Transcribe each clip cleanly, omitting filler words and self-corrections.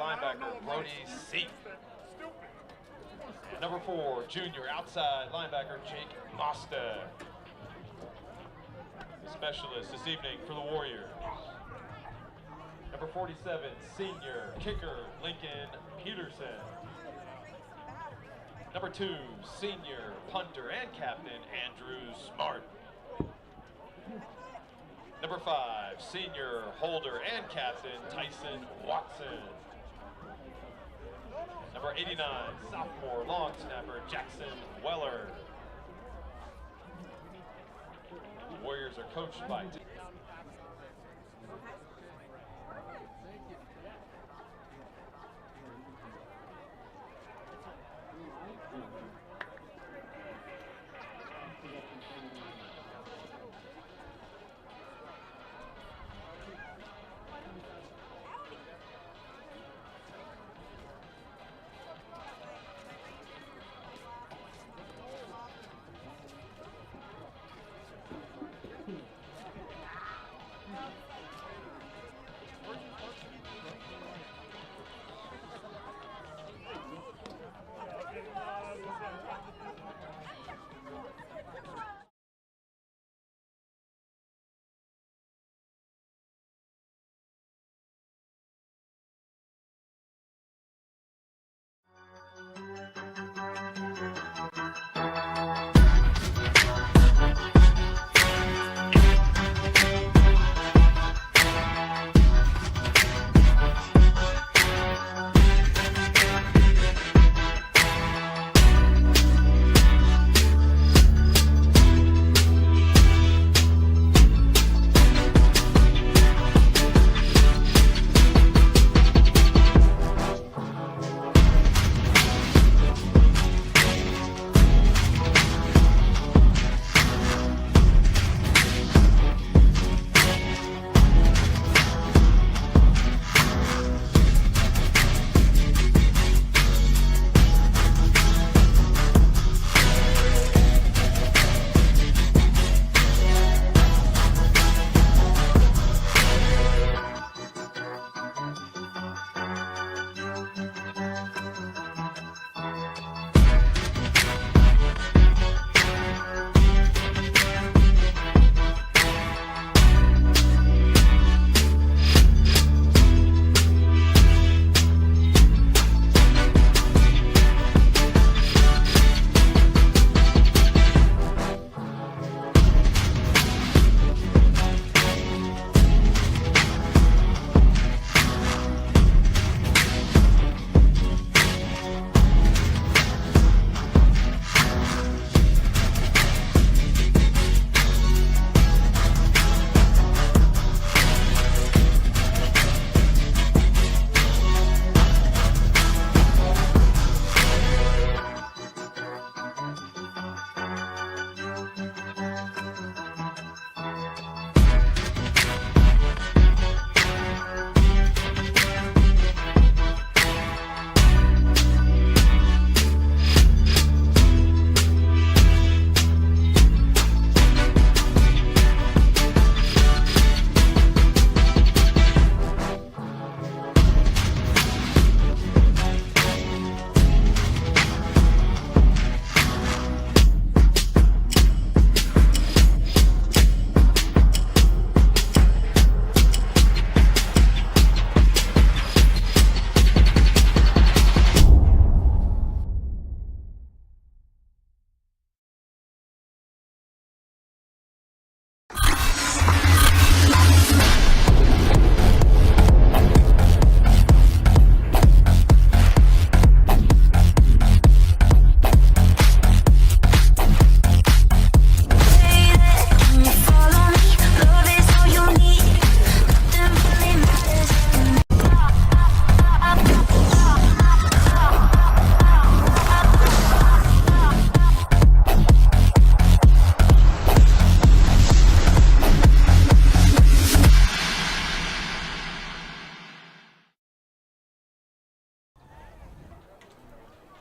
linebacker Brody C. And number 4, junior outside linebacker Jake Mosta. The specialist this evening for the Warriors. Number 47, senior kicker Lincoln Peterson. Number 2, senior punter and captain Andrew Smart. Number 5, senior holder and captain Tyson Watson. Number 89, sophomore long snapper Jackson Weller. The Warriors are coached by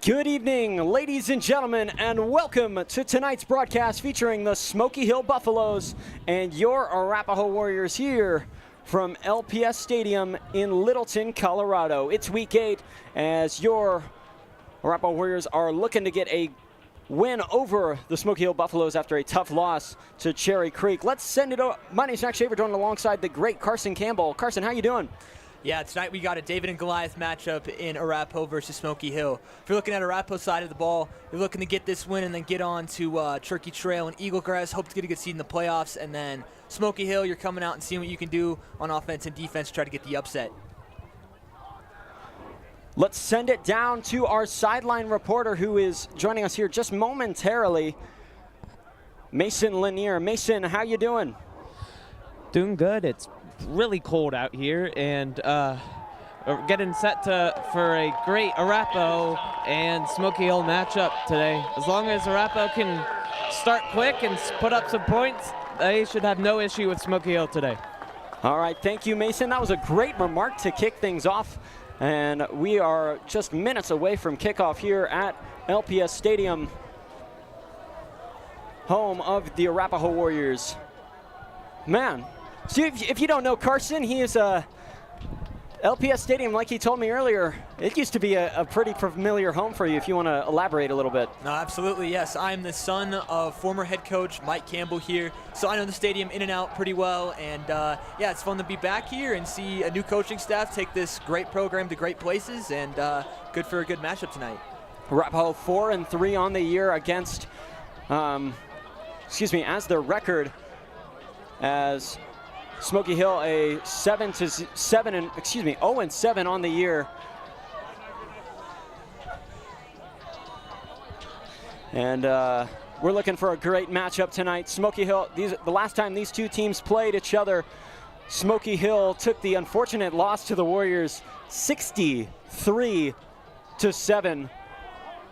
Good evening, ladies and gentlemen, and welcome to tonight's broadcast featuring the Smoky Hill Buffaloes and your Arapahoe Warriors here from LPS Stadium in Littleton, Colorado. It's week 8 as your Arapahoe Warriors are looking to get a win over the Smoky Hill Buffaloes after a tough loss to Cherry Creek. Let's send it over. My name's Zach Shaver, joined alongside the great Carson Campbell. Carson, how you doing? Yeah, tonight we got a David and Goliath matchup in Arapahoe versus Smoky Hill. If you're looking at Arapahoe side of the ball, you're looking to get this win and then get on to Turkey Trail and Eaglegrass, hope to get a good seed in the playoffs. And then Smoky Hill, you're coming out and seeing what you can do on offense and defense to try to get the upset. Let's send it down to our sideline reporter who is joining us here just momentarily, Mason Lanier. Mason, how you doing? Doing good. It's really cold out here, and we're getting set for a great Arapahoe and Smoky Hill matchup today. As long as Arapahoe can start quick and put up some points, they should have no issue with Smoky Hill today. All right, thank you, Mason. That was a great remark to kick things off, and we are just minutes away from kickoff here at LPS Stadium, home of the Arapahoe Warriors. Man. So if you don't know Carson, he is LPS Stadium, like he told me earlier, it used to be a pretty familiar home for you, if you want to elaborate a little bit. No, absolutely, yes. I'm the son of former head coach Mike Campbell here, so I know the stadium in and out pretty well, and yeah, it's fun to be back here and see a new coaching staff take this great program to great places, and good for a good matchup tonight. Arapahoe 4-3 on the year against, as their record, as Smoky Hill a 0-7 on the year. And we're looking for a great matchup tonight. Smoky Hill, the last time these two teams played each other, Smoky Hill took the unfortunate loss to the Warriors 63-7.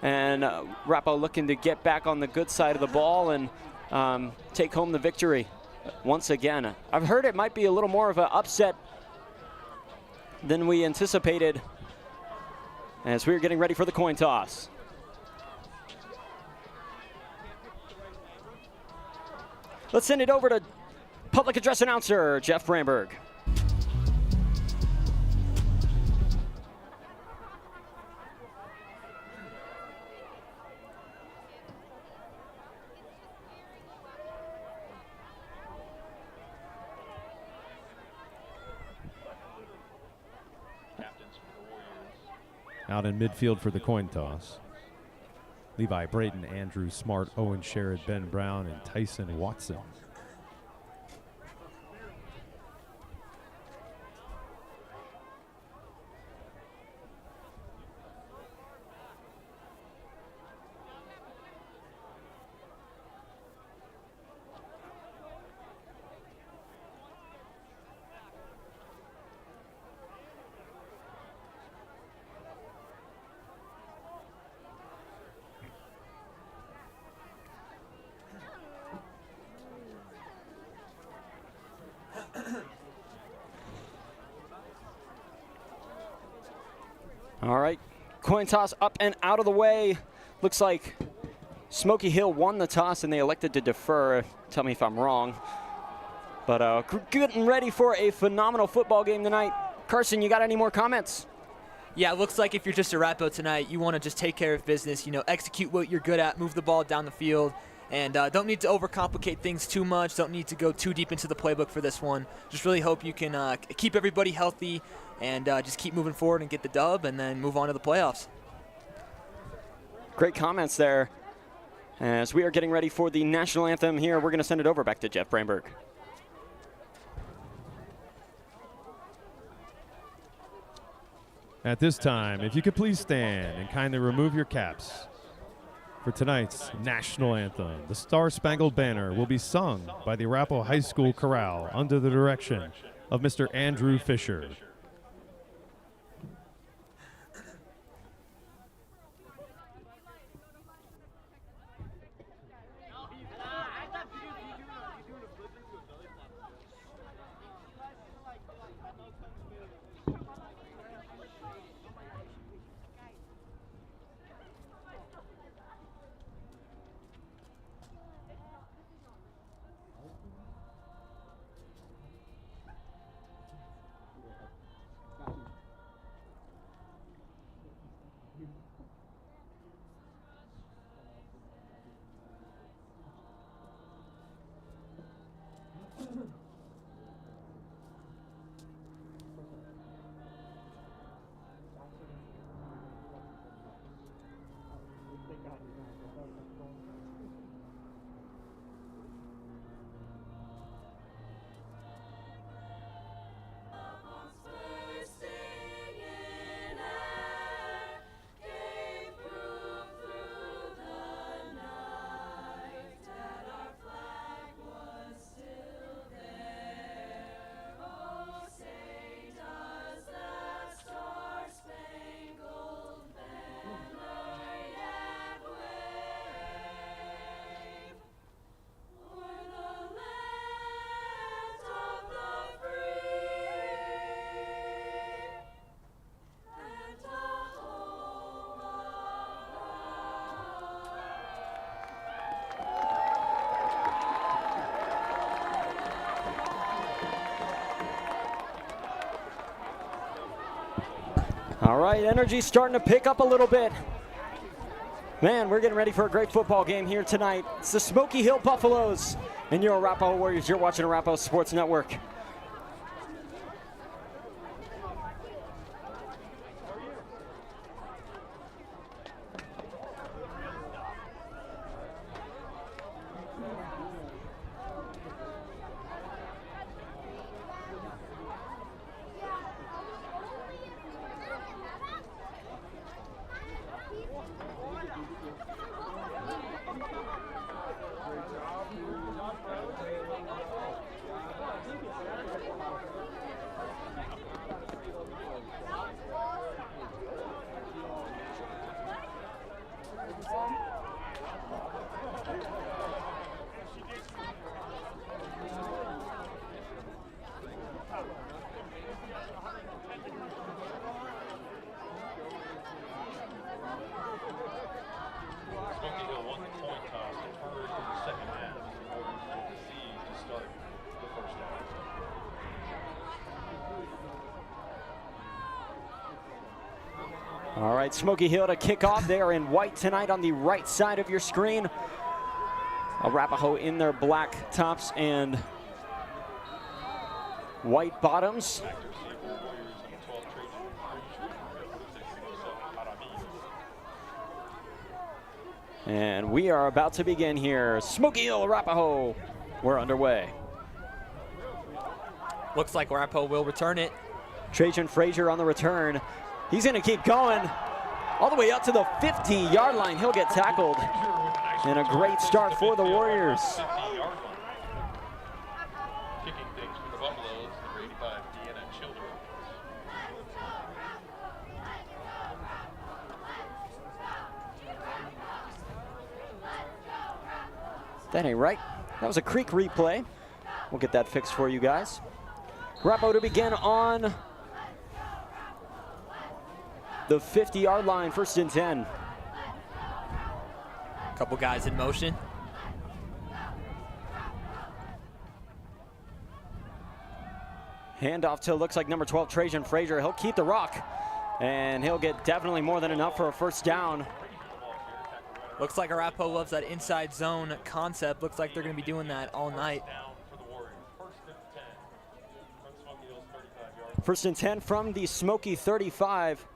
And Arapahoe looking to get back on the good side of the ball and take home the victory. Once again, I've heard it might be a little more of an upset than we anticipated as we're getting ready for the coin toss. Let's send it over to public address announcer Jeff Bramberg. Out in midfield for the coin toss, Levi Brayton, Andrew Smart, Owen Sherrod, Ben Brown, and Tyson Watson. All right, coin toss up and out of the way. Looks like Smoky Hill won the toss and they elected to defer. Tell me if I'm wrong. But getting ready for a phenomenal football game tonight. Carson, you got any more comments? Yeah, it looks like if you're just Arapahoe tonight, you want to just take care of business, execute what you're good at, move the ball down the field, and don't need to overcomplicate things too much, don't need to go too deep into the playbook for this one. Just really hope you can keep everybody healthy and just keep moving forward and get the dub and then move on to the playoffs. Great comments there. As we are getting ready for the national anthem here, we're going to send it over back to Jeff Bramberg. At this time, if you could please stand and kindly remove your caps. For tonight's national anthem, the Star-Spangled Banner will be sung by the Arapahoe High School Chorale under the direction of Mr. Andrew Fisher. All right, energy's starting to pick up a little bit. Man, we're getting ready for a great football game here tonight. It's the Smoky Hill Buffaloes and your Arapahoe Warriors. You're watching Arapahoe Sports Network. Smoky Hill won the coin toss to turn in the second half. The Warriors took the seed to start the first half. All right, Smoky Hill to kick off. They are in white tonight on the right side of your screen. Arapahoe in their black tops and white bottoms. And we are about to begin here. Smoky Hill, Arapahoe. We're underway. Looks like Arapahoe will return it. Trajan Frazier on the return. He's going to keep going all the way up to the 50-yard line. He'll get tackled. And a great start for the Warriors. 50-yard line. Kicking things for the Buffaloes, number 85, Deanna Children. That ain't right. That was a creek replay. We'll get that fixed for you guys. Arapahoe to begin on the 50-yard line, 1st and 10. Couple guys in motion. Handoff to, looks like number 12, Trajan Frazier. He'll keep the rock, and he'll get definitely more than enough for a first down. Looks like Arapahoe loves that inside zone concept. Looks like they're going to be doing that all night. First and 10 from the Smoky 35.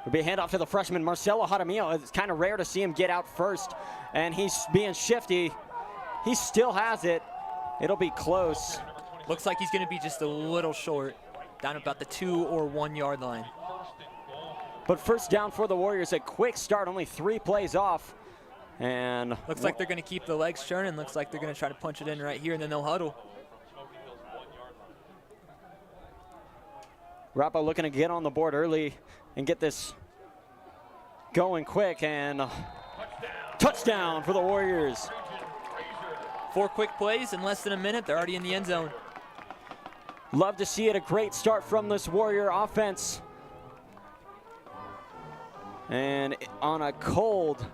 It'll be a handoff to the freshman, Marcelo Jaramillo. It's kind of rare to see him get out first, and he's being shifty. He still has it. It'll be close. Looks like he's going to be just a little short, down about the 2 or 1 yard line. But first down for the Warriors, a quick start, only 3 plays off. And looks like they're going to keep the legs churning. Looks like they're going to try to punch it in right here, and then they'll huddle. Arapahoe looking to get on the board early and get this going quick, and touchdown for the Warriors. 4 quick plays in less than a minute. They're already in the end zone. Love to see it. A great start from this Warrior offense. And on a cold,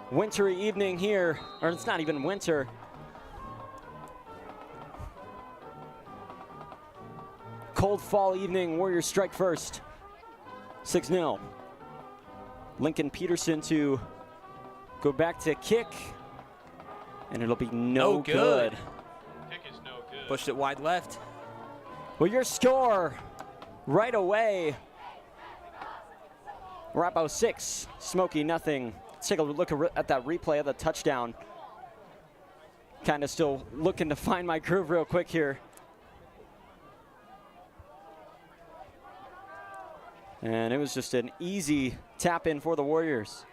wintry evening here, or it's not even winter. Cold fall evening, Warriors strike first. 6-0. Lincoln Peterson to go back to kick. And it'll be no good. Kick is no good. Pushed it wide left. Well, your score right away. Arapahoe 6, Smoky nothing. Let's take a look at that replay of the touchdown. Kind of still looking to find my groove real quick here. And it was just an easy tap in for the Warriors.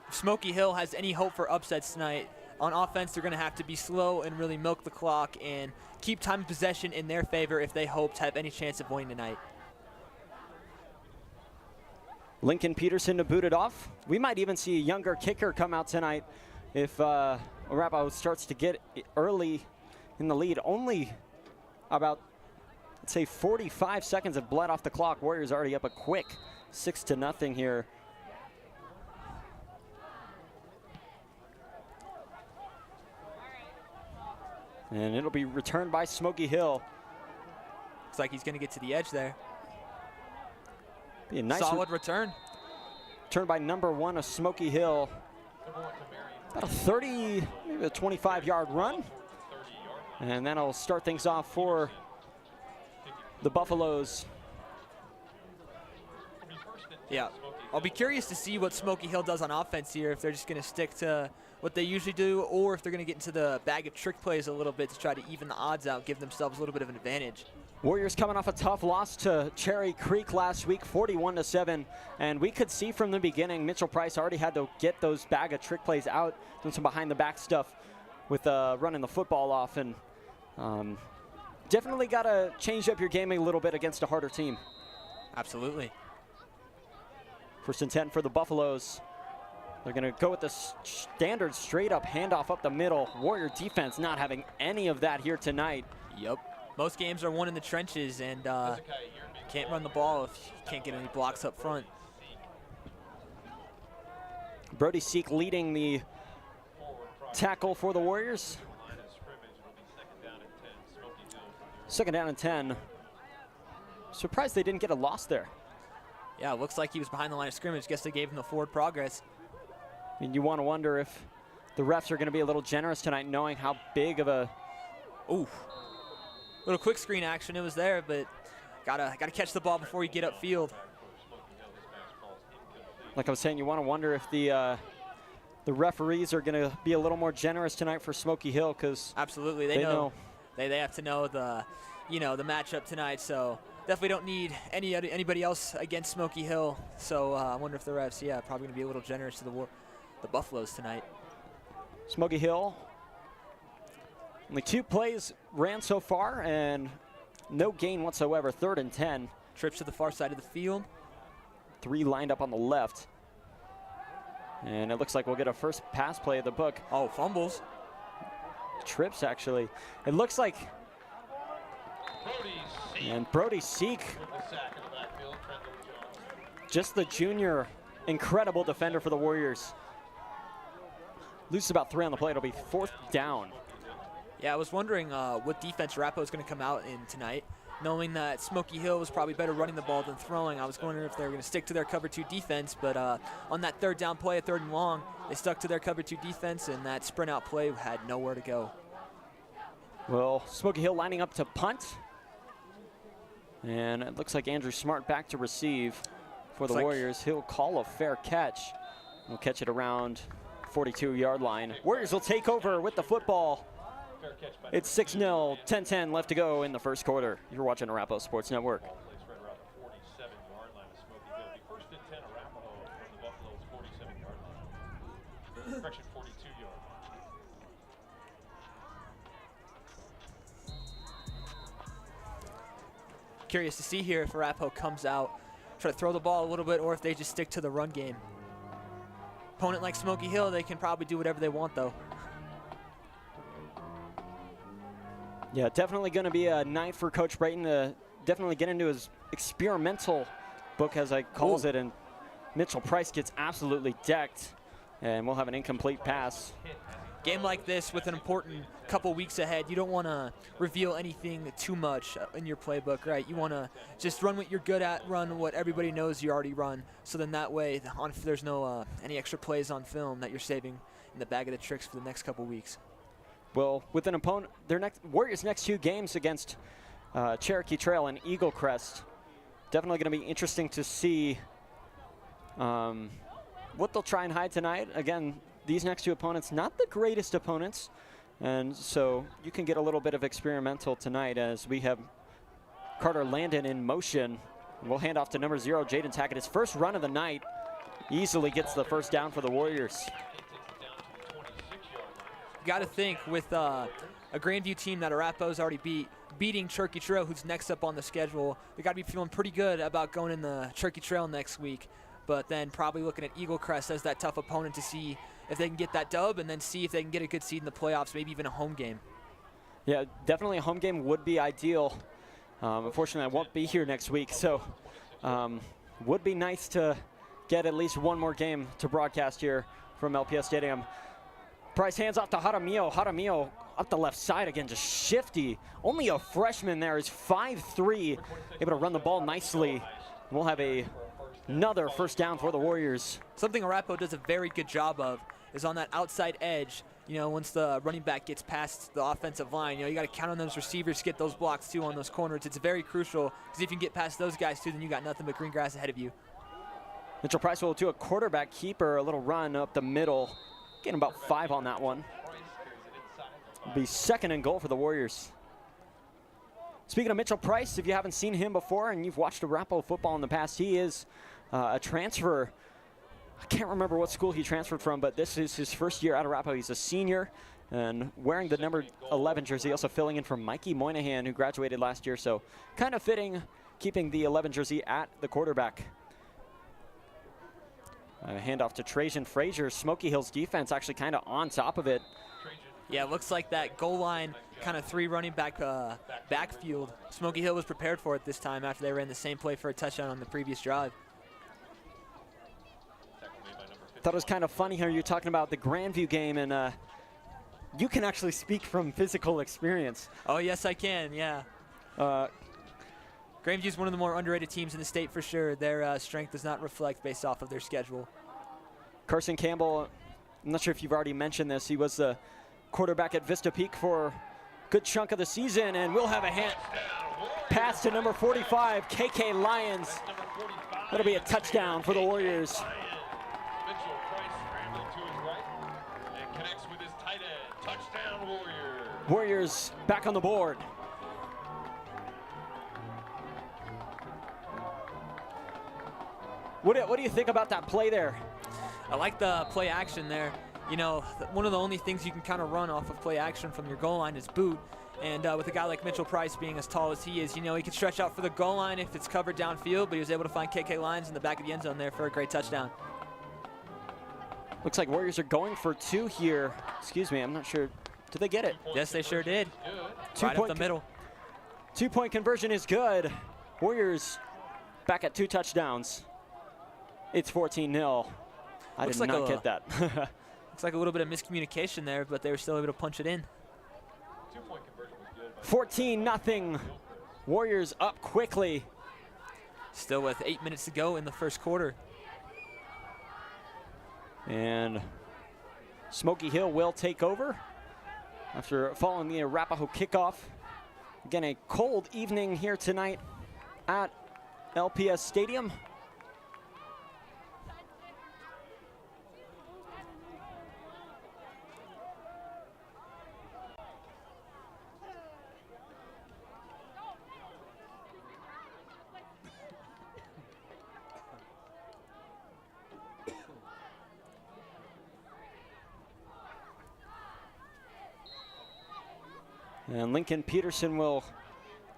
If Smoky Hill has any hope for upsets tonight, on offense they're going to have to be slow and really milk the clock and keep time of possession in their favor if they hope to have any chance of winning tonight. Lincoln Peterson to boot it off. We might even see a younger kicker come out tonight if Arapahoe starts to get early in the lead. Only about, let's say, 45 seconds of blood off the clock. Warriors already up a quick 6-0 here. And it'll be returned by Smoky Hill. Looks like he's going to get to the edge there. Be a nice solid return. Turn by number 1 of Smoky Hill. About a 30, maybe a 25-yard run. And that'll start things off for the Buffaloes. Yeah, I'll be curious to see what Smoky Hill does on offense here, if they're just going to stick to what they usually do, or if they're going to get into the bag of trick plays a little bit to try to even the odds out, give themselves a little bit of an advantage. Warriors coming off a tough loss to Cherry Creek last week, 41-7, and we could see from the beginning Mitchell Price already had to get those bag of trick plays out, doing some behind-the-back stuff with running the football off, and definitely got to change up your game a little bit against a harder team. Absolutely. First and 10 for the Buffaloes. They're going to go with the standard straight-up handoff up the middle. Warrior defense not having any of that here tonight. Yep. Most games are won in the trenches, and can't run the ball if you can't get any blocks up front. Brody Seek leading the tackle for the Warriors. Second down and 10. Surprised they didn't get a loss there. Yeah, it looks like he was behind the line of scrimmage. Guess they gave him the forward progress. I mean, you want to wonder if the refs are going to be a little generous tonight, knowing how big of a... Ooh. Little quick screen action, it was there, but gotta catch the ball before you get upfield. Like I was saying, you want to wonder if the referees are going to be a little more generous tonight for Smoky Hill, because absolutely they know. They have to know the the matchup tonight, so definitely don't need anybody else against Smoky Hill. So I wonder if the refs, probably going to be a little generous to the Buffaloes tonight. Smoky Hill, only 2 plays ran so far and no gain whatsoever. 3rd and 10. Trips to the far side of the field. 3 lined up on the left. And it looks like we'll get a first pass play of the book. Oh, fumbles. Trips, actually. It looks like... And Brody Seek, just the junior, incredible defender for the Warriors. Loses about 3 on the play. It'll be 4th down. Yeah, I was wondering what defense Arapahoe is going to come out in tonight. Knowing that Smoky Hill was probably better running the ball than throwing, I was wondering if they were going to stick to their cover 2 defense, but on that 3rd down play, a 3rd and long, they stuck to their cover 2 defense, and that sprint out play had nowhere to go. Well, Smoky Hill lining up to punt. And it looks like Andrew Smart back to receive for the Warriors. He'll call a fair catch. We'll catch it around 42-yard line. Warriors will take over with the football. It's 6-0, 10-10 left to go in the first quarter. You're watching Arapahoe Sports Network. Correction, 42-yard. Curious to see here if Arapahoe comes out, try to throw the ball a little bit, or if they just stick to the run game. Opponent like Smoky Hill, they can probably do whatever they want, though. Yeah, definitely going to be a night for Coach Brayton to definitely get into his experimental book, as I calls it, and Mitchell Price gets absolutely decked, and we'll have an incomplete pass. Game like this with an important couple weeks ahead, you don't want to reveal anything too much in your playbook, right? You want to just run what you're good at, run what everybody knows you already run, so then that way there's no any extra plays on film that you're saving in the bag of the tricks for the next couple weeks. Well, with an opponent, Warriors' next 2 games against Cherokee Trail and Eagle Crest, definitely going to be interesting to see what they'll try and hide tonight. Again, these next 2 opponents, not the greatest opponents, and so you can get a little bit of experimental tonight as we have Carter Landon in motion. We'll hand off to number 0, Jaden Tackett. His first run of the night easily gets the first down for the Warriors. Got to think with a Grandview team that Arapahoe's already beating Cherokee Trail, who's next up on the schedule. They got to be feeling pretty good about going in the Cherokee Trail next week, but then probably looking at Eagle Crest as that tough opponent to see if they can get that dub, and then see if they can get a good seed in the playoffs, maybe even a home game. Yeah, definitely a home game would be ideal. Unfortunately, I won't be here next week, so would be nice to get at least one more game to broadcast here from LPS Stadium. Price hands off to Jaramillo. Jaramillo up the left side again, just shifty. Only a freshman there is 5'3", able to run the ball nicely. We'll have another first down for the Warriors. Something Arapahoe does a very good job of is on that outside edge. You know, once the running back gets past the offensive line, you know, you got to count on those receivers to get those blocks too on those corners. It's very crucial because if you can get past those guys too, then you got nothing but green grass ahead of you. Mitchell Price will do a quarterback keeper, a little run up the middle. Getting about 5 on that one. It'll be 2nd and goal for the Warriors. Speaking of Mitchell Price, if you haven't seen him before and you've watched Arapahoe football in the past, he is a transfer. I can't remember what school he transferred from, but this is his first year at Arapahoe. He's a senior and wearing the number 11 jersey, also filling in for Mikey Moynihan, who graduated last year. So kind of fitting, keeping the 11 jersey at the quarterback. Handoff to Trajan Frazier. Smoky Hill's defense actually kind of on top of it. Yeah, it looks like that goal line kind of 3 running back backfield. Smoky Hill was prepared for it this time after they ran the same play for a touchdown on the previous drive. Thought it was kind of funny here. You're talking about the Grandview game, and you can actually speak from physical experience. Oh, yes, I can, yeah. Grandview is one of the more underrated teams in the state for sure. Their strength does not reflect based off of their schedule. Carson Campbell, I'm not sure if you've already mentioned this. He was the quarterback at Vista Peak for a good chunk of the season, and we'll have a hand pass to number 45, KK Lyons. That'll be a touchdown for the Warriors. Mitchell Price scrambling to his right and connects with his tight end. Touchdown, Warriors. Warriors back on the board. What do you think about that play there? I like the play action there. You know, one of the only things you can kind of run off of play action from your goal line is boot. And with a guy like Mitchell Price being as tall as he is, you know, he can stretch out for the goal line if it's covered downfield, but he was able to find KK Lyons in the back of the end zone there for a great touchdown. Looks like Warriors are going for 2 here. Excuse me, I'm not sure. Did they get it? Yes, they sure did. Right up the middle. 2-point conversion is good. Warriors back at 2 touchdowns. It's 14-0. I did not get that. Looks like a little bit of miscommunication there, but they were still able to punch it in. 2-point conversion was good. 14-0. Warriors up quickly. Still with 8 minutes to go in the first quarter. And Smoky Hill will take over after following the Arapahoe kickoff. Again, a cold evening here tonight at LPS Stadium. And Lincoln Peterson will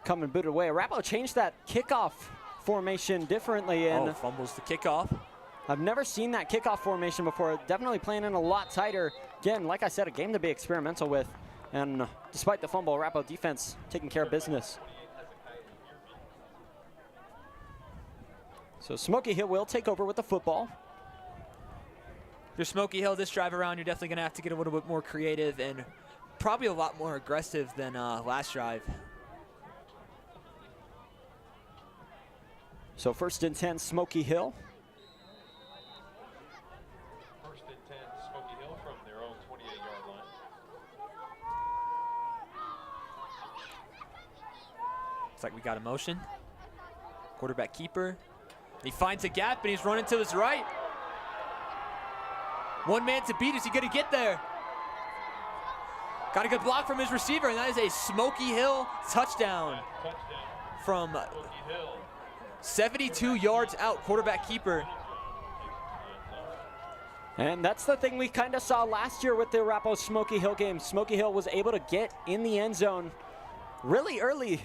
come and boot it away. Arapahoe changed that kickoff formation differently. And fumbles the kickoff. I've never seen that kickoff formation before. Definitely playing in a lot tighter. Again, like I said, a game to be experimental with. And despite the fumble, Arapahoe defense taking care of business. So Smoky Hill will take over with the football. If you're Smoky Hill this drive around, you're definitely going to have to get a little bit more creative and probably a lot more aggressive than last drive. So 1st and 10, Smoky Hill. 1st and 10, Smoky Hill from their own 28-yard line. Looks like we got a motion. Quarterback keeper. He finds a gap and he's running to his right. One man to beat. Is he going to get there? Got a good block from his receiver, and that is a Smoky Hill touchdown from 72 yards out, quarterback keeper. And that's the thing we kind of saw last year with the Arapahoe Smoky Hill game. Smoky Hill was able to get in the end zone really early,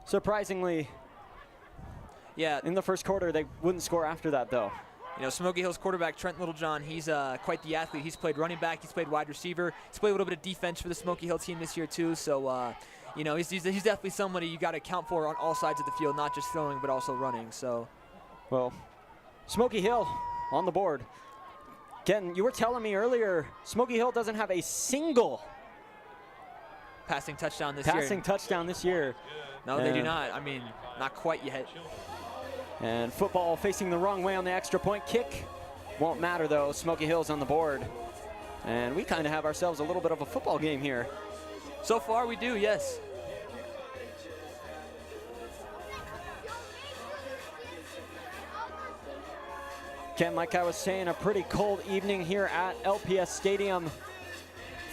surprisingly. Yeah. In the first quarter, they wouldn't score after that, though. You know, Smoky Hill's quarterback, Trent Littlejohn, he's quite the athlete. He's played running back, he's played wide receiver. He's played a little bit of defense for the Smoky Hill team this year, too. So, you know, he's definitely somebody you got to account for on all sides of the field, not just throwing, but also running. So, well, Smoky Hill on the board. Ken, you were telling me earlier, Smoky Hill doesn't have a single Passing touchdown this year. No, they do not. I mean, not quite yet. And football facing the wrong way on the extra point kick. Won't matter though, Smoky Hill's on the board. And we kind of have ourselves a little bit of a football game here. So far we do, yes. Ken, like I was saying, a pretty cold evening here at LPS Stadium.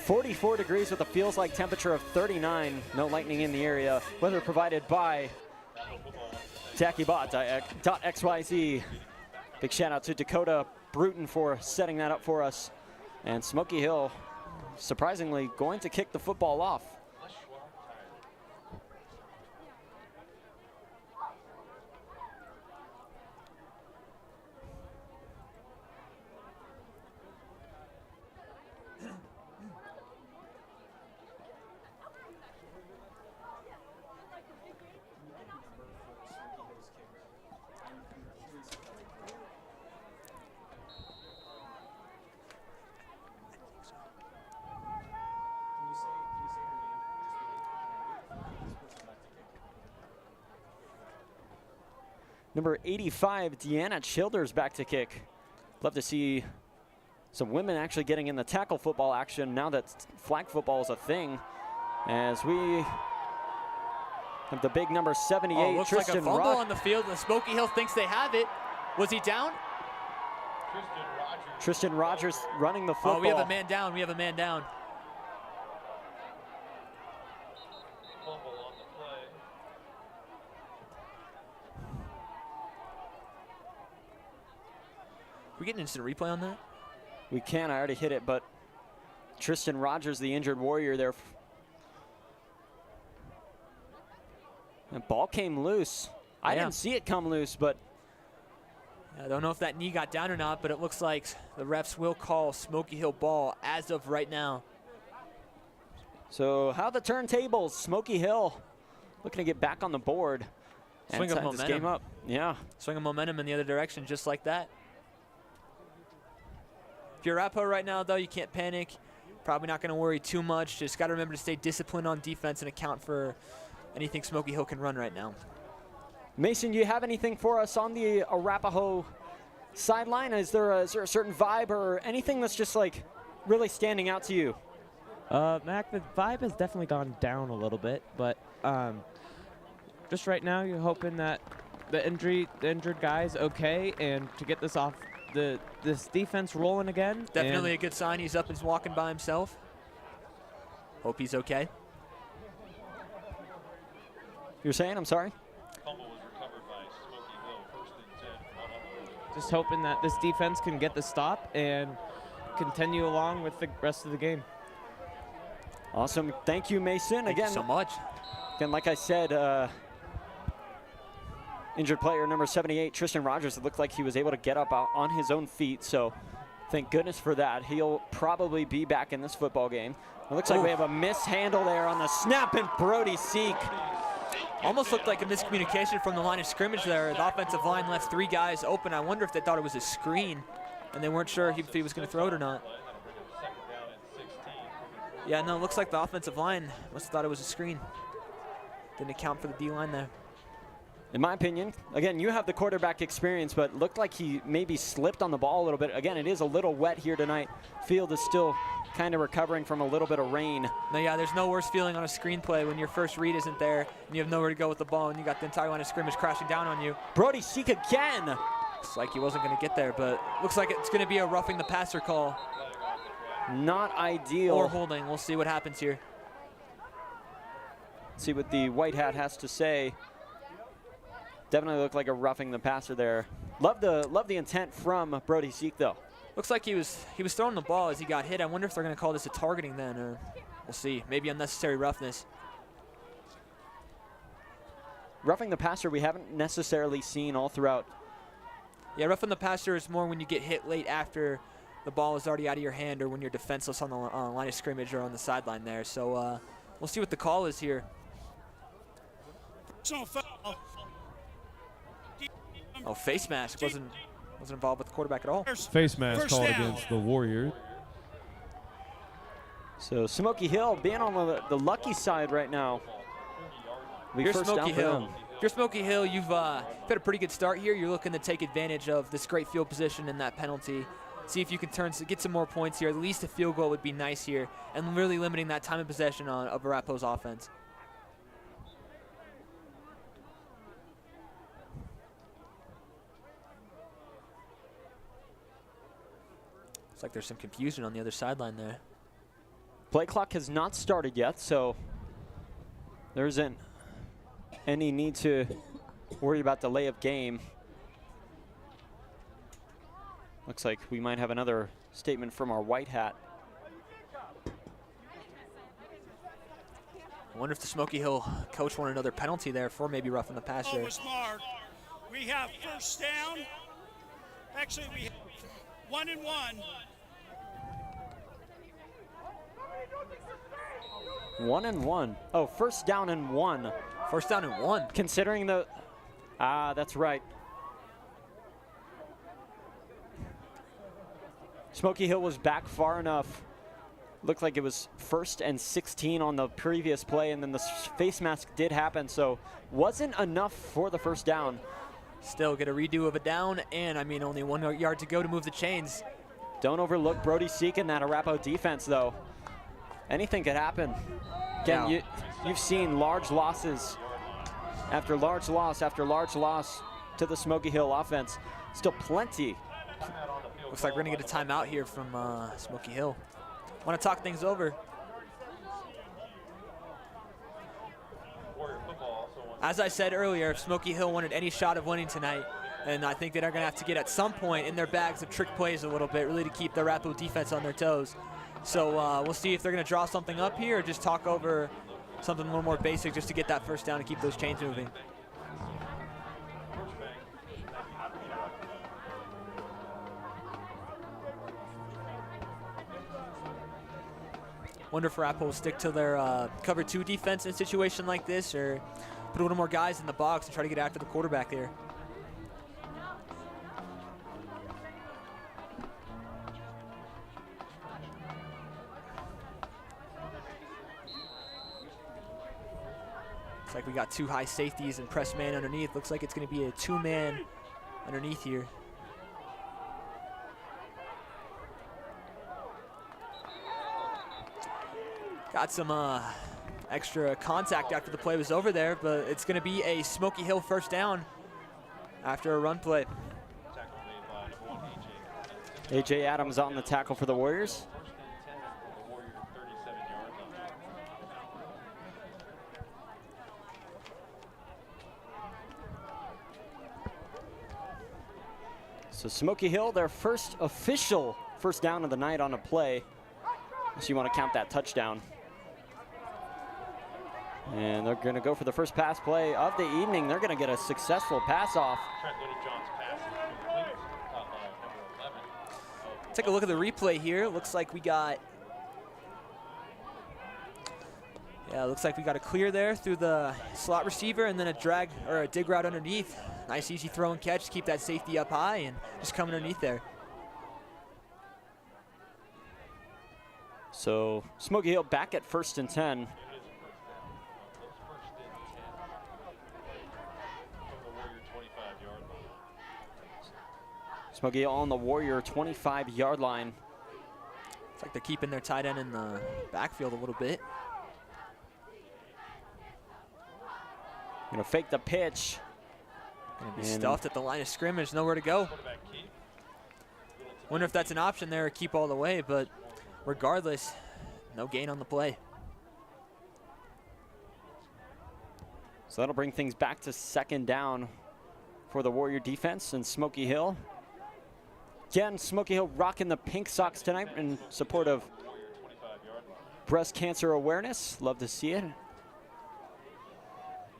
44 degrees with a feels like temperature of 39. No lightning in the area. Weather provided by TackyBot.xyz. Big shout out to Dakota Bruton for setting that up for us. And Smoky Hill, surprisingly, going to kick the football off. Number 85, Deanna Childers back to kick. Love to see some women actually getting in the tackle football action now that flag football is a thing. As we have the big number 78, looks Tristan like a fumble on the field, and Smoky Hill thinks they have it. Was he down? Tristan Rogers running the football. Oh, we have a man down. We get an instant replay on that? We can. I already hit it, but Tristan Rogers, the injured Warrior there. The ball came loose. I didn't see it come loose, but I don't know if that knee got down or not, but it looks like the refs will call Smoky Hill ball as of right now. So how the turntables? Smoky Hill looking to get back on the board. Swing of momentum. This game up. Yeah. Swing of momentum in the other direction, just like that. If you're Arapahoe right now, though, you can't panic. Probably not going to worry too much. Just got to remember to stay disciplined on defense and account for anything Smoky Hill can run right now. Mason, do you have anything for us on the Arapahoe sideline? Is there a certain vibe or anything that's just like really standing out to you? Mac, the vibe has definitely gone down a little bit, but just right now you're hoping that the injured guy's okay and to get this off this defense rolling again. Definitely a good sign. He's up and walking by himself. Hope he's okay. You're saying? I'm sorry? Fumble was recovered by Smoky Hill, 1st and 10. Just hoping that this defense can get the stop and continue along with the rest of the game. Awesome. Thank you, Mason. Thank you so much. Again, like I said, injured player number 78, Tristan Rogers, it looked like he was able to get up on his own feet, so thank goodness for that. He'll probably be back in this football game. It looks like we have a mishandle there on the snap, and Brody Seek. Almost looked like a miscommunication from the line of scrimmage there. The offensive line left 3 guys open. I wonder if they thought it was a screen, and they weren't sure if he was going to throw it or not. Yeah, no, it looks like the offensive line must have thought it was a screen. Didn't account for the D-line there. In my opinion, again, you have the quarterback experience, but looked like he maybe slipped on the ball a little bit. Again, it is a little wet here tonight. Field is still kind of recovering from a little bit of rain. No, yeah, there's no worse feeling on a screenplay when your first read isn't there and you have nowhere to go with the ball and you got the entire line of scrimmage crashing down on you. Brody Seek again. Looks like he wasn't going to get there, but looks like it's going to be a roughing the passer call. Not ideal. Or holding. We'll see what happens here. See what the white hat has to say. Definitely looked like a roughing the passer there. Love the intent from Brody Seek, though. Looks like he was throwing the ball as he got hit. I wonder if they're going to call this a targeting then, or we'll see. Maybe unnecessary roughness. Roughing the passer we haven't necessarily seen all throughout. Yeah, roughing the passer is more when you get hit late after the ball is already out of your hand or when you're defenseless on the line of scrimmage or on the sideline there. So we'll see what the call is here. Oh, face mask wasn't Wasn't involved with the quarterback at all. Face mask called against the Warriors. So Smoky Hill being on the lucky side right now. If you're Smoky Hill, you've had a pretty good start here. You're looking to take advantage of this great field position and that penalty. See if you can get some more points here. At least a field goal would be nice here, and really limiting that time of possession of Arapahoe's offense. Looks like there's some confusion on the other sideline there. Play clock has not started yet, so there isn't any need to worry about delay of game. Looks like we might have another statement from our white hat. I wonder if the Smoky Hill coach wanted another penalty there for maybe roughing the passer. We have first down. Actually, we have 1 and 1. 1 and 1. Oh, first down and 1. First down and 1. Considering the, that's right. Smoky Hill was back far enough. Looked like it was 1st and 16 on the previous play, and then the face mask did happen, so wasn't enough for the first down. Still get a redo of a down, and I mean only 1 yard to go to move the chains. Don't overlook Brody Seek and that Arapahoe defense, though. Anything could happen. Again, you've seen large losses after large loss after large loss to the Smoky Hill offense. Still plenty. Looks like we're going to get a timeout here from Smoky Hill. Want to talk things over. As I said earlier, if Smoky Hill wanted any shot of winning tonight, and I think that they're going to have to get at some point in their bags of trick plays a little bit, really to keep the Arapahoe defense on their toes. So we'll see if they're going to draw something up here or just talk over something a little more basic just to get that first down and keep those chains moving. Wonder if Arapahoe will stick to their cover 2 defense in a situation like this, or put a little more guys in the box and try to get after the quarterback there. Looks like we got 2 high safeties and press man underneath. Looks like it's going to be a 2-man underneath here. Got some extra contact after the play was over there, but it's going to be a Smoky Hill first down after a run play. A.J. Adams on the tackle for the Warriors. So Smoky Hill, their first official first down of the night on a play, if you want to count that touchdown. And they're going to go for the first pass play of the evening. They're going to get a successful pass off. Take a look at the replay here. Looks like we got, looks like we got a clear there through the slot receiver and then a drag or a dig route underneath. Nice easy throw and catch to keep that safety up high and just coming underneath there. So Smoky Hill back at 1st and 10. Smoky Hill on the Warrior 25-yard line. It's like they're keeping their tight end in the backfield a little bit. Gonna fake the pitch. Gonna be stuffed at the line of scrimmage, nowhere to go. Wonder if that's an option there or keep all the way, but regardless, no gain on the play. So that'll bring things back to 2nd down for the Warrior defense and Smoky Hill. Again, Smoky Hill rocking the pink socks tonight in support of breast cancer awareness. Love to see it.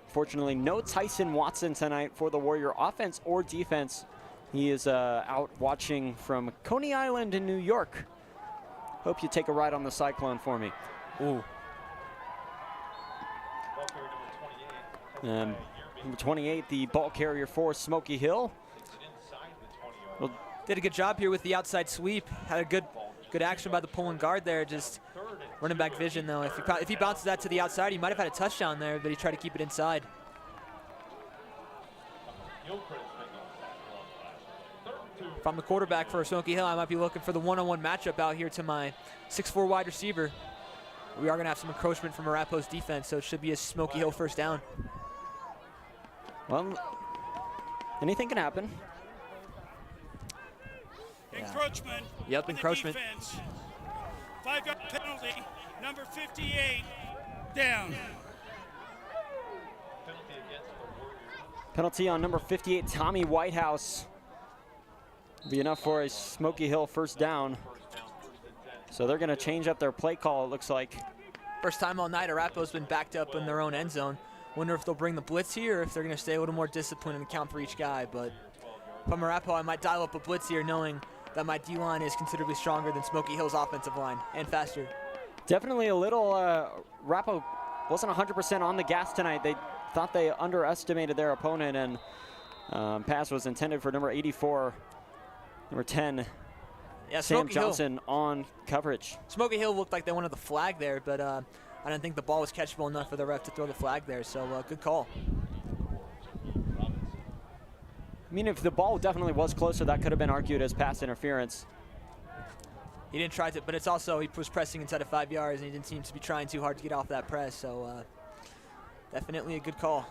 Fortunately, no Tyson Watson tonight for the Warrior offense or defense. He is out watching from Coney Island in New York. Hope you take a ride on the Cyclone for me. Ooh. Number 28, the ball carrier for Smoky Hill. Well, did a good job here with the outside sweep. Had a good action by the pulling guard there. Just running back vision though. If he bounces that to the outside, he might have had a touchdown there, but he tried to keep it inside. If I'm the quarterback for Smoky Hill, I might be looking for the one-on-one matchup out here to my 6'4" wide receiver. We are going to have some encroachment from Arapahoe's defense, so it should be a Smoky Hill first down. Well, anything can happen. Encroachment. Yep, encroachment. 5-yard penalty, number 58, down. Penalty on number 58, Tommy Whitehouse. Be enough for a Smoky Hill first down. So they're going to change up their play call, it looks like. First time all night, Arapahoe's been backed up in their own end zone. Wonder if they'll bring the blitz here or if they're going to stay a little more disciplined and account for each guy. But if I'm Arapahoe, I might dial up a blitz here knowing that my D-line is considerably stronger than Smoky Hill's offensive line and faster. Definitely a little, Arapahoe wasn't 100% on the gas tonight. They thought they underestimated their opponent, and pass was intended for number 84, number 10, yeah, Sam Smoky Johnson Hill. On coverage. Smoky Hill looked like they wanted the flag there, but I didn't think the ball was catchable enough for the ref to throw the flag there, so good call. I mean, if the ball definitely was closer, that could have been argued as pass interference. He didn't try to, but it's also, he was pressing inside of 5 yards, and he didn't seem to be trying too hard to get off that press, so definitely a good call.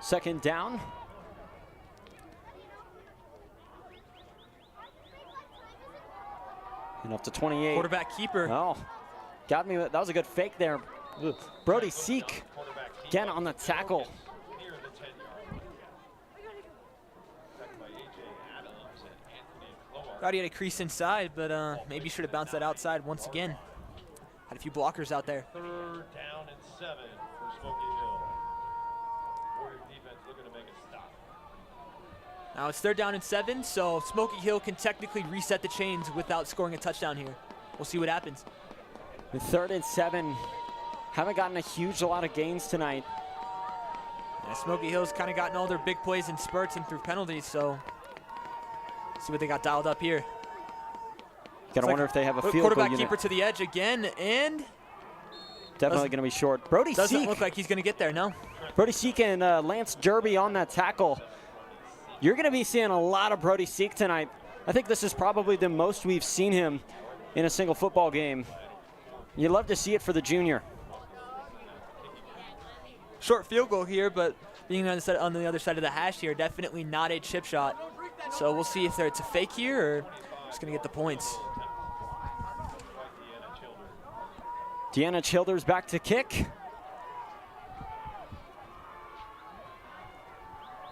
Second down. And up to 28. Quarterback keeper. Oh, got me. That was a good fake there. Brody Seek again on the tackle. Thought he had a crease inside, but maybe should have bounced that outside once again. Had a few blockers out there. 3rd down and 7 for Smoky Hill. Warrior defense looking to make a stop. Now it's 3rd down and 7, so Smoky Hill can technically reset the chains without scoring a touchdown here. We'll see what happens. The 3rd and 7. Haven't gotten a huge lot of gains tonight. Yeah, Smoky Hill's kind of gotten all their big plays in spurts and through penalties, so see what they got dialed up here. Gotta wonder if they have a field goal quarterback unit. keeper to the edge again, and Definitely going to be short. Brody doesn't Seek. look like he's going to get there, no. Brody Seek and Lance Derby on that tackle. You're going to be seeing a lot of Brody Seek tonight. I think this is probably the most we've seen him in a single football game. You'd love to see it for the junior. Short field goal here, but being on the other side of the hash here, definitely not a chip shot. So we'll see if it's a fake here or just going to get the points. Deanna Childers back to kick.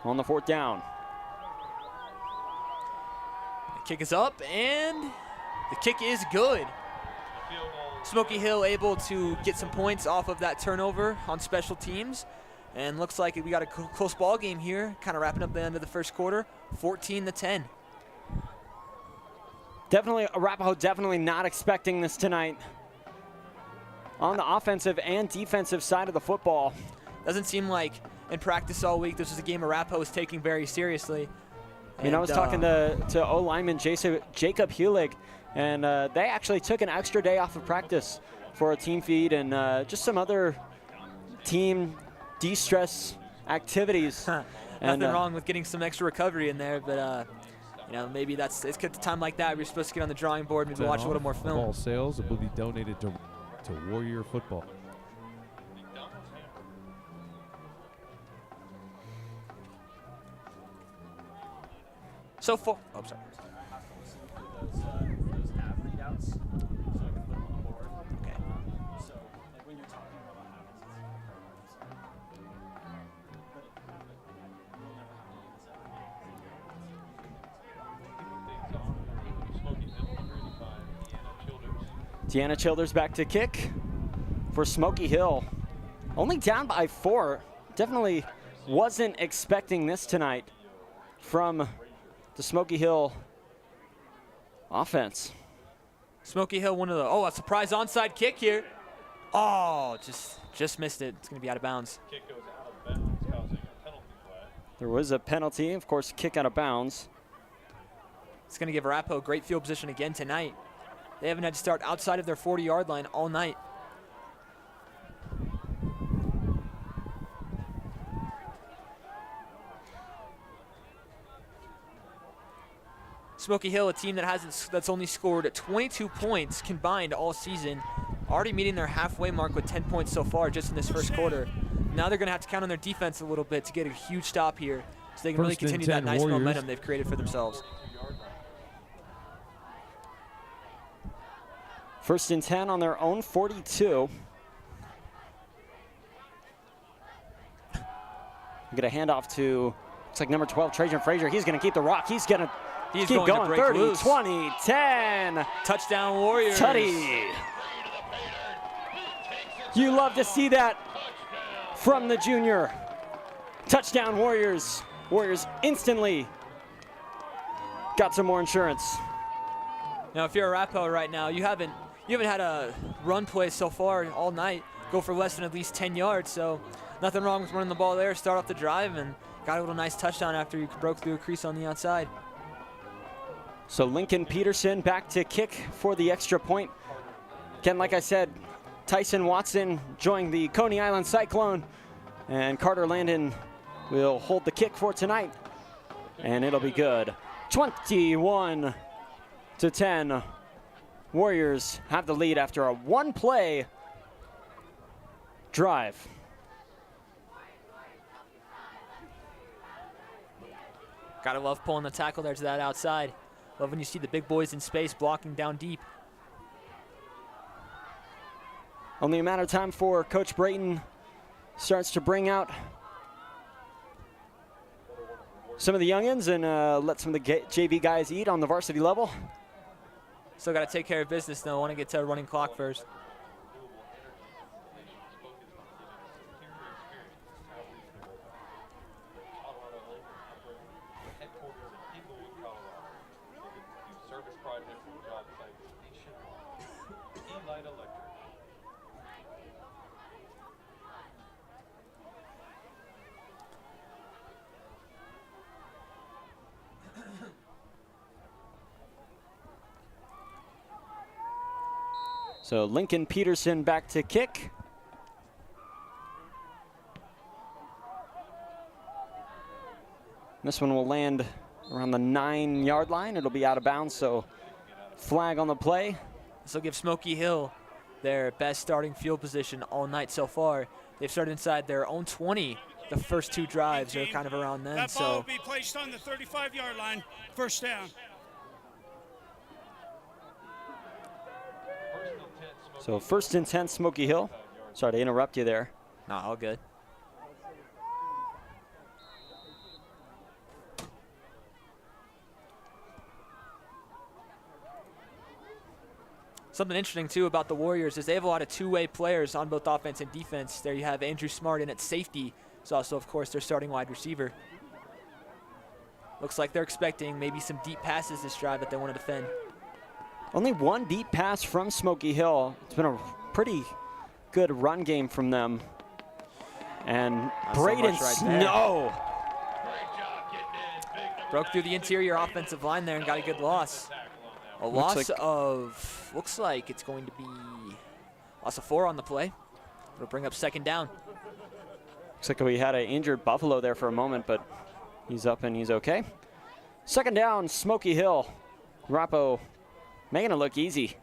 On the 4th down. The kick is up, and the kick is good. Smoky Hill able to get some points off of that turnover on special teams. And looks like we got a close ball game here, kind of wrapping up the end of the first quarter, 14-10. Definitely, Arapahoe definitely not expecting this tonight. On the offensive and defensive side of the football. Doesn't seem like in practice all week this is a game Arapahoe is taking very seriously. I mean, I was talking to O-lineman Jacob Hewlig, and they actually took an extra day off of practice for a team feed and just some other team de-stress activities. Nothing wrong with getting some extra recovery in there, but you know, maybe it's at a time like that we're supposed to get on the drawing board, maybe watch a little more film. Ball sales will be donated to Warrior Football. So far, oh, sorry. Okay. Deanna Childers back to kick for Smoky Hill. Only down by 4. Definitely wasn't expecting this tonight from the Smoky Hill offense. Smoky Hill, a surprise onside kick here. Oh, just missed it. It's going to be out of bounds. Kick goes out of bounds, causing a penalty flag. There was a penalty, of course, kick out of bounds. It's going to give Arapahoe great field position again tonight. They haven't had to start outside of their 40-yard line all night. Smoky Hill, a team that's only scored 22 points combined all season, already meeting their halfway mark with 10 points so far just in this first quarter. Now they're going to have to count on their defense a little bit to get a huge stop here so they can really continue that nice momentum they've created for themselves. 1st and 10 on their own 42. Get a handoff to, looks like number 12, Trajan Frazier. He's going to keep the rock. He's going to keep going. 30, loose. 20, 10. Touchdown Warriors. Tutty. You love to see that from the junior. Touchdown Warriors. Warriors instantly got some more insurance. Now, if you're Arapahoe right now, you haven't had a run play so far all night go for less than at least 10 yards. So nothing wrong with running the ball there. Start off the drive and got a little nice touchdown after you broke through a crease on the outside. So Lincoln Peterson back to kick for the extra point. Again, like I said, Tyson Watson joined the Coney Island Cyclone, and Carter Landon will hold the kick for tonight, and it'll be good. 21-10. Warriors have the lead after a one-play drive. Gotta love pulling the tackle there to that outside. Love when you see the big boys in space blocking down deep. Only a matter of time for Coach Brayton starts to bring out some of the youngins and let some of the JV guys eat on the varsity level. Still got to take care of business, though. Want to get to a running clock first. So Lincoln Peterson back to kick. This one will land around the 9-yard line. It'll be out of bounds, so flag on the play. This will give Smoky Hill their best starting field position all night so far. They've started inside their own 20. The first two drives are kind of around then. That ball will be placed on the 35-yard line, first down. So 1st and 10, Smoky Hill. Sorry to interrupt you there. No, all good. Something interesting, too, about the Warriors is they have a lot of two-way players on both offense and defense. There you have Andrew Smart in at safety. He's also, of course, their starting wide receiver. Looks like they're expecting maybe some deep passes this drive that they want to defend. Only one deep pass from Smoky Hill. It's been a pretty good run game from them. And Braden Snow. Broke through the interior offensive line there and got a good loss. A loss of, looks like it's going to be loss of 4 on the play. It'll bring up 2nd down. Looks like we had an injured Buffalo there for a moment, but he's up and he's okay. 2nd down, Smoky Hill. Arapahoe making it look easy.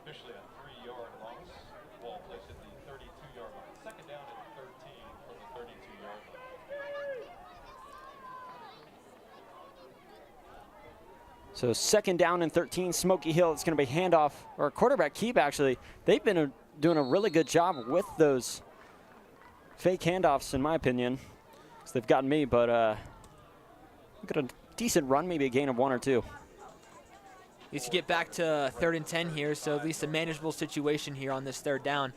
Officially a 3-yard loss. Ball placed at the 32-yard line. 2nd down at 13 from the 32-yard line. So 2nd down and 13, Smoky Hill. It's going to be handoff, or quarterback keep, actually. They've been doing a really good job with those fake handoffs, in my opinion. So they've gotten me, but got a decent run, maybe a gain of 1 or 2. Needs to get back to 3rd and 10 here, so at least a manageable situation here on this 3rd down.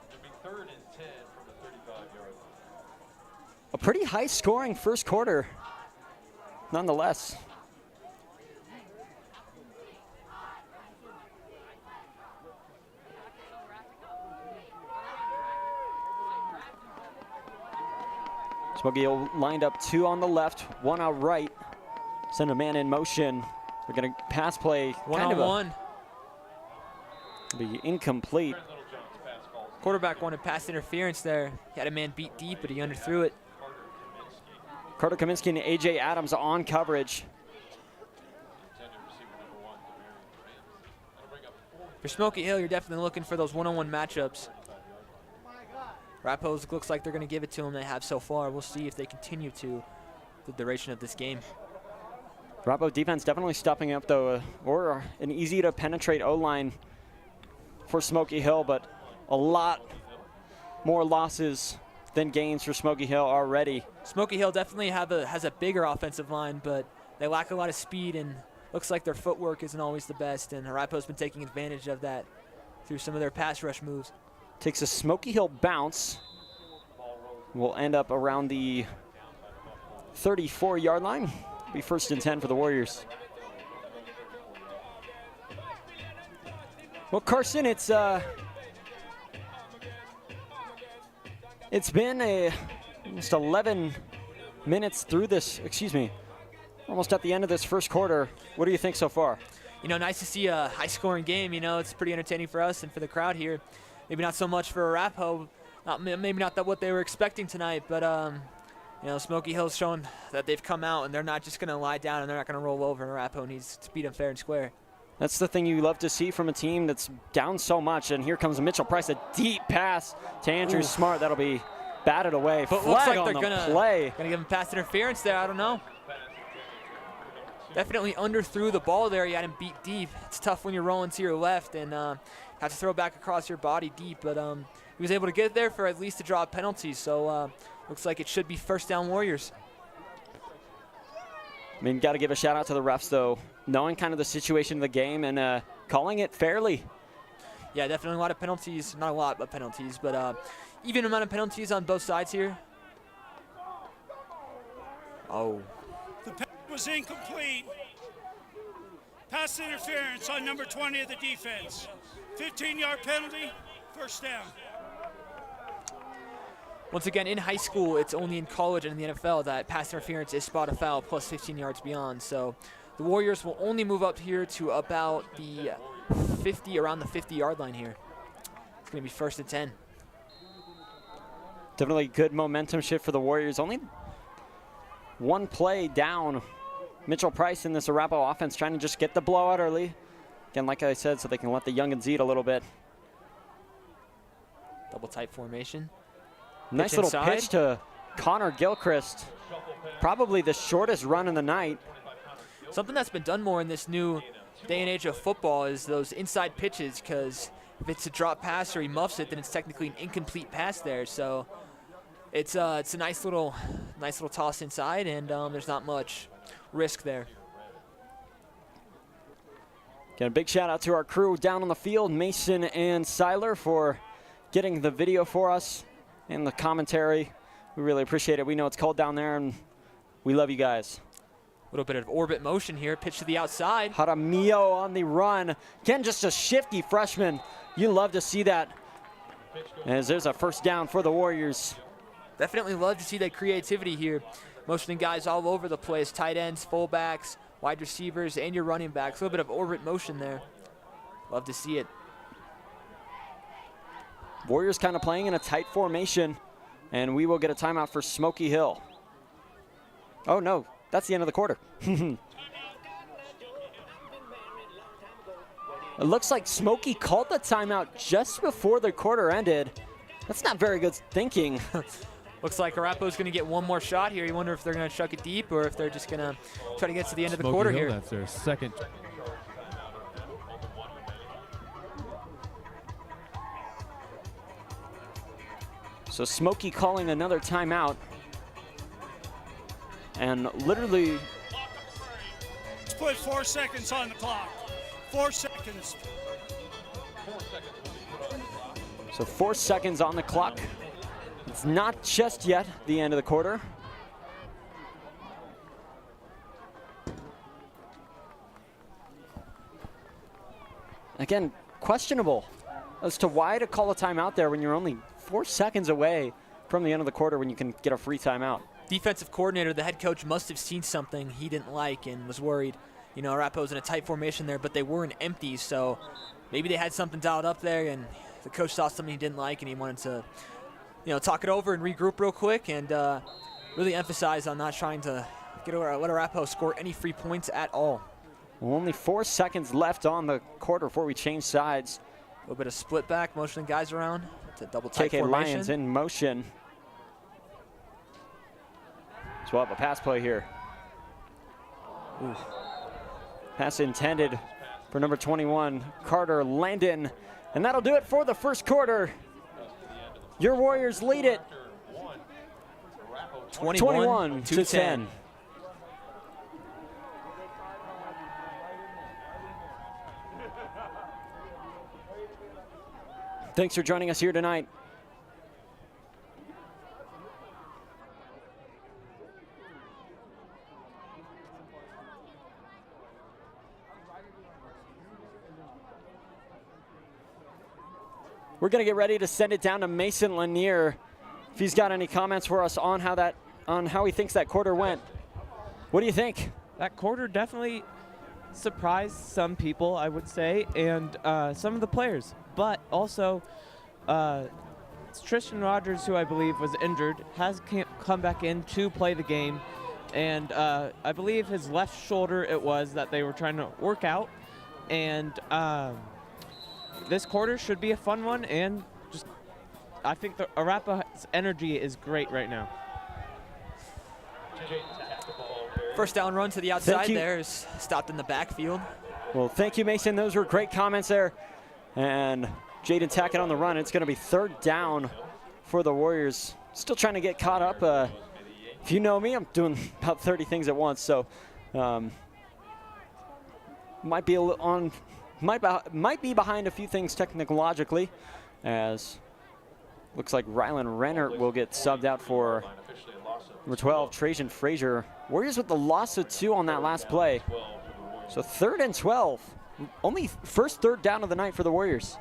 It'll be 3rd and 10 from the 35-yard line. A pretty high-scoring first quarter, nonetheless. Smoky Hill lined up 2 on the left, 1 out right. Send a man in motion. They're going to pass play. One-on-one. Be incomplete. Quarterback wanted pass interference there. He had a man beat deep, but he underthrew it. Carter Kaminsky and A.J. Adams on coverage. For Smoky Hill, you're definitely looking for those one-on-one matchups. Arapahoe looks like they're going to give it to them. They have so far. We'll see if they continue to the duration of this game. Arapahoe defense definitely stepping up, though, or an easy-to-penetrate O-line for Smoky Hill, but a lot more losses than gains for Smoky Hill already. Smoky Hill definitely has a bigger offensive line, but they lack a lot of speed, and looks like their footwork isn't always the best, and Arapahoe's been taking advantage of that through some of their pass rush moves. Takes a Smoky Hill bounce. Will end up around the 34-yard line. Be 1st and 10 for the Warriors. Well, Carson, it's been almost 11 minutes through this, almost at the end of this first quarter. What do you think so far? You know, nice to see a high-scoring game. You know, it's pretty entertaining for us and for the crowd here. Maybe not so much for Arapahoe. Maybe not what they were expecting tonight, but you know, Smoky Hill's showing that they've come out and they're not just going to lie down and they're not going to roll over. And Arapahoe needs to beat them fair and square. That's the thing you love to see from a team that's down so much. And here comes Mitchell Price, a deep pass to Andrew Smart. That'll be batted away. But Flag looks like on they're the gonna give him pass interference there. I don't know. Definitely underthrew the ball there. He had him beat deep. It's tough when you're rolling to your left and have to throw back across your body deep. But he was able to get there for at least a draw penalty. So looks like it should be 1st down Warriors. I mean, got to give a shout out to the refs, though, knowing kind of the situation of the game and calling it fairly. Yeah, definitely a lot of penalties. Not a lot, but penalties. But even amount of penalties on both sides here. Oh. The pass was incomplete. Pass interference on number 20 of the defense. 15-yard penalty, 1st down. Once again, in high school, it's only in college and in the NFL that pass interference is spot a foul plus 15 yards beyond. So the Warriors will only move up here to about the 50, around the 50-yard line here. It's going to be 1st and 10. Definitely good momentum shift for the Warriors. Only one play down. Mitchell Price in this Arapahoe offense trying to just get the blowout early. Again, like I said, so they can let the youngins eat a little bit. Double tight formation. Nice little pitch to Connor Gilchrist. Probably the shortest run in the night. Something that's been done more in this new day and age of football is those inside pitches, because if it's a drop pass or he muffs it, then it's technically an incomplete pass there. So it's a nice little toss inside, and there's not much risk there. Again, a big shout out to our crew down on the field, Mason and Seiler, for getting the video for us and the commentary. We really appreciate it. We know it's cold down there, and we love you guys. A little bit of orbit motion here. Pitch to the outside. Jaramillo on the run. Again, just a shifty freshman. You love to see that. As there's a 1st down for the Warriors. Definitely love to see that creativity here. Motioning guys all over the place. Tight ends, fullbacks, wide receivers, and your running backs. A little bit of orbit motion there. Love to see it. Warriors kind of playing in a tight formation, and we will get a timeout for Smoky Hill. Oh, no. That's the end of the quarter. It looks like Smoky called the timeout just before the quarter ended. That's not very good thinking. Looks like Arapahoe's going to get one more shot here. You wonder if they're going to chuck it deep or if they're just going to try to get to the end of the quarter here. That's their 2nd. So Smoky calling another timeout. And literally, Let's put 4 seconds on the clock. 4 seconds. so 4 seconds on the clock. It's not just yet the end of the quarter. Again, questionable as to why to call a timeout there when you're only 4 seconds away from the end of the quarter when you can get a free timeout. defensive coordinator, the head coach, must have seen something he didn't like and was worried. You know, Arapahoe's in a tight formation there, but they were in empties, so maybe they had something dialed up there, and the coach saw something he didn't like, and he wanted to, you know, talk it over and regroup real quick and really emphasize on not trying to let Arapahoe score any free points at all. Well, only 4 seconds left on the quarter before we change sides. A little bit of split back, motioning guys around. It's a double tight KK formation. Lions in motion. So we'll have a pass play here. Ooh. Pass intended for number 21, Carter Landon. And that'll do it for the first quarter. Your Warriors lead it 21 to 10. Thanks for joining us here tonight. We're going to get ready to send it down to Mason Lanier. If he's got any comments for us on how he thinks that quarter went. What do you think? That quarter definitely surprised some people, I would say, and some of the players. But also, Tristan Rogers, who I believe was injured, has come back in to play the game. And I believe his left shoulder it was that they were trying to work out. And this quarter should be a fun one. And just, I think the Arapahoe's energy is great right now. First down run to the outside there is stopped in the backfield. Well, thank you, Mason. Those were great comments there. And Jaden Tackett on the run. It's going to be third down for the Warriors. Still trying to get caught up. If you know me, I'm doing about 30 things at once. So might be behind a few things technologically, as looks like Rylan Rennert will get subbed out for number 12, Trajan Frazier. Warriors with the loss of 2 on that last play. So 3rd and 12. Only first third down of the night for the Warriors.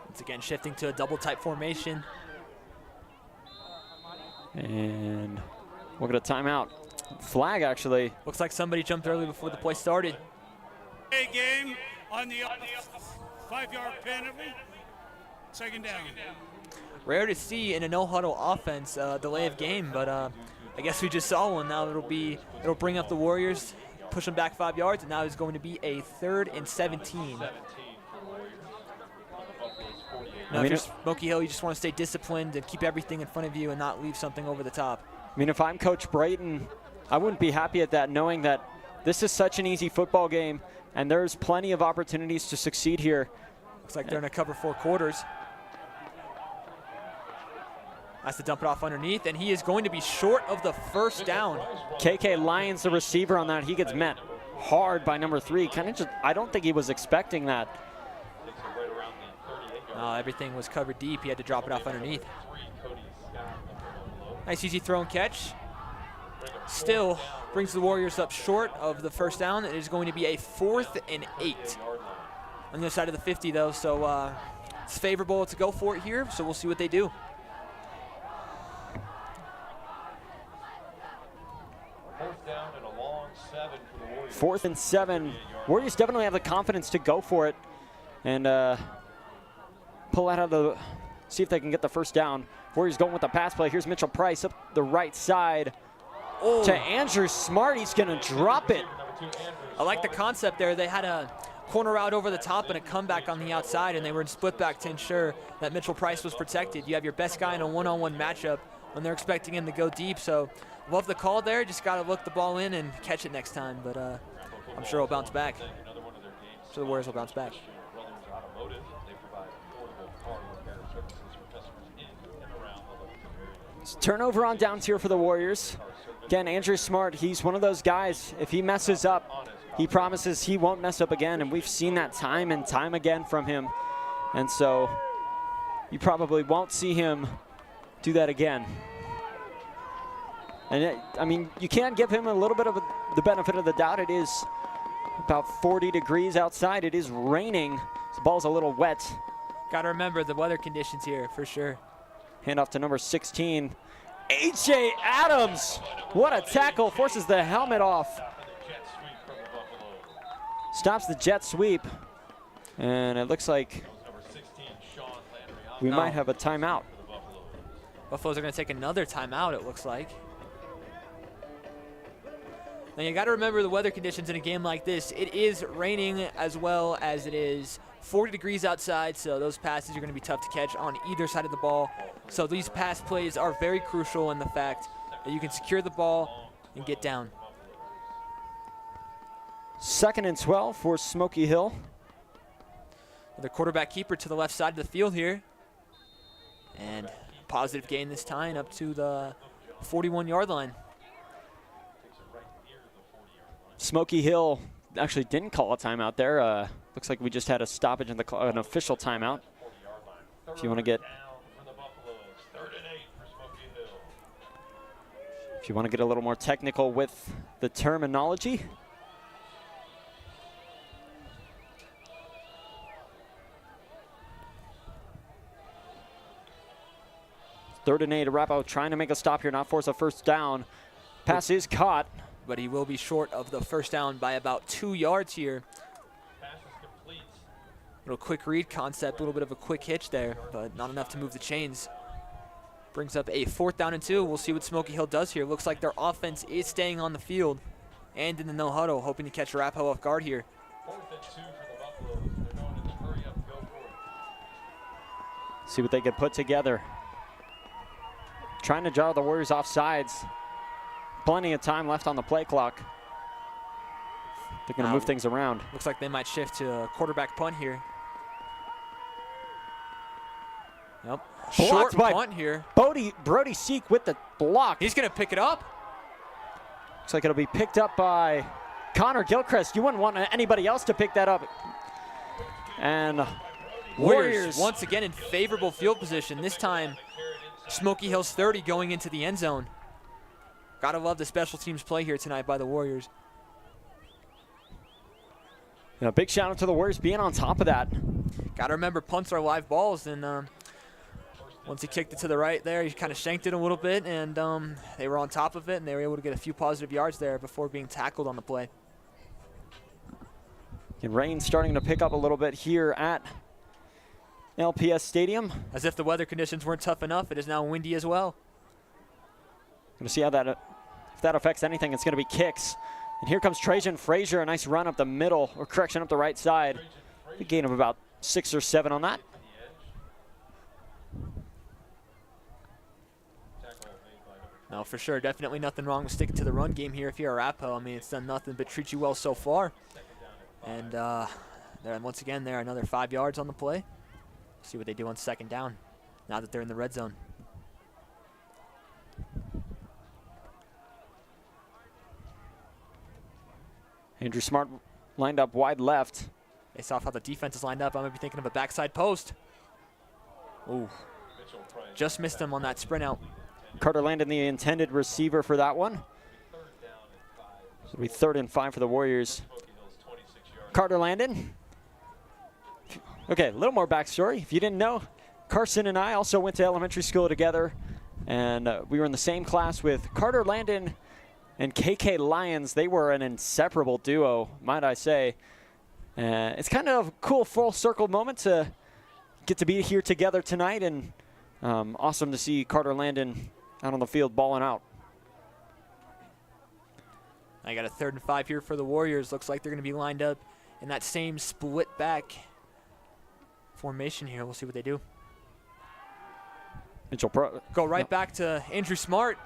Once again, shifting to a double type formation. And we'll get a timeout. Flag, actually. Looks like somebody jumped early before the play started. Game on the 5-yard penalty. Second down. Rare to see in a no-huddle offense delay of game, but I guess we just saw one. Now it'll bring up the Warriors, push them back 5 yards, and now it's going to be a 3rd and 17. Now, if you're Smoky Hill, you just want to stay disciplined and keep everything in front of you and not leave something over the top. I mean, if I'm Coach Brayton, I wouldn't be happy at that, knowing that this is such an easy football game and there's plenty of opportunities to succeed here. Looks like they're in a cover 4 quarters. Has to dump it off underneath, and he is going to be short of the first down. KK Lyons, the receiver on that, he gets met hard by number 3. I don't think he was expecting that. Everything was covered deep. He had to drop it off underneath. Nice easy throw and catch. Still brings the Warriors up short of the first down. It is going to be a 4th and 8 on the other side of the 50, though. So it's favorable to go for it here. So we'll see what they do. Fourth and 7. Warriors definitely have the confidence to go for it and pull out of the, see if they can get the first down. Warriors going with the pass play. Here's Mitchell Price up the right side to Andrew Smart. He's going to drop it. I like the concept there. They had a corner out over the top and a comeback on the outside, and they were in split back to ensure that Mitchell Price was protected. You have your best guy in a one-on-one matchup when they're expecting him to go deep. So love the call there. Just got to look the ball in and catch it next time. But I'm sure he'll bounce back. So the Warriors will bounce back. It's turnover on downs here for the Warriors. Again, Andrew Smart, he's one of those guys, if he messes up, he promises he won't mess up again, and we've seen that time and time again from him. And so you probably won't see him do that again. And I mean, you can give him a little bit of the benefit of the doubt. It is about 40 degrees outside. It is raining. The ball's a little wet. Got to remember the weather conditions here for sure. Hand off to number 16, H.A. Adams. What a tackle, forces the helmet off. Stops the jet sweep. And it looks like we might have a timeout. Buffaloes are going to take another timeout, it looks like. Now you got to remember the weather conditions in a game like this. It is raining as well as it is 40 degrees outside, so those passes are going to be tough to catch on either side of the ball. So these pass plays are very crucial in the fact that you can secure the ball and get down. 2nd and 12 for Smoky Hill. The quarterback keeper to the left side of the field here. And positive gain this time up to the 41-yard line. Smoky Hill actually didn't call a timeout there. Looks like we just had a stoppage in the an official timeout. If you want to get a little more technical with the terminology. Third and 8, Arapahoe trying to make a stop here, not force a first down. Pass is caught. But he will be short of the first down by about 2 yards here. Little quick read concept, a little bit of a quick hitch there, but not enough to move the chains. Brings up a 4th down and 2. We'll see what Smoky Hill does here. Looks like their offense is staying on the field and in the no huddle, hoping to catch Arapahoe off guard here. 4th and 2 for the Buffaloes. They're going in the hurry up, go for it. See what they can put together. Trying to jar the Warriors off sides. Plenty of time left on the play clock. They're going to move things around. Looks like they might shift to a quarterback punt here. Nope. Short punt here. Brody Seek with the block. He's going to pick it up. Looks like it'll be picked up by Connor Gilchrist. You wouldn't want anybody else to pick that up. And Warriors once again in favorable field position. This time, Smoky Hill's 30 going into the end zone. Gotta love the special teams play here tonight by the Warriors. Yeah, big shout out to the Warriors being on top of that. Gotta remember, punts are live balls, and once he kicked it to the right there, he kind of shanked it a little bit, and they were on top of it, and they were able to get a few positive yards there before being tackled on the play. And rain starting to pick up a little bit here at LPS Stadium. As if the weather conditions weren't tough enough, it is now windy as well. Going to see how that, if that affects anything, it's going to be kicks. And here comes Trajan Frazier, a nice run up the middle, or correction, up the right side. A gain of about 6 or 7 on that. No, for sure, definitely nothing wrong with sticking to the run game here if you're Arapahoe. I mean, it's done nothing but treat you well so far. And once again, there another 5 yards on the play. See what they do on 2nd down, now that they're in the red zone. Andrew Smart lined up wide left. Based off how the defense is lined up, I'm going to be thinking of a backside post. Ooh, just missed him on that sprint out. Carter Landon, the intended receiver for that one. So it'll be 3rd and 5 for the Warriors. Carter Landon. Okay, a little more backstory. If you didn't know, Carson and I also went to elementary school together, and we were in the same class with Carter Landon and KK Lyons. They were an inseparable duo, might I say. It's kind of a cool full circle moment to get to be here together tonight, and awesome to see Carter Landon out on the field balling out. I got a 3rd and 5 here for the Warriors. Looks like they're going to be lined up in that same split back formation here. We'll see what they do. Go right back to Andrew Smart.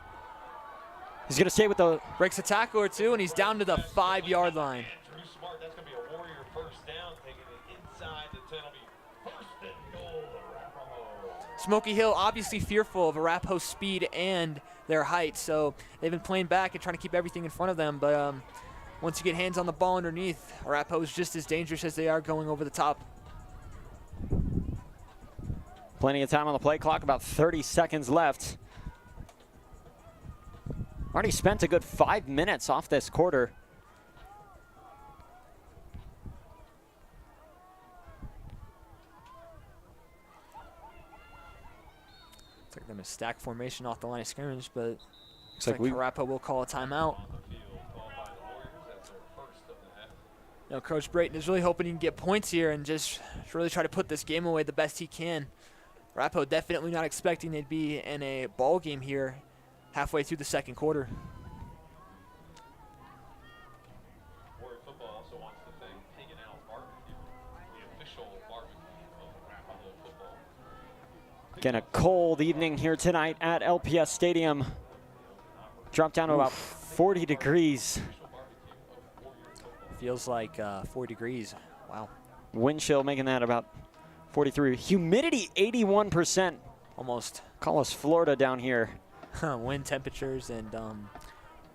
He's going to stay with the... Breaks a tackle or two, and he's down to the 5-yard line. Andrew Smart, that's going to be a Warrior first down, taking it inside the 10. It'll be 1st and goal, Arapahoe. Smoky Hill obviously fearful of Arapahoe's speed and their height, so they've been playing back and trying to keep everything in front of them. But once you get hands on the ball underneath, Arapahoe is just as dangerous as they are going over the top. Plenty of time on the play clock, about 30 seconds left. Already spent a good 5 minutes off this quarter. It's like going to stack formation off the line of scrimmage, but looks like like Arapahoe will call a timeout. On the field, called by the Warriors. That's their first of the half. You know, Coach Brayton is really hoping he can get points here and just really try to put this game away the best he can. Arapahoe definitely not expecting they'd be in a ball game here halfway through the second quarter. Warrior football also wants to thank Hagen Al's Barbecue, the official barbecue of Arapahoe football. Again, a cold evening here tonight at LPS Stadium. Dropped down to about 40 degrees. Feels like 4 degrees. Wow. Wind chill making that about 43. Humidity 81%. Almost. Call us Florida down here. Wind temperatures and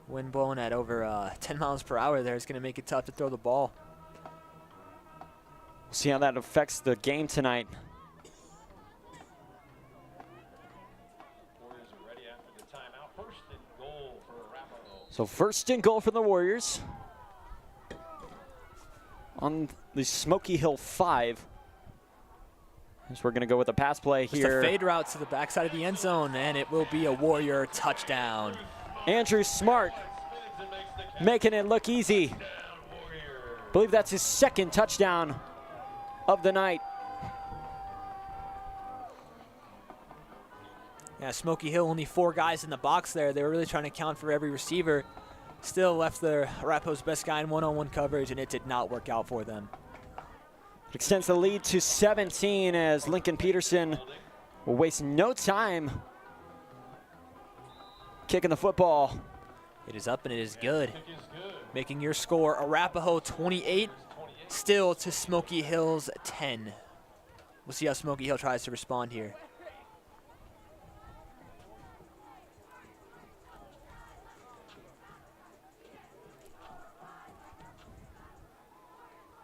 wind blowing at over 10 miles per hour there is going to make it tough to throw the ball. We'll see how that affects the game tonight. Warriors are ready after the timeout. First and goal for Arapahoe. So first and goal for the Warriors. On the Smoky Hill 5. As we're going to go with a pass play Just here. a fade route to the backside of the end zone, and it will be a Warrior touchdown. Andrew Smart making it look easy. Believe that's his second touchdown of the night. Yeah, Smoky Hill, only 4 guys in the box there. They were really trying to count for every receiver. Still left their Arapahoe's best guy in one-on-one coverage, and it did not work out for them. It extends the lead to 17 as Lincoln Peterson will waste no time kicking the football. It is up and it is good. Making your score Arapahoe 28, still to Smoky Hill's 10. We'll see how Smoky Hill tries to respond here.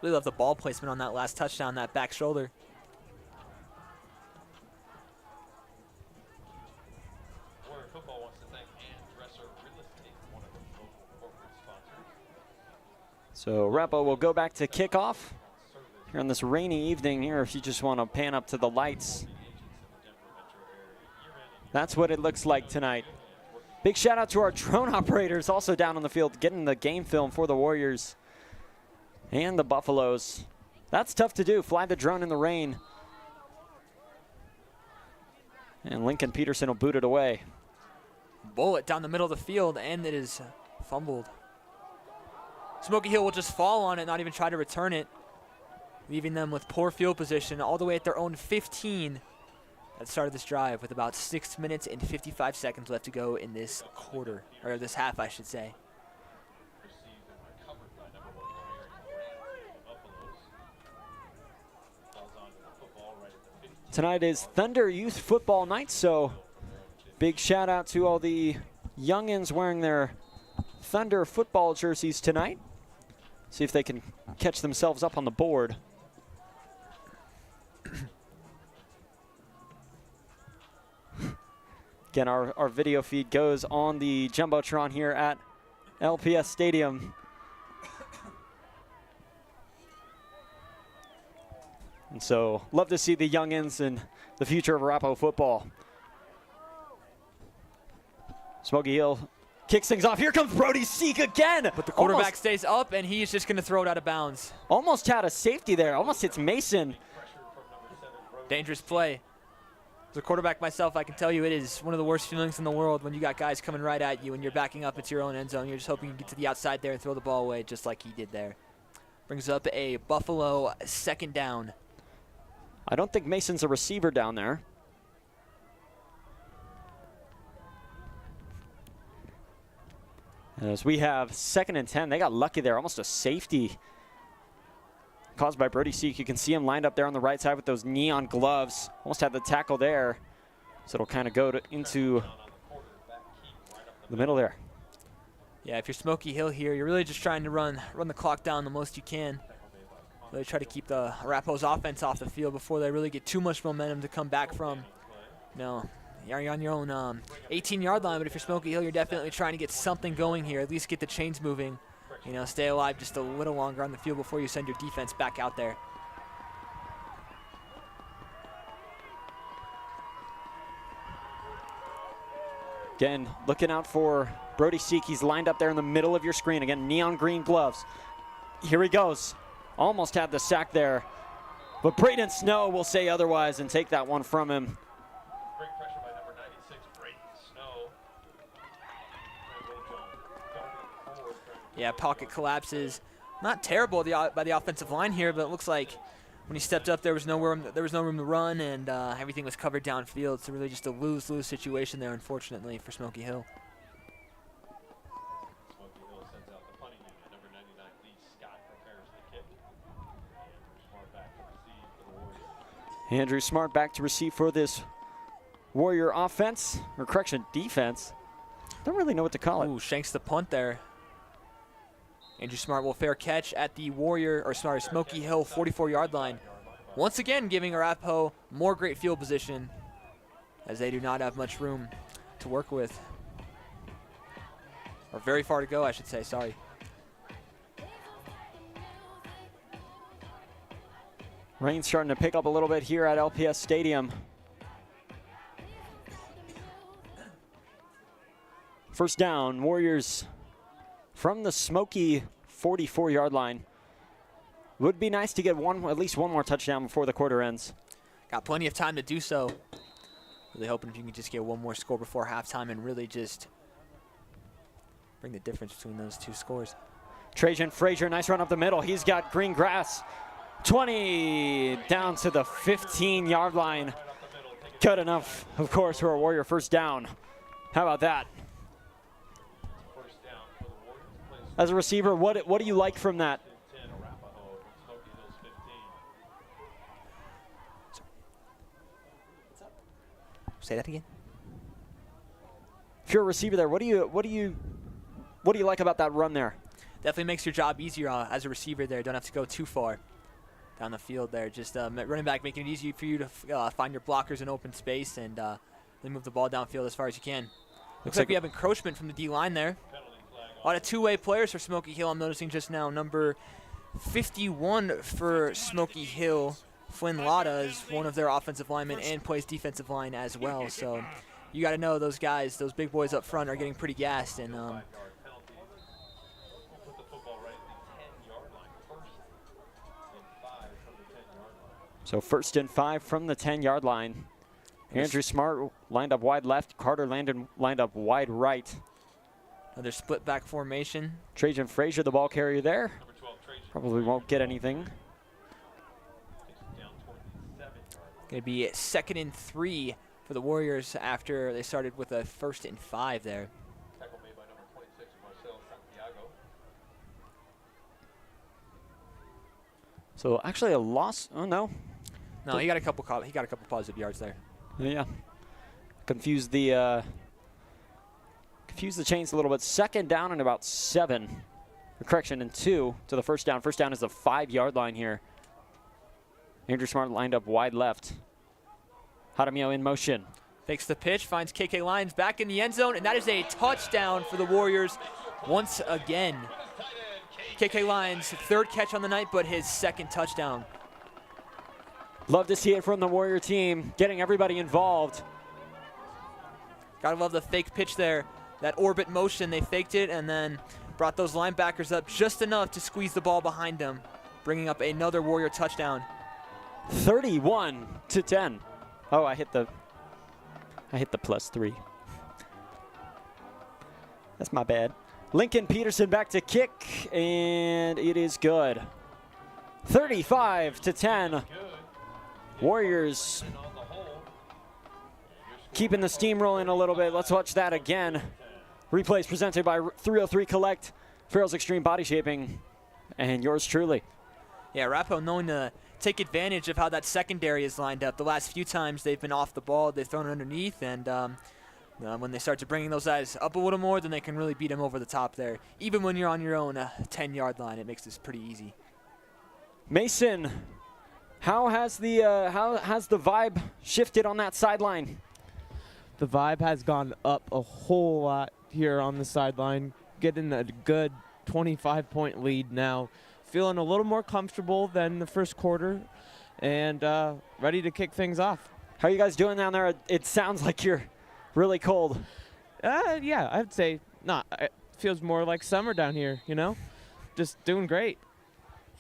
Really love the ball placement on that last touchdown, that back shoulder. Warrior football wants to thank Ann Dresser Real Estate, one of the local corporate sponsors. So Arapahoe will go back to kickoff here on this rainy evening here. If you just want to pan up to the lights, that's what it looks like tonight. Big shout out to our drone operators also down on the field getting the game film for the Warriors and the Buffaloes. That's tough to do, fly the drone in the rain. And Lincoln Peterson will boot it away. Bullet down the middle of the field, and it is fumbled. Smoky Hill will just fall on it, not even try to return it, leaving them with poor field position all the way at their own 15 at the start of this drive with about 6 minutes and 55 seconds left to go in this quarter, or this half, I should say. Received and recovered by number 1 player, Buffaloes. Falls onto the football right at the 15. Tonight is Thunder Youth Football Night, so big shout out to all the youngins wearing their Thunder football jerseys tonight. See if they can catch themselves up on the board. Again, our video feed goes on the Jumbotron here at LPS Stadium. And so, love to see the youngins and the future of Arapahoe football. Smoky Hill kicks things off. Here comes Brody Seek again. But the quarterback stays up, and he's just going to throw it out of bounds. Almost had a safety there. Almost hits Mason. Dangerous play. As a quarterback myself, I can tell you it is one of the worst feelings in the world when you got guys coming right at you and you're backing up into your own end zone. You're just hoping you get to the outside there and throw the ball away just like he did there. Brings up a Buffalo second down. I don't think Mason's a receiver down there. As we have 2nd and 10, they got lucky there, almost a safety caused by Brody Seek. You can see him lined up there on the right side with those neon gloves. Almost had the tackle there. So it'll kind of go into the middle there. Yeah, if you're Smoky Hill here, you're really just trying to run the clock down the most you can. Really try to keep the Arapahoe's offense off the field before they really get too much momentum to come back from. No, you're on your own 18-yard line, but if you're Smoky Hill, you're definitely trying to get something going here, at least get the chains moving. You know, stay alive just a little longer on the field before you send your defense back out there. Again, looking out for Brody Seek. He's lined up there in the middle of your screen. Again, neon green gloves. Here he goes. Almost had the sack there. But Braden Snow will say otherwise and take that one from him. Great pressure by number 96, Braden Snow. Yeah, pocket collapses. Not terrible by the offensive line here, but it looks like when he stepped up, there was no room to run, and everything was covered downfield. So really just a lose-lose situation there, unfortunately, for Smoky Hill. Smoky Hill sends out the punting unit. Number 99, Lee Scott, prepares the kick. And Smart back to receive for the Warriors. Andrew Smart back to receive for this Warrior offense, or correction, defense. Don't really know what to call it. Ooh, shanks the punt there. Andrew Smart will fair catch at the Smoky Hill 44-yard line. Once again, giving Arapahoe more great field position, as they do not have much room to work with. Or very far to go, I should say, sorry. Rain's starting to pick up a little bit here at LPS Stadium. First down, Warriors from the Smoky 44-yard line. Would be nice to get at least one more touchdown before the quarter ends. Got plenty of time to do so. Really hoping if you can just get one more score before halftime and really just bring the difference between those two scores. Trajan Frazier, nice run up the middle. He's got green grass. 20 down to the 15-yard line. Good enough, of course, for a Warrior first down. How about that? As a receiver, what do you like from that? Say that again. If you're a receiver there, what do you like about that run there? Definitely makes your job easier as a receiver there. Don't have to go too far down the field there. Just running back, making it easy for you to find your blockers in open space and really move the ball downfield as far as you can. Looks like we have encroachment from the D-line there. A lot of two-way players for Smoky Hill. I'm noticing just now number 51 for Smoky Hill, Flynn Lotta, is one of their offensive linemen and plays defensive line as well. So you got to know those guys, those big boys up front are getting pretty gassed. And so 1st and 5 from the 10-yard line. Andrew Smart lined up wide left. Carter Landon lined up wide right. Another split back formation. Trajan Frazier, the ball carrier there. Probably won't get anything. Going to be 2nd and 3 for the Warriors after they started with a 1st and 5 there. Tackle made by number 26, Marcel Santiago. So actually a loss. Oh no. No, he got a couple positive yards there. Yeah. Confused the chains a little bit. 2nd down and about 7. Correction, and 2 to the first down. First down is the 5-yard line here. Andrew Smart lined up wide left. Hadamio in motion. Fakes the pitch, finds KK Lyons back in the end zone, and that is a touchdown for the Warriors once again. KK Lyons, 3rd catch on the night, but his 2nd touchdown. Love to see it from the Warrior team, getting everybody involved. Gotta love the fake pitch there. That orbit motion, they faked it and then brought those linebackers up just enough to squeeze the ball behind them, bringing up another Warrior touchdown. 31-10. Oh, I hit the +3. That's my bad. Lincoln Peterson back to kick, and it is good. 35-10. Warriors keeping the steam rolling a little bit. Let's watch that again. Replays presented by 303 Collect, Farrell's Extreme Body Shaping, and yours truly. Yeah, Arapahoe knowing to take advantage of how that secondary is lined up. The last few times they've been off the ball, they've thrown it underneath, and when they start to bring those guys up a little more, then they can really beat them over the top there. Even when you're on your own 10-yard line, it makes this pretty easy. Mason, how has the vibe shifted on that sideline? The vibe has gone up a whole lot here on the sideline, getting a good 25-point lead now. Feeling a little more comfortable than the first quarter and ready to kick things off. How are you guys doing down there? It sounds like you're really cold. Yeah, I'd say not. It feels more like summer down here, you know? Just doing great.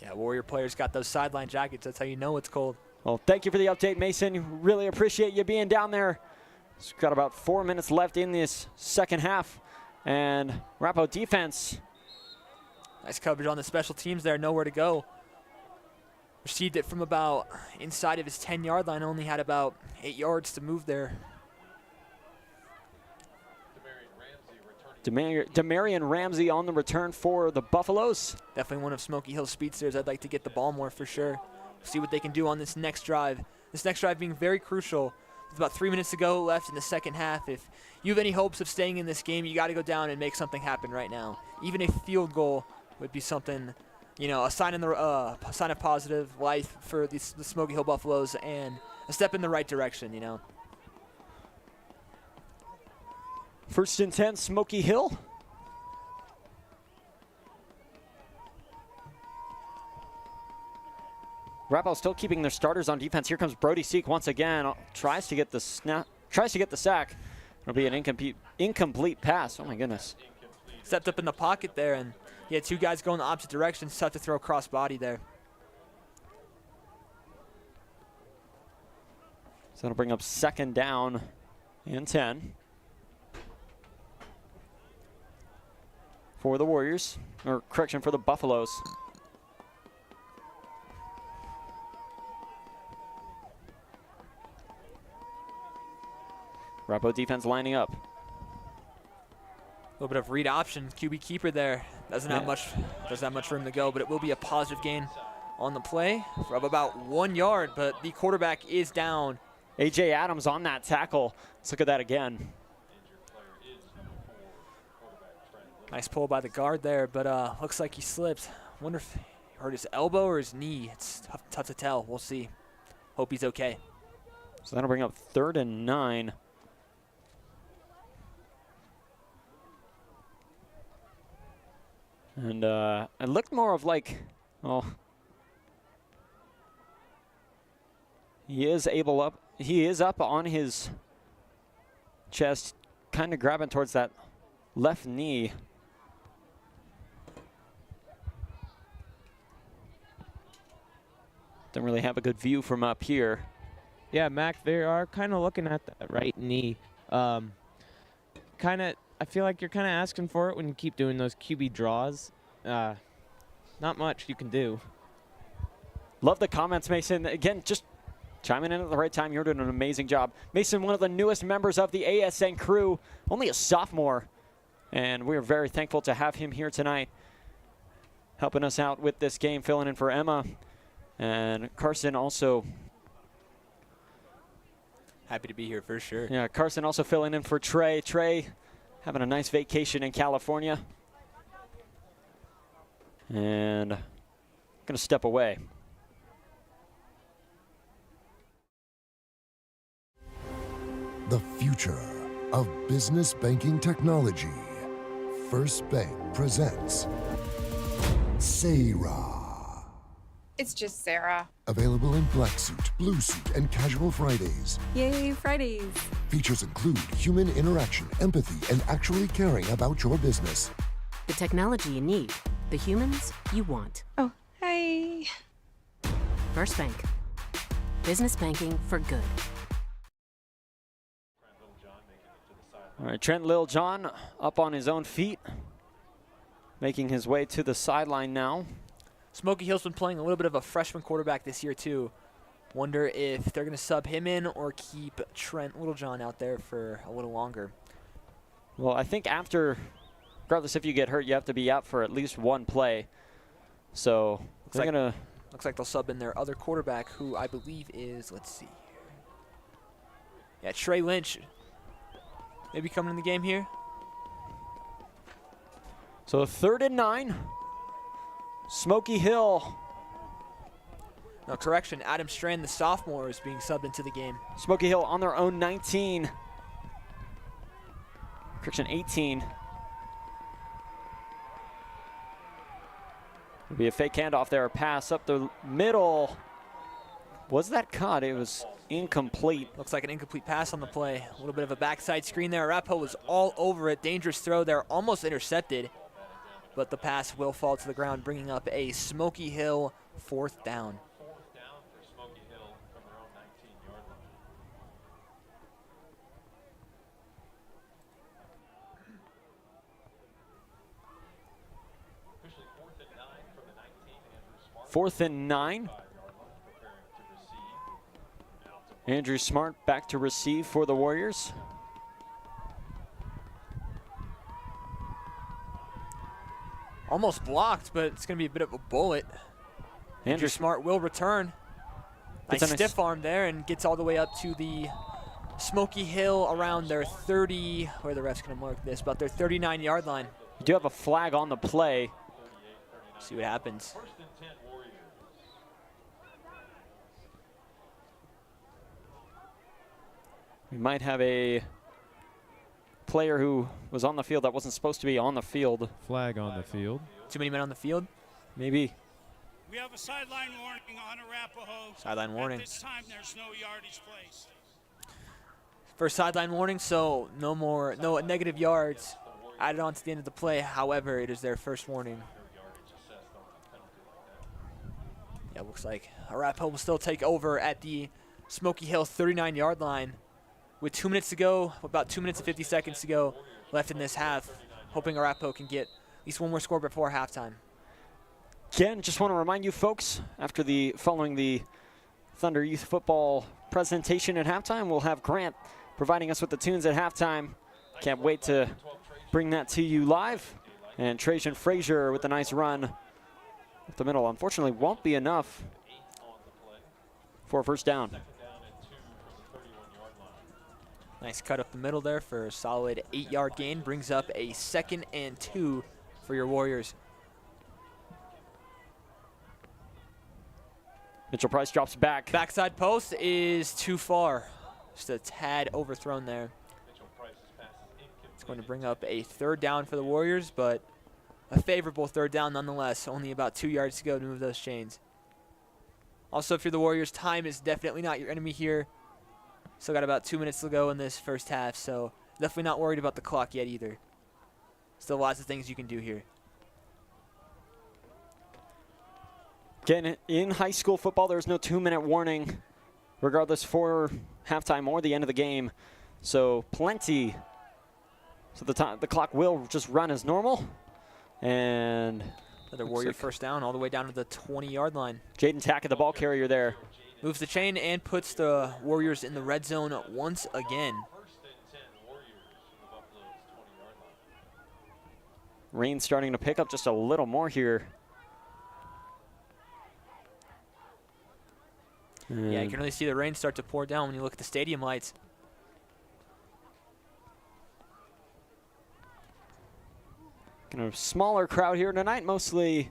Yeah, Warrior players got those sideline jackets. That's how you know it's cold. Well, thank you for the update, Mason. Really appreciate you being down there. It's got about 4 minutes left in this second half. And Arapahoe defense. Nice coverage on the special teams there. Nowhere to go. Received it from about inside of his 10-yard line. Only had about 8 yards to move there. Demarion Ramsey on the return for the Buffaloes. Definitely one of Smoky Hill's speedsters. I'd like to get the ball more for sure. See what they can do on this next drive. This next drive being very crucial. With about 3 minutes to go left in the second half. If you have any hopes of staying in this game, you got to go down and make something happen right now. Even a field goal would be something, you know, a sign of positive life for the Smoky Hill Buffaloes and a step in the right direction, you know. 1st and 10, Smoky Hill. Arapahoe still keeping their starters on defense. Here comes Brody Seek once again. Tries to get the sack. It'll be an incomplete pass. Oh my goodness. Stepped up in the pocket there, and he had 2 guys going the opposite direction. Tough to throw cross body there. So that'll bring up 2nd down and 10 for the Warriors, or correction, for the Buffaloes. Arapahoe defense lining up. A little bit of read option. QB keeper there. Doesn't have much room to go, but it will be a positive gain on the play for about 1 yard, but the quarterback is down. A.J. Adams on that tackle. Let's look at that again. Nice pull by the guard there, but looks like he slipped. Wonder if he hurt his elbow or his knee. It's tough to tell. We'll see. Hope he's okay. So that'll bring up 3rd and 9. And it looked more of like, well, he is up on his chest, kind of grabbing towards that left knee. Don't really have a good view from up here. Yeah, Mac, they are kind of looking at that right knee. I feel like you're kind of asking for it when you keep doing those QB draws. Not much you can do. Love the comments, Mason. Again, just chiming in at the right time. You're doing an amazing job. Mason, one of the newest members of the ASN crew, only a sophomore. And we're very thankful to have him here tonight, helping us out with this game, filling in for Emma. And Carson also. Happy to be here for sure. Yeah, Carson also filling in for Trey. Trey having a nice vacation in California. And gonna step away. The future of business banking technology. First Bank presents Sarah. It's just Sarah. Available in black suit, blue suit, and casual Fridays. Yay, Fridays. Features include human interaction, empathy, and actually caring about your business. The technology you need, the humans you want. Oh, hi. First Bank. Business banking for good. All right, Trent Littlejohn up on his own feet, making his way to the sideline now. Smoky Hill's been playing a little bit of a freshman quarterback this year too. Wonder if they're going to sub him in or keep Trent Littlejohn out there for a little longer. Well, I think regardless if you get hurt, you have to be out for at least one play. So looks like they'll sub in their other quarterback, who I believe is, let's see here. Yeah, Trey Lynch. Maybe coming in the game here. So 3rd and 9. Smoky Hill. No, correction. Adam Strand, the sophomore, is being subbed into the game. Smoky Hill on their own 19. Correction, 18. It'll be a fake handoff there. A pass up the middle. Was that caught? It was incomplete. Looks like an incomplete pass on the play. A little bit of a backside screen there. Arapahoe was all over it. Dangerous throw there, almost intercepted. But the pass will fall to the ground, bringing up a Smoky Hill 4th down. 4th down for Smoky Hill from their own 19-yard line. Officially 4th and 9 from the 19. Andrew Smart. 4th and 9. 5-yard line, preparing to receive. Out to Andrew Smart back to receive for the Warriors. Almost blocked, but it's going to be a bit of a bullet. Andrew Smart will return. Nice stiff arm there and gets all the way up to the Smoky Hill around their 30, where the ref's going to mark this, about their 39-yard line. You do have a flag on the play. See what happens. 1st and 10 Warriors. We might have a player who was on the field that wasn't supposed to be on the field. Flag on the field. Too many men on the field? Maybe. We have a sideline warning on Arapahoe. Sideline warning. At this time, there's no yardage placed. First sideline warning, so no negative yards added on to the end of the play. However, it is their first warning. Yeah, looks like Arapahoe will still take over at the Smoky Hill 39-yard line. With 2 minutes to go, about 2 minutes and 50 seconds to go left in this half, hoping Arapahoe can get at least one more score before halftime. Again, just want to remind you folks, following the Thunder Youth Football presentation at halftime, we'll have Grant providing us with the tunes at halftime. Can't wait to bring that to you live. And Trajan Frazier with a nice run up the middle. Unfortunately, won't be enough for a first down. Nice cut up the middle there for a solid 8-yard gain. Brings up a 2nd and 2 for your Warriors. Mitchell Price drops back. Backside post is too far. Just a tad overthrown there. It's going to bring up a 3rd down for the Warriors, but a favorable 3rd down nonetheless. Only about 2 yards to go to move those chains. Also, if you're the Warriors, time is definitely not your enemy here. Still got about 2 minutes to go in this first half, so definitely not worried about the clock yet either. Still lots of things you can do here. Again, in high school football, there's no 2-minute warning, regardless for halftime or the end of the game. So plenty. So the clock will just run as normal. And another Warrior first down all the way down to the 20-yard line. Jaden Tackett, the ball carrier there. Moves the chain and puts the Warriors in the red zone once again. 1st and 10 Warriors from the Buffaloes 20-yard line. Rain starting to pick up just a little more here. Yeah, you can really see the rain start to pour down when you look at the stadium lights. Kind of smaller crowd here tonight, mostly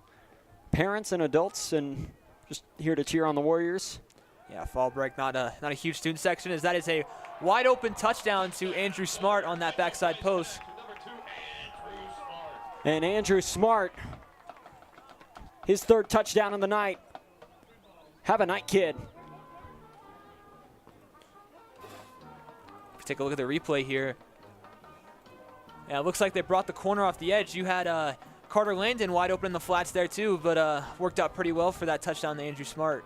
parents and adults, and just here to cheer on the Warriors. Yeah, fall break, not a huge student section, as that is a wide open touchdown to Andrew Smart on that backside post. And Andrew Smart, his 3rd touchdown of the night. Have a night, kid. Take a look at the replay here. Yeah, it looks like they brought the corner off the edge. You had Carter Landon wide open in the flats there too, but worked out pretty well for that touchdown to Andrew Smart.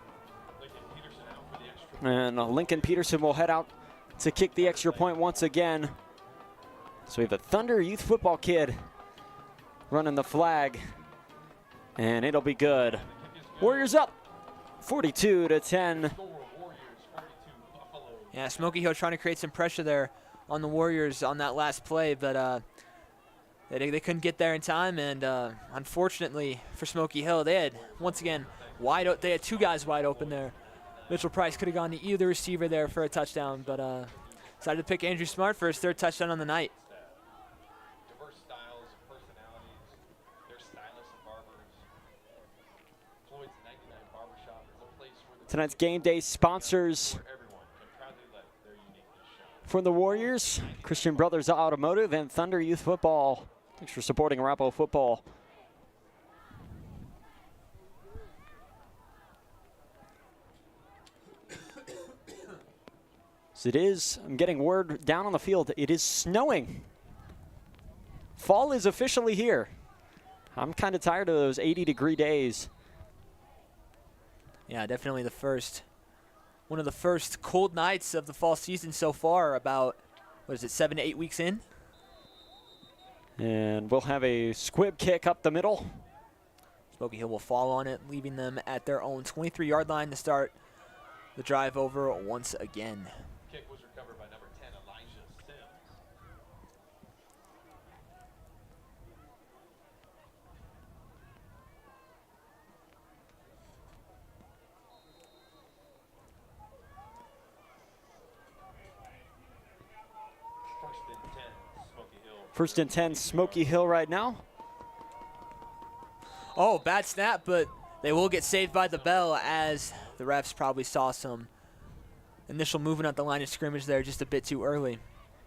And Lincoln Peterson will head out to kick the extra point once again. So we have a Thunder Youth Football kid running the flag, and it'll be good. Warriors up 42-10. Yeah, Smoky Hill trying to create some pressure there on the Warriors on that last play, but they couldn't get there in time, and unfortunately for Smoky Hill, they had, once again, they had 2 guys wide open there. Mitchell Price could have gone to either receiver there for a touchdown, but decided to pick Andrew Smart for his 3rd touchdown on the night. Diverse styles, personalities, their stylists and barbers. Floyd's 99 Barbershop is a place where Tonight's game day sponsors for the Warriors, Christian Brothers Automotive and Thunder Youth Football. Thanks for supporting Arapahoe football. So it is, I'm getting word down on the field, it is snowing. Fall is officially here. I'm kind of tired of those 80-degree days. Yeah, definitely one of the first cold nights of the fall season so far, about, what is it, 7 to 8 weeks in? And we'll have a squib kick up the middle. Smoky Hill will fall on it, leaving them at their own 23-yard line to start the drive over once again. Kick was recovered by number 10, Elijah Sims. First and 10, Smoky Hill right now. Oh, bad snap, but they will get saved by the bell as the refs probably saw some initial movement at the line of scrimmage there just a bit too early.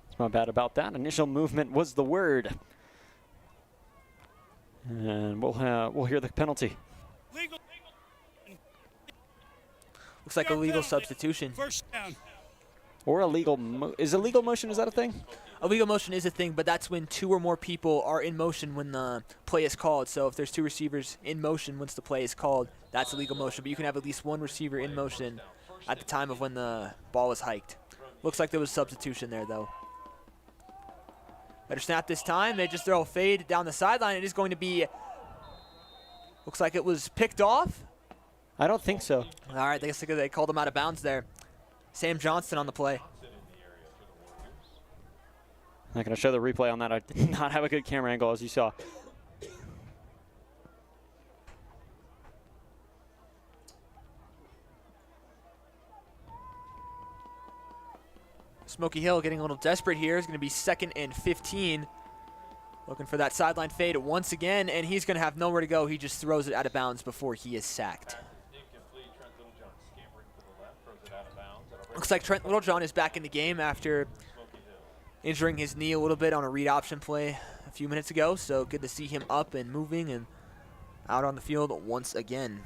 It's not bad about that. Initial movement was the word. And we'll hear the penalty. Legal. Looks like a legal substitution. First down. Or a legal, is a legal motion, is that a thing? A legal motion is a thing, but that's when 2 or more people are in motion when the play is called. So if there's 2 receivers in motion once the play is called, that's a legal motion. But you can have at least 1 receiver in motion at the time of when the ball is hiked. Looks like there was substitution there, though. Better snap this time. They just throw a fade down the sideline. It is going to be, looks like it was picked off. I don't think so. All right, I guess they called him out of bounds there. Sam Johnston on the play. I'm not going to show the replay on that. I did not have a good camera angle, as you saw. Smoky Hill getting a little desperate here. It's going to be 2nd and 15. Looking for that sideline fade once again, and he's going to have nowhere to go. He just throws it out of bounds before he is sacked. Looks like Trent Littlejohn is back in the game after injuring his knee a little bit on a read option play a few minutes ago. So good to see him up and moving and out on the field once again.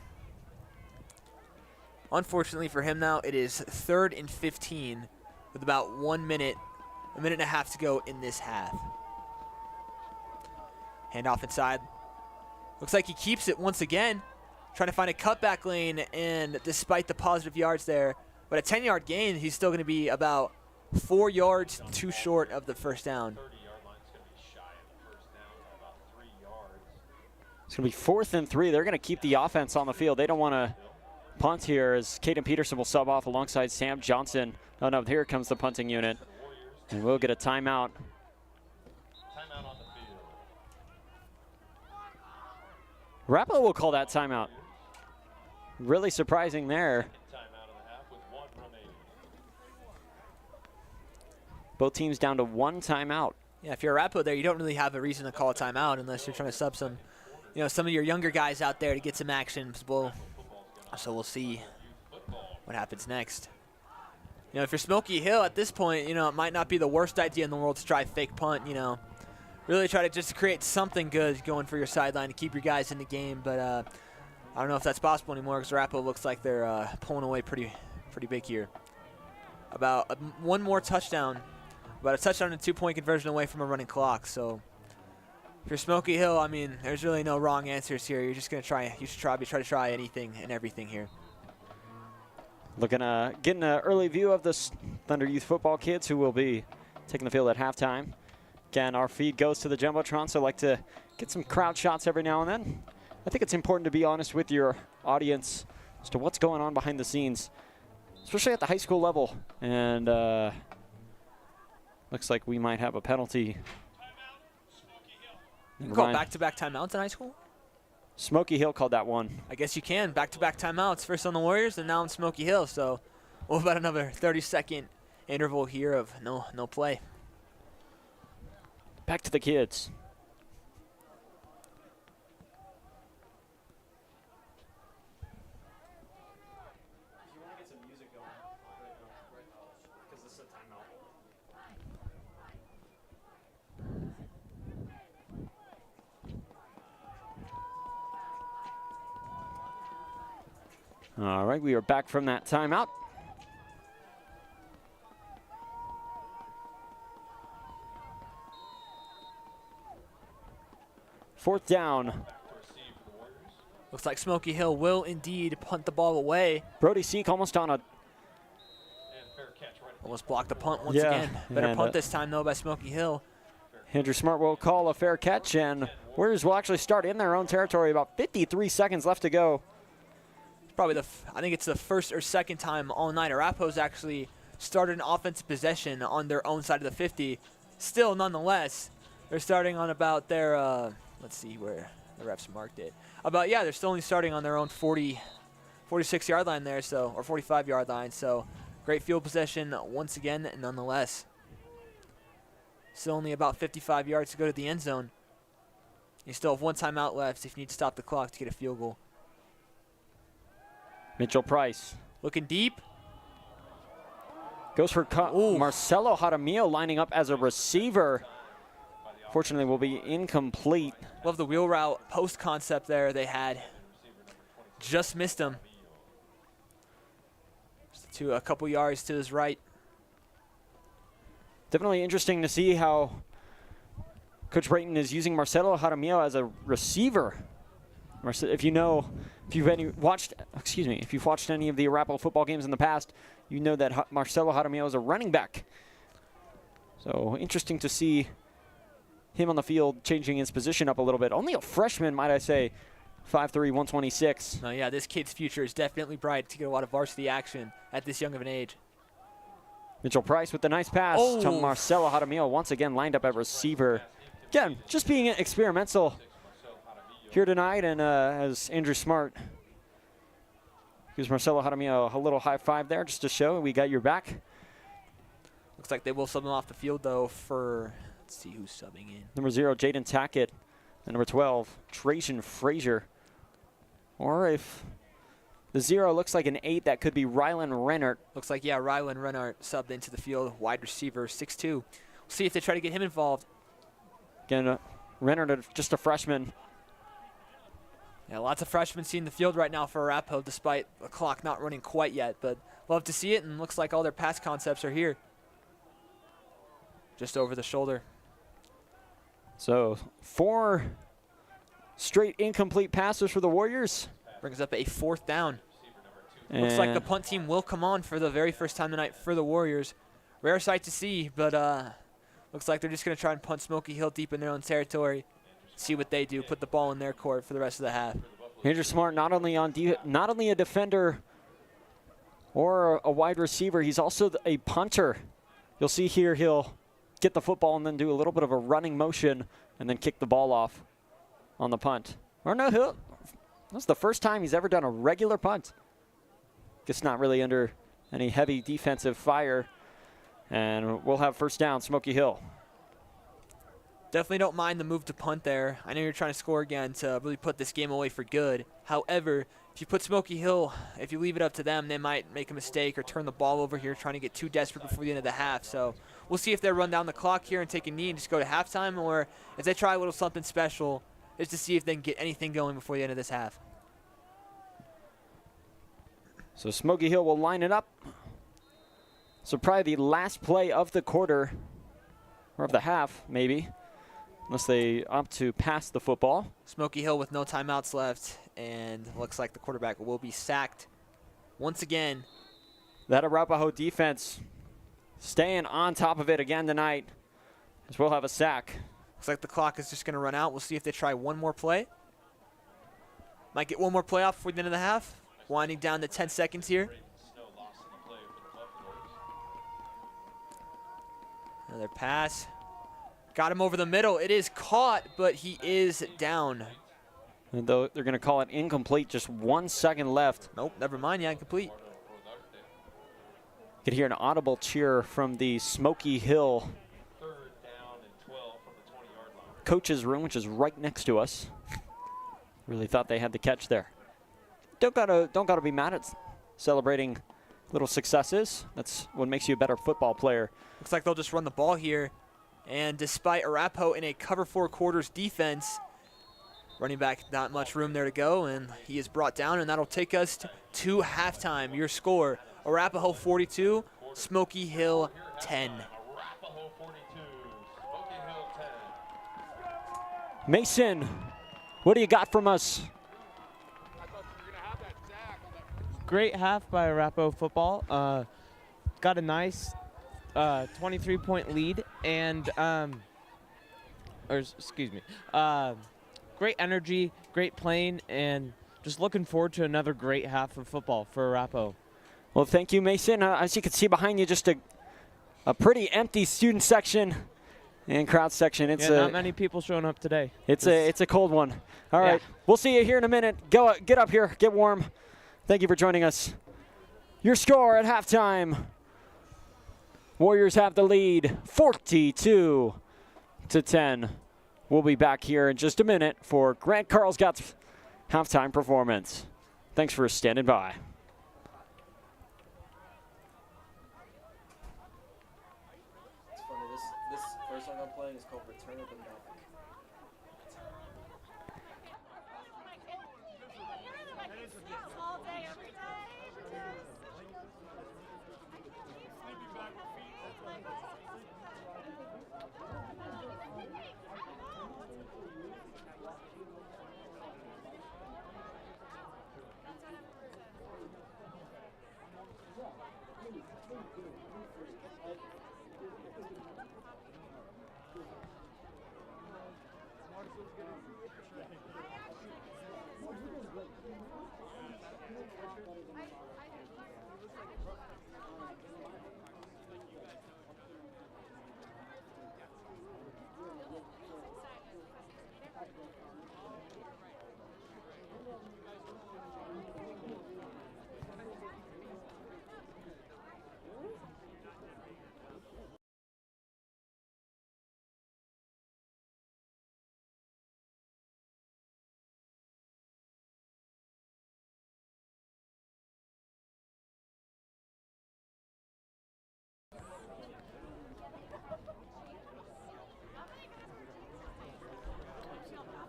Unfortunately for him now, it is 3rd and 15 with about 1 minute, a minute and a half to go in this half. Handoff inside. Looks like he keeps it once again, trying to find a cutback lane, and despite the positive yards there, but a 10-yard gain, he's still going to be about 4 yards too short of the first down. It's going to be 4th and 3. They're going to keep the offense on the field. They don't want to punt here, as Caden Peterson will sub off alongside Sam Johnson. Oh no, here comes the punting unit. And we'll get a timeout. Timeout on the field. Arapahoe will call that timeout. Really surprising there. Both teams down to 1 timeout. Yeah, if you're Arapahoe there, you don't really have a reason to call a timeout unless you're trying to sub some of your younger guys out there to get some action. So we'll see what happens next. If you're Smoky Hill at this point, it might not be the worst idea in the world to try fake punt. Really try to just create something good going for your sideline to keep your guys in the game. But I don't know if that's possible anymore, because Arapahoe looks like they're pulling away pretty big here. About one more touchdown. About a touchdown and 2-point conversion away from a running clock. So if you're Smoky Hill, I mean, there's really no wrong answers here. You're just going to try. You should try to try anything and everything here. Looking getting an early view of the Thunder Youth football kids who will be taking the field at halftime. Again, our feed goes to the Jumbotron, so I like to get some crowd shots every now and then. I think it's important to be honest with your audience as to what's going on behind the scenes, especially at the high school level. And looks like we might have a penalty. You can call back-to-back timeouts in high school? Smoky Hill called that one. I guess you can. Back-to-back timeouts. First on the Warriors and now on Smoky Hill. So what about another 30-second interval here of no play? Back to the kids. All right, we are back from that timeout. 4th down. Looks like Smoky Hill will indeed punt the ball away. Brody Seek almost on a... Almost blocked the punt once again. Better punt this time, though, by Smoky Hill. Andrew Smart will call a fair catch, and Warriors will actually start in their own territory. About 53 seconds left to go. Probably I think it's the first or second time all night Arapahoe's actually started an offensive possession on their own side of the 50. Still, nonetheless, they're starting on about their, let's see where the refs marked it. They're still only starting on their own 46-yard line there, so, or 45-yard line, so great field possession once again, nonetheless. Still only about 55 yards to go to the end zone. You still have one timeout left if you need to stop the clock to get a field goal. Mitchell Price. Looking deep. Goes for Marcelo Jaramillo lining up as a receiver. Fortunately, will be incomplete. Love the wheel route post concept there they had. Just missed him. To a couple yards to his right. Definitely interesting to see how Coach Brayton is using Marcelo Jaramillo as a receiver. If you've watched any of the Arapahoe football games in the past, you know that Marcelo Jaramillo is a running back. So interesting to see him on the field changing his position up a little bit. Only a freshman, might I say. 5'3", 126. Oh yeah, this kid's future is definitely bright to get a lot of varsity action at this young of an age. Mitchell Price with the nice pass to Marcelo Jaramillo, once again lined up at receiver. Again, just being experimental here tonight, and as Andrew Smart gives Marcelo Jaramillo a little high five there just to show we got your back. Looks like they will sub him off the field though for, let's see who's subbing in. Number 0, Jaden Tackett, and number 12, Trajan Frazier. Or if the 0 looks like an 8, that could be Rylan Rennert. Looks like, yeah, Rylan Rennert subbed into the field, wide receiver, 6'2". We'll see if they try to get him involved. Again, Rennert, just a freshman. Yeah, lots of freshmen seeing the field right now for Arapahoe, despite the clock not running quite yet. But love to see it, and looks like all their pass concepts are here. Just over the shoulder. So 4 straight incomplete passes for the Warriors. Brings up a 4th down. And looks like the punt team will come on for the very first time tonight for the Warriors. Rare sight to see, but looks like they're just going to try and punt Smoky Hill deep in their own territory. See what they do, put the ball in their court for the rest of the half. Andrew Smart, not only a defender or a wide receiver, he's also a punter. You'll see here he'll get the football and then do a little bit of a running motion and then kick the ball off on the punt. Or no, that's the first time he's ever done a regular punt. Guess not really under any heavy defensive fire. And we'll have first down, Smoky Hill. Definitely don't mind the move to punt there. I know you're trying to score again to really put this game away for good. However, if you put Smoky Hill, if you leave it up to them, they might make a mistake or turn the ball over here trying to get too desperate before the end of the half. So we'll see if they run down the clock here and take a knee and just go to halftime, or if they try a little something special just to see if they can get anything going before the end of this half. So Smoky Hill will line it up. So probably the last play of the quarter, or of the half, maybe, unless they opt to pass the football. Smoky Hill with no timeouts left, and looks like the quarterback will be sacked once again. That Arapahoe defense staying on top of it again tonight, as we'll have a sack. Looks like the clock is just going to run out. We'll see if they try one more play. Might get one more play off before the end of the half. Winding down to 10 seconds here. Another pass. Got him over the middle. It is caught, but he is down. And though they're going to call it incomplete, just 1 second left. Nope, never mind. Yeah, incomplete. You could hear an audible cheer from the Smoky Hill coach's room, which is right next to us. Really thought they had the catch there. Don't gotta be mad at celebrating little successes. That's what makes you a better football player. Looks like they'll just run the ball here. And despite Arapahoe in a cover 4 quarters defense, running back, not much room there to go, and he is brought down, and that'll take us to halftime. Your score, Arapahoe 42, Smoky Hill 10. Mason What do you got from us? Great half by Arapahoe football. Got a nice 23-point lead, and great energy, great playing, and just looking forward to another great half of football for Arapahoe. Well, thank you, Mason. As you can see behind you, just a pretty empty student section and crowd section. It's not many people showing up today. It's a cold one. All right, we'll see you here in a minute. Get up here, get warm. Thank you for joining us. Your score at halftime. Warriors have the lead, 42-10. We'll be back here in just a minute for Grant Carlsgott's halftime performance. Thanks for standing by. It's funny, this first song I'm playing is called Return of the Mac.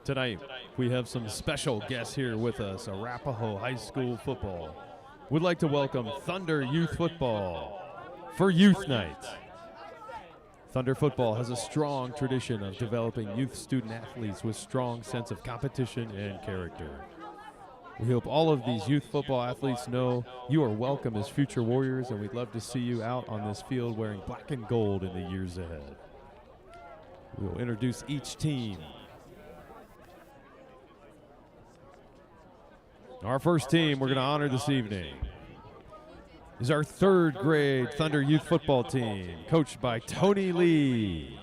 Tonight, we have some special guests here with us, Arapahoe High School football. We'd like to welcome Thunder Youth Football for Youth Night. Thunder Football has a strong tradition of developing youth student athletes with strong sense of competition and character. We hope all of these youth football athletes know you are welcome as future Warriors, and we'd love to see you out on this field wearing black and gold in the years ahead. We'll introduce each team. Our first team we're going to honor this evening is our third grade Thunder Youth Football team, coached by Tony Lee.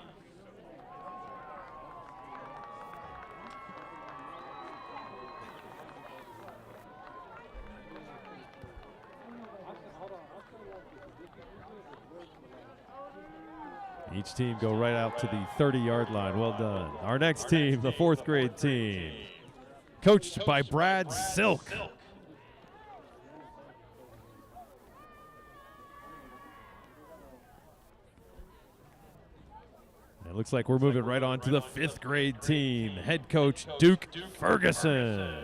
Each team go right out to the 30-yard line. Well done. Our next team, the fourth grade team, coached by Brad Silk. It looks like we're moving right on to the fifth grade team, head coach Duke Ferguson.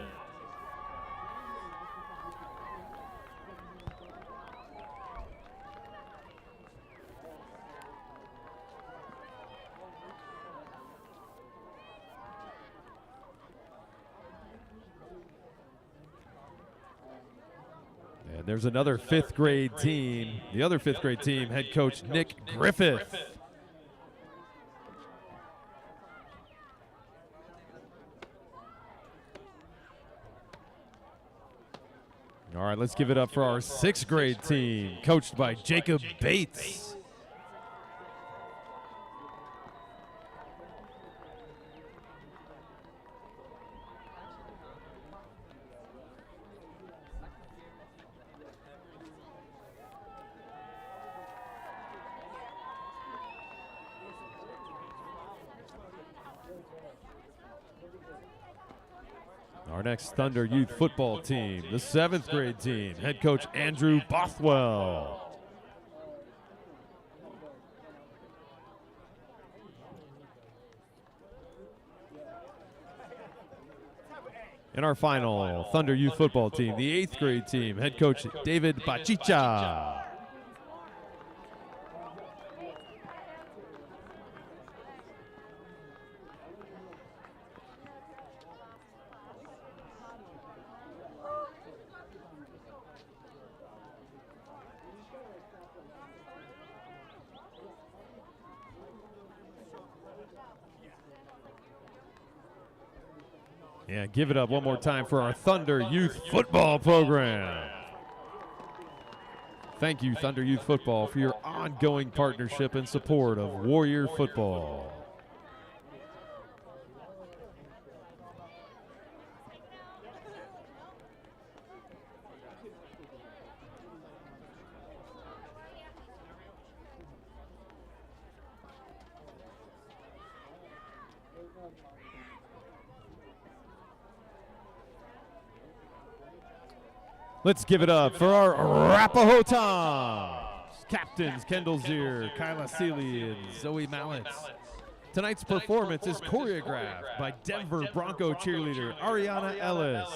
And there's another fifth grade team, the other fifth grade team, head coach Nick Griffith. All right, let's give it up for our sixth grade team, coached by Jacob Bates. Our next Thunder Youth Football team, the seventh grade team, head coach Andrew Bothwell. And our final Thunder Youth Football team, the eighth grade team, head coach David Bachicha. Yeah, give it up one more time for our Thunder Youth Football program. Thank you, Thunder Youth Football, for your ongoing partnership and support of Warrior Football. Let's give it up for our Arapahoe Toms. Captains Kendall Zier, Kyla Seeley, and Zoe Malletz. Tonight's performance is choreographed by Denver Bronco cheerleader Ariana Ellis.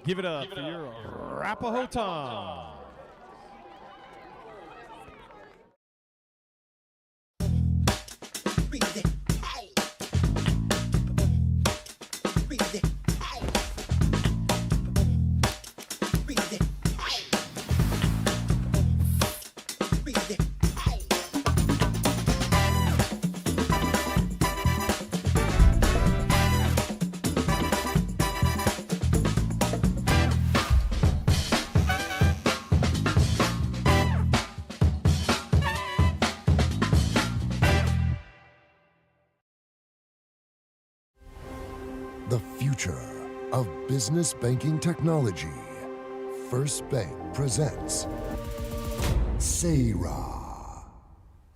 Give it up for your Arapahoe Toms. The future of business banking technology. First Bank presents Sarah.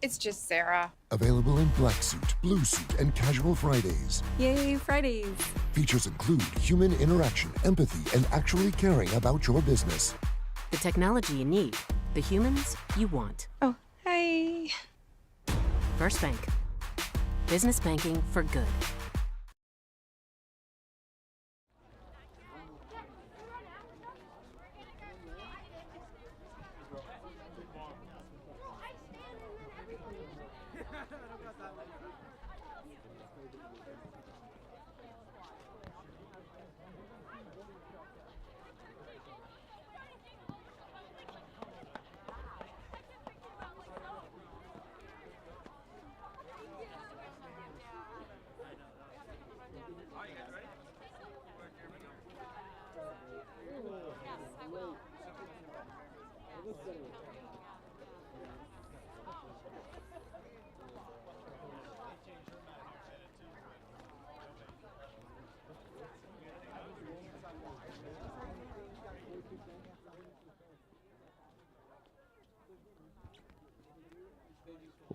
It's just Sarah. Available in black suit, blue suit, and casual Fridays. Yay, Fridays. Features include human interaction, empathy, and actually caring about your business. The technology you need, the humans you want. Oh, hi. First Bank. Business banking for good.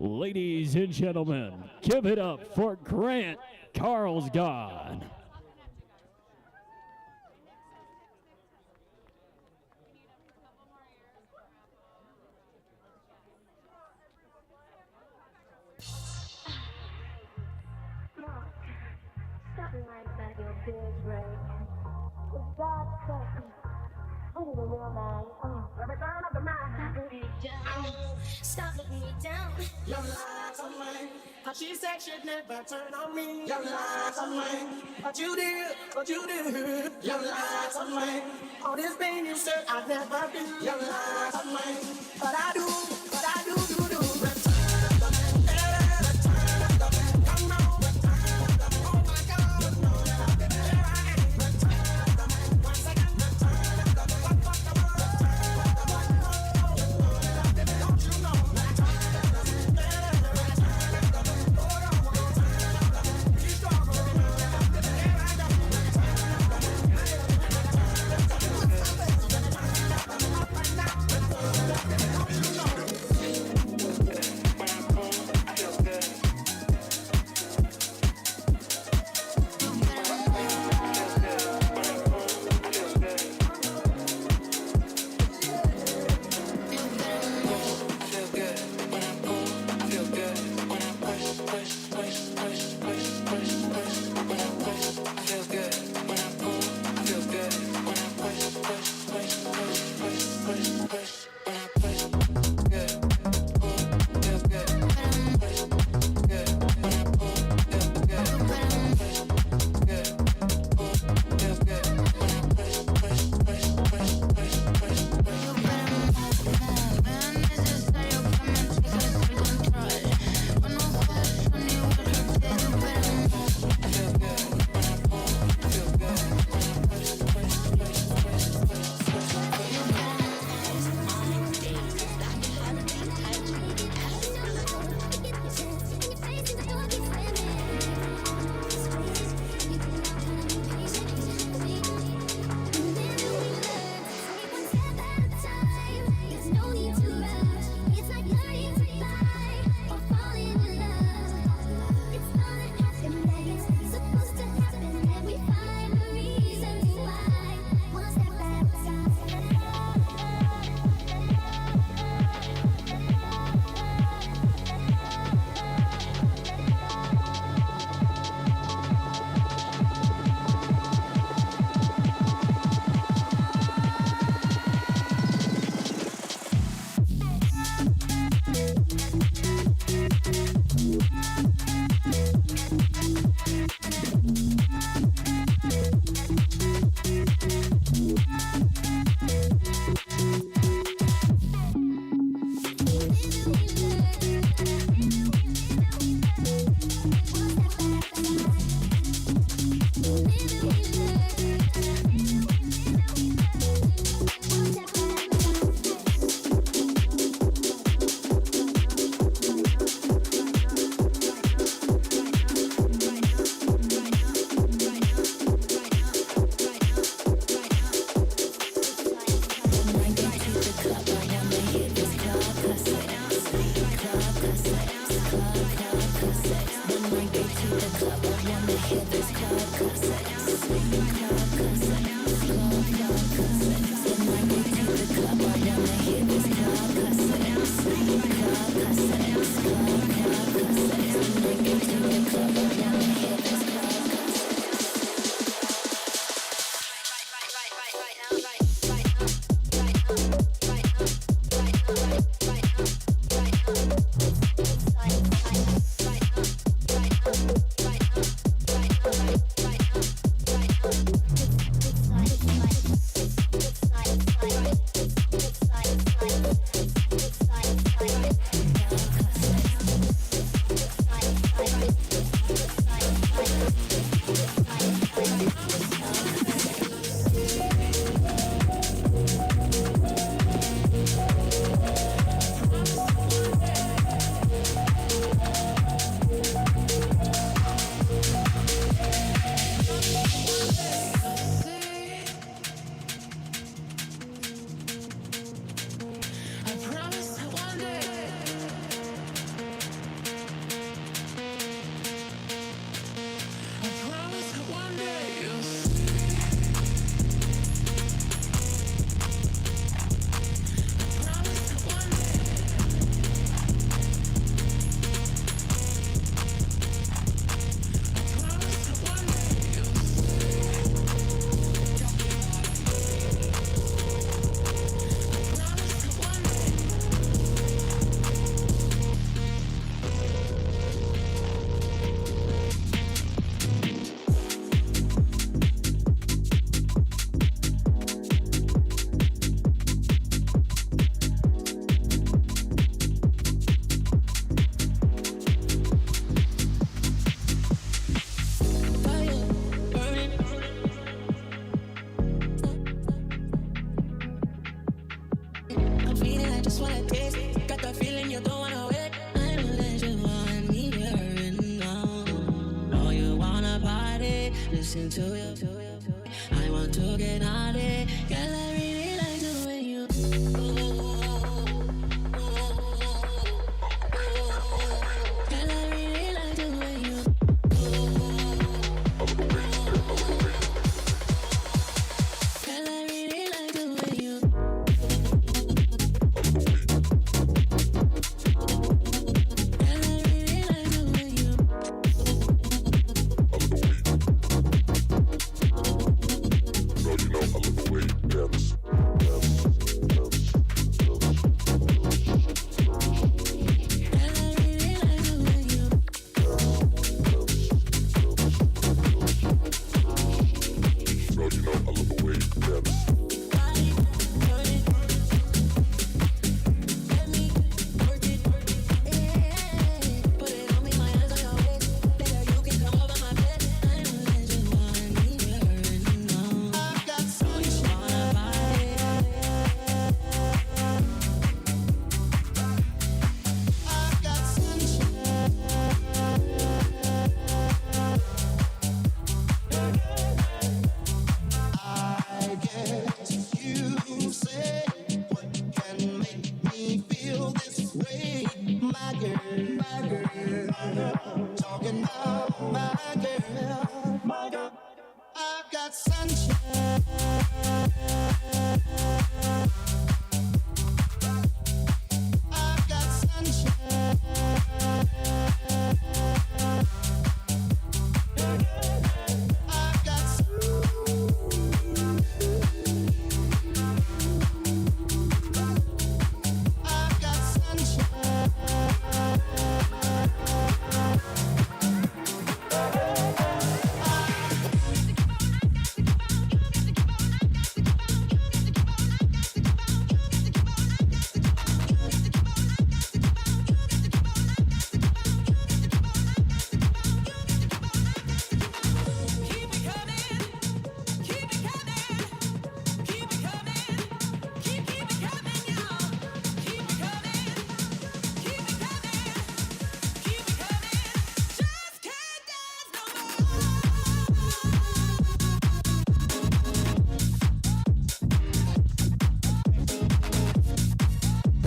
Ladies and gentlemen, give it up for Grant Carlsgard. Stop looking me down. Your lies are mine. How she said she'd never turn on me. Your lies are mine. But you did. Your lies are mine. All this pain you said I'd never be. Your lies are mine. But I do. listen to you. I want to get naughty. Girl, I really like the way you. Girl, I really like the way you. Girl, I really like the way you. Girl, I really like the way you.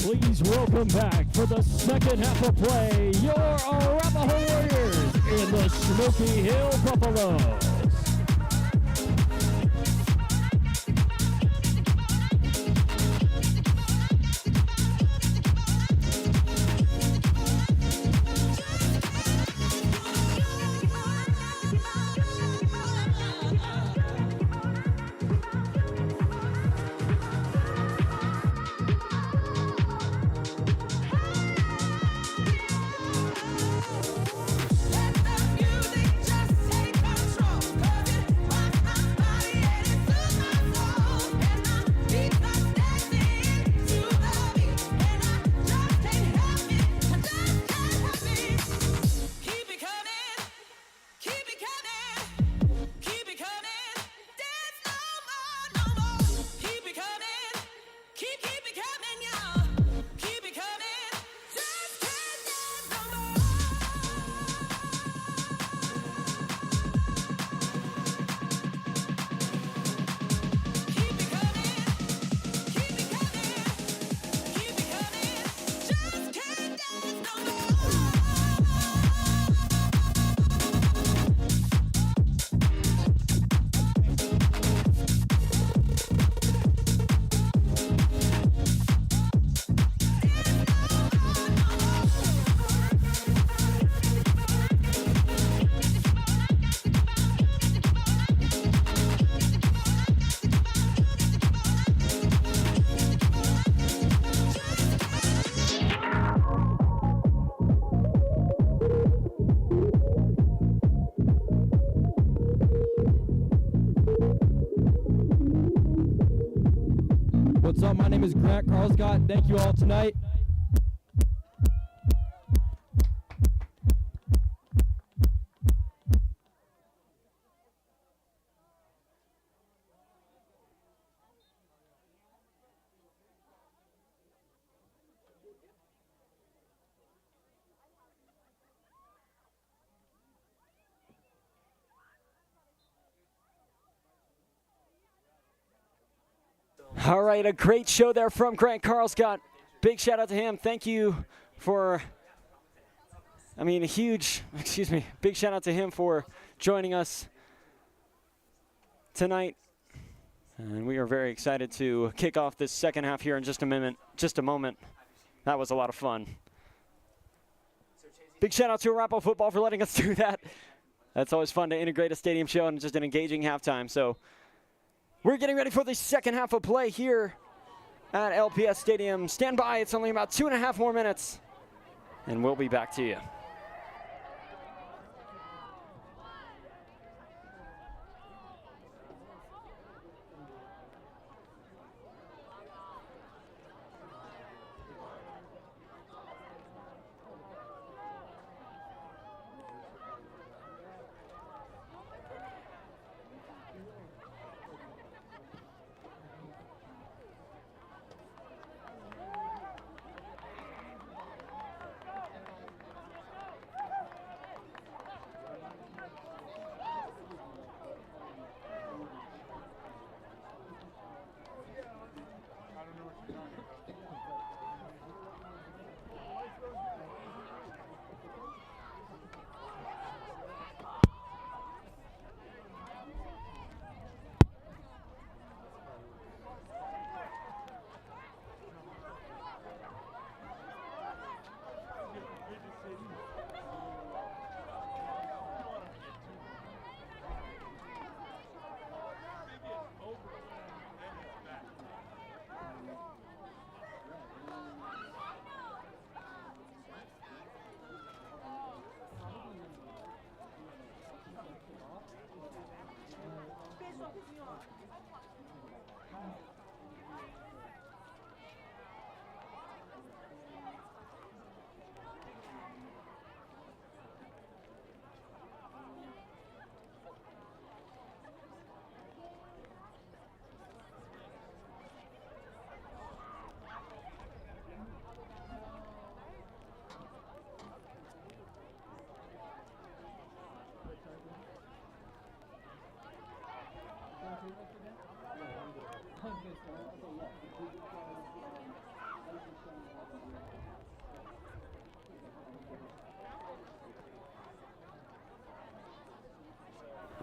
Please welcome back for the second half of play, your Arapahoe Warriors in the Smoky Hill Buffaloes. What's up? My name is Grant Carl Scott. Thank you all tonight. All right, a great show there from Grant Carlscott. Big shout out to him. Thank you for, big shout out to him for joining us tonight. And we are very excited to kick off this second half here in just a moment. That was a lot of fun. Big shout out to Arapahoe Football for letting us do that. That's always fun to integrate a stadium show and just an engaging halftime. So we're getting ready for the second half of play here at LPS Stadium. Stand by, it's only about 2.5 more minutes, and we'll be back to you.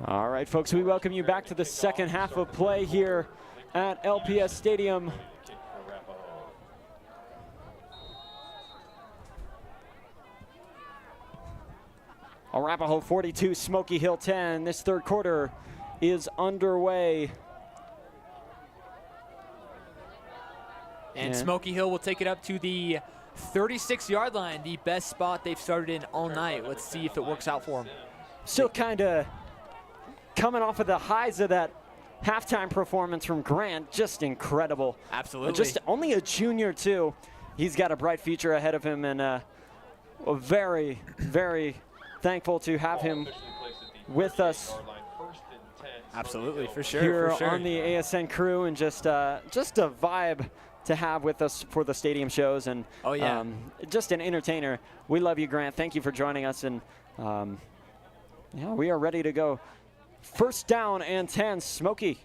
All right, folks, we welcome you back to the second half of play here at LPS Stadium. Arapahoe 42, Smoky Hill 10. This third quarter is underway. And Smoky Hill will take it up to the 36-yard line, the best spot they've started in all night. Let's see if it works out for them. Still kind of coming off of the highs of that halftime performance from Grant. Just incredible. Absolutely. Just only a junior, too. He's got a bright future ahead of him, and very, very thankful to have him with us. Absolutely, for sure. Here on the ASN crew, and just a vibe to have with us for the stadium shows, and just an entertainer. We love you, Grant. Thank you for joining us, and yeah, we are ready to go. First down and 10, Smoky.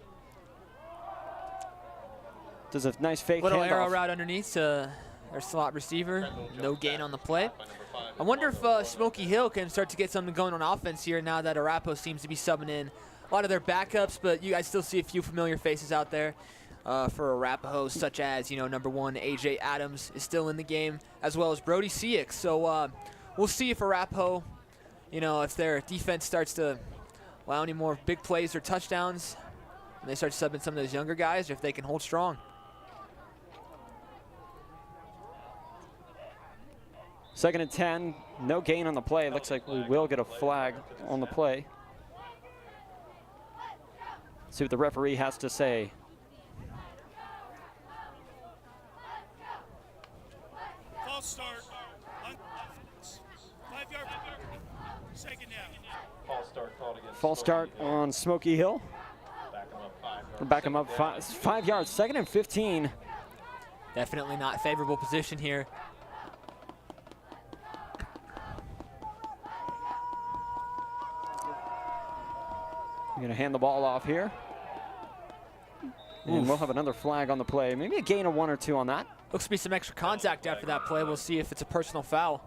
Does a nice fake little handoff. Arrow route underneath to our slot receiver. No gain on the play. I wonder if Smoky Hill can start to get something going on offense here now that Arapahoe seems to be subbing in a lot of their backups, but you guys still see a few familiar faces out there for Arapahoe, such as, number 1, A.J. Adams is still in the game, as well as Brody Seix. So we'll see if Arapahoe, if their defense starts to allow any more big plays or touchdowns, and they start subbing some of those younger guys, or if they can hold strong. Second and 10, no gain on the play. Looks like we will get a flag on the play. See what the referee has to say. False start. 5-yard. Second down. False start called against False start on Smoky Hill. Back him up 5 yards. Second and 15. Definitely not favorable position here. We're going to hand the ball off here. And we'll have another flag on the play. Maybe a gain of 1 or 2 on that. Looks to be some extra contact after that play. We'll see if it's a personal foul.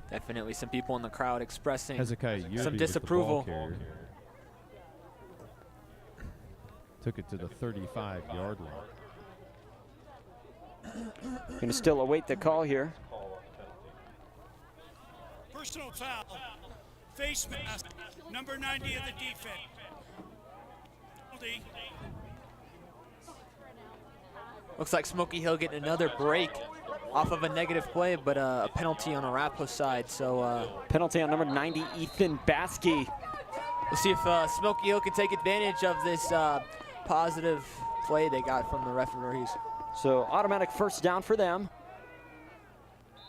Definitely some people in the crowd expressing some disapproval. Took it to the 35-yard line. Going to still await the call here. Personal foul. Face mask. Number 90 of the defense. Penalty. Looks like Smoky Hill getting another break off of a negative play, but a penalty on Arapahoe side. So penalty on number 90, Ethan Baskey. We'll see if Smoky Hill can take advantage of this positive play they got from the referees. So automatic first down for them.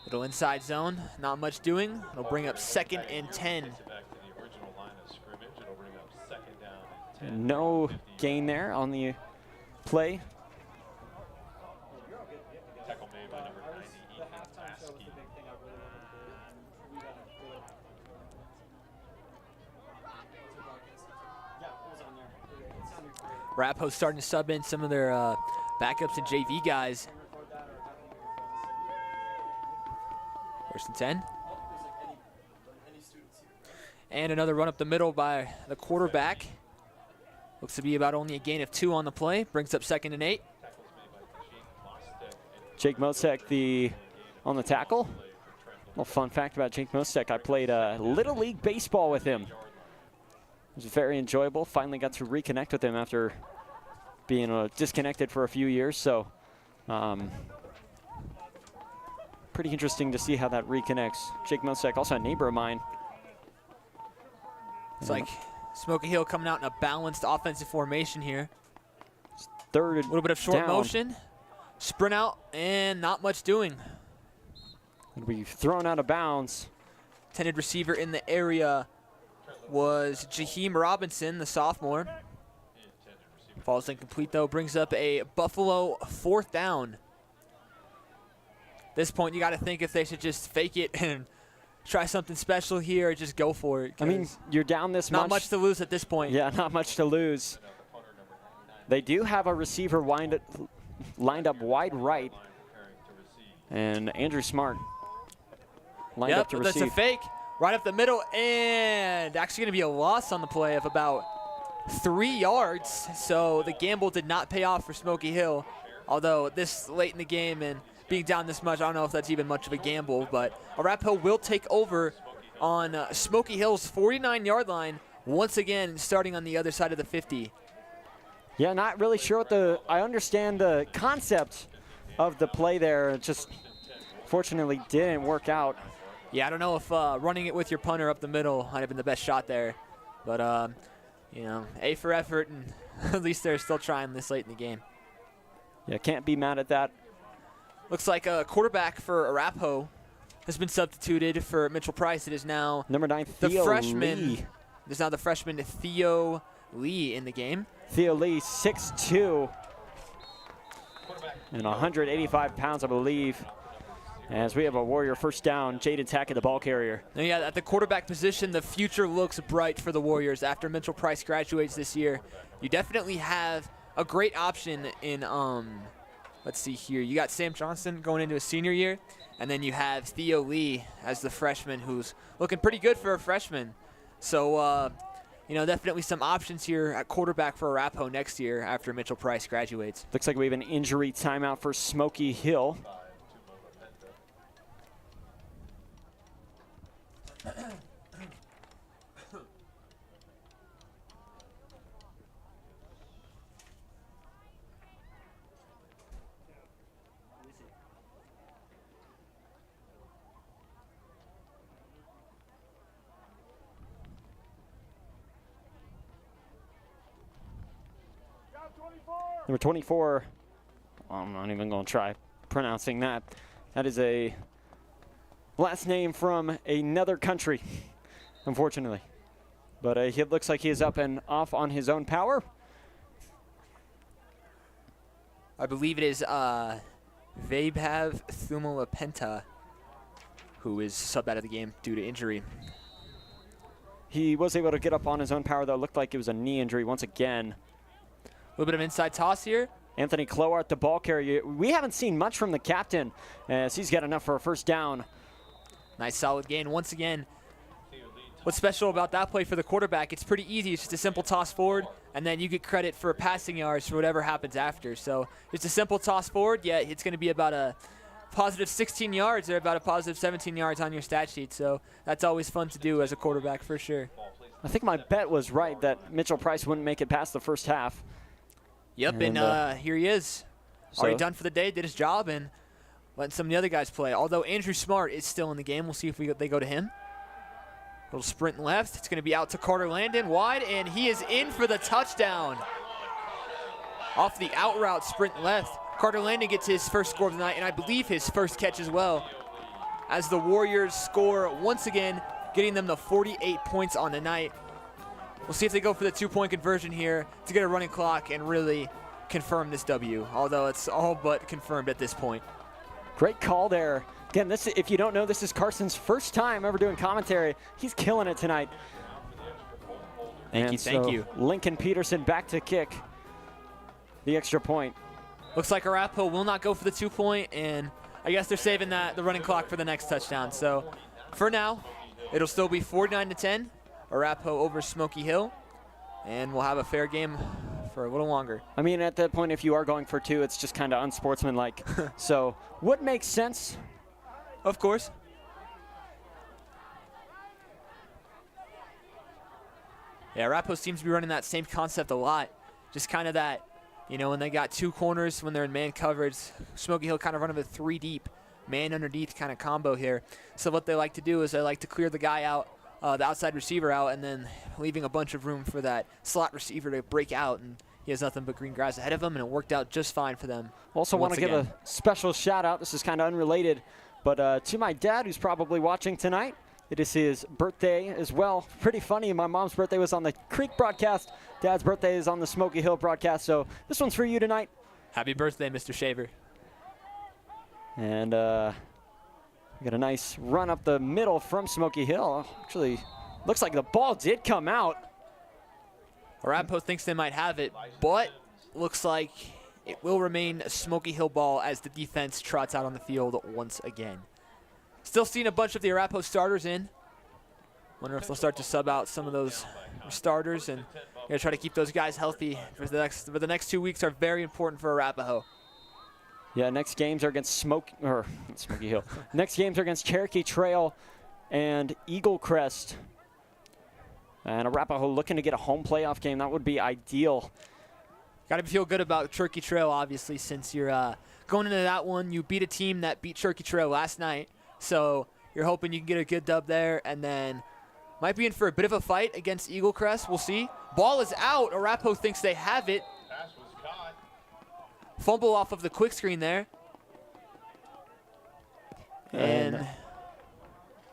Little inside zone, not much doing. It'll bring up 2nd and 10. No gain there on the play. Tackle made by number 90, Ethan Baskey. Arapahoe starting to sub in some of their backups and JV guys. 1st and 10. And another run up the middle by the quarterback. Looks to be about only a gain of 2 on the play. Brings up 2nd and 8. Jake Mosek on the tackle. Well, fun fact about Jake Mosek, I played Little League baseball with him. It was very enjoyable. Finally got to reconnect with him after being disconnected for a few years. So pretty interesting to see how that reconnects. Jake Mosek, also a neighbor of mine. It's like Smoky Hill coming out in a balanced offensive formation here. Third a little bit of short down. motion. Sprint out and not much doing. We've thrown out of bounds. Intended receiver in the area was Jaheim Robinson, the sophomore. Falls incomplete though, brings up a Buffalo 4th down. At this point, you got to think if they should just fake it and try something special here or just go for it. I mean, you're down this much. Not much to lose at this point. Yeah, not much to lose. They do have a receiver lined up wide right. And Andrew Smart lined up to receive. That's a fake. Right up the middle, and actually going to be a loss on the play of about 3 yards. So the gamble did not pay off for Smoky Hill. Although this late in the game and being down this much, I don't know if that's even much of a gamble. But Arapahoe will take over on Smoky Hill's 49-yard line once again, starting on the other side of the 50. Yeah, not really sure what I understand the concept of the play there. It just fortunately didn't work out. Yeah, I don't know if running it with your punter up the middle might have been the best shot there. But, you know, A for effort, and at least they're still trying this late in the game. Yeah, can't be mad at that. Looks like a quarterback for Arapahoe has been substituted for Mitchell Price. It is now number 9, Theo Lee. There's now the freshman Theo Lee in the game. Theo Lee, 6'2", and 185 pounds, I believe. As we have a Warrior first down, Jaden Tackett, the ball carrier. Yeah, at the quarterback position, the future looks bright for the Warriors after Mitchell Price graduates this year. You definitely have a great option in, let's see here. You got Sam Johnson going into his senior year, and then you have Theo Lee as the freshman who's looking pretty good for a freshman. So, you know, definitely some options here at quarterback for Arapahoe next year after Mitchell Price graduates. Looks like we have an injury timeout for Smoky Hill. Number 24, I'm not even going to try pronouncing that. That is a last name from another country, unfortunately. But it looks like he is up and off on his own power. I believe it is Vaibhav Thumalapenta. who is subbed out of the game due to injury. He was able to get up on his own power, though. It looked like it was a knee injury once again. A little bit of inside toss here. Anthony Clowart, the ball carrier. We haven't seen much from the captain as he's got enough for a first down. Nice solid gain once again. What's special about that play for the quarterback, it's pretty easy. It's just a simple toss forward, and then you get credit for passing yards for whatever happens after. So it's a simple toss forward, yet it's going to be about a positive 16 yards or about a positive 17 yards on your stat sheet. So that's always fun to do as a quarterback for sure. I think my bet was right that Mitchell Price wouldn't make it past the first half. Yep, and here he is. Already done for the day, did his job, and letting some of the other guys play. Although Andrew Smart is still in the game. We'll see if they go to him. Little sprint left. It's going to be out to Carter Landon wide, and he is in for the touchdown. Off the out route sprint left. Carter Landon gets his first score of the night, and I believe his first catch as well. As the Warriors score once again, getting them the 48 points on the night. We'll see if they go for the 2-point conversion here to get a running clock and really confirm this W, although it's all but confirmed at this point. Great call there. Again, this, if you don't know, this is Carson's first time ever doing commentary. He's killing it tonight. Thank you. Lincoln Peterson back to kick the extra point. Looks like Arapahoe will not go for the 2-point, and I guess they're saving the running clock for the next touchdown. So for now, it'll still be 49-10, Arapahoe over Smoky Hill, and we'll have a fair game for a little longer. I mean, at that point, if you are going for 2, it's just kind of unsportsmanlike. So what makes sense? Of course. Yeah, Arapahoe seems to be running that same concept a lot. Just kind of that, when they got 2 corners when they're in man coverage. Smoky Hill kind of running a 3 deep, man underneath kind of combo here. So what they like to do is they like to clear the guy out, the outside receiver out, and then leaving a bunch of room for that slot receiver to break out. And he has nothing but green grass ahead of him, and it worked out just fine for them. Also want to give a special shout out. This is kind of unrelated, but to my dad, who's probably watching tonight. It is his birthday as well. Pretty funny. My mom's birthday was on the Creek broadcast. Dad's birthday is on the Smoky Hill broadcast. So this one's for you tonight. Happy birthday, Mr. Shaver. And we got a nice run up the middle from Smoky Hill. Actually, looks like the ball did come out. Arapahoe thinks they might have it, but looks like it will remain a Smoky Hill ball as the defense trots out on the field once again. Still seeing a bunch of the Arapahoe starters in. Wonder if they'll start to sub out some of those starters and try to keep those guys healthy for the next 2 weeks are very important for Arapahoe. Yeah, next games are against Smoky Hill. Next games are against Cherokee Trail and Eagle Crest. And Arapahoe looking to get a home playoff game. That would be ideal. Got to feel good about Cherokee Trail, obviously, since you're going into that one. You beat a team that beat Cherokee Trail last night. So you're hoping you can get a good dub there, and then might be in for a bit of a fight against Eagle Crest. We'll see. Ball is out. Arapahoe thinks they have it. Pass was caught. Fumble off of the quick screen there. And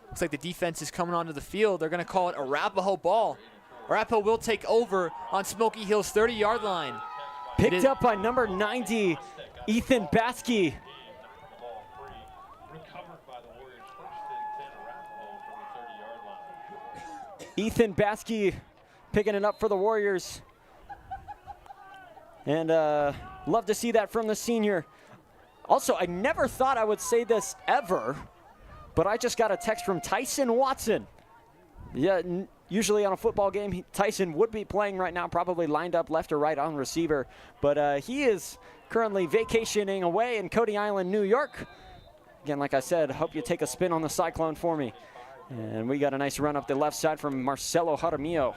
looks like the defense is coming onto the field. They're going to call it Arapahoe ball. Arapahoe will take over on Smoky Hill's 30-yard line. Picked up by number 90, Ethan Baskey. Ethan Baskey picking it up for the Warriors. And love to see that from the senior. Also, I never thought I would say this ever, but I just got a text from Tyson Watson. Yeah, usually on a football game, Tyson would be playing right now, probably lined up left or right on receiver. But he is currently vacationing away in Cody Island, New York. Again, like I said, hope you take a spin on the Cyclone for me. And we got a nice run up the left side from Marcelo Jaramillo.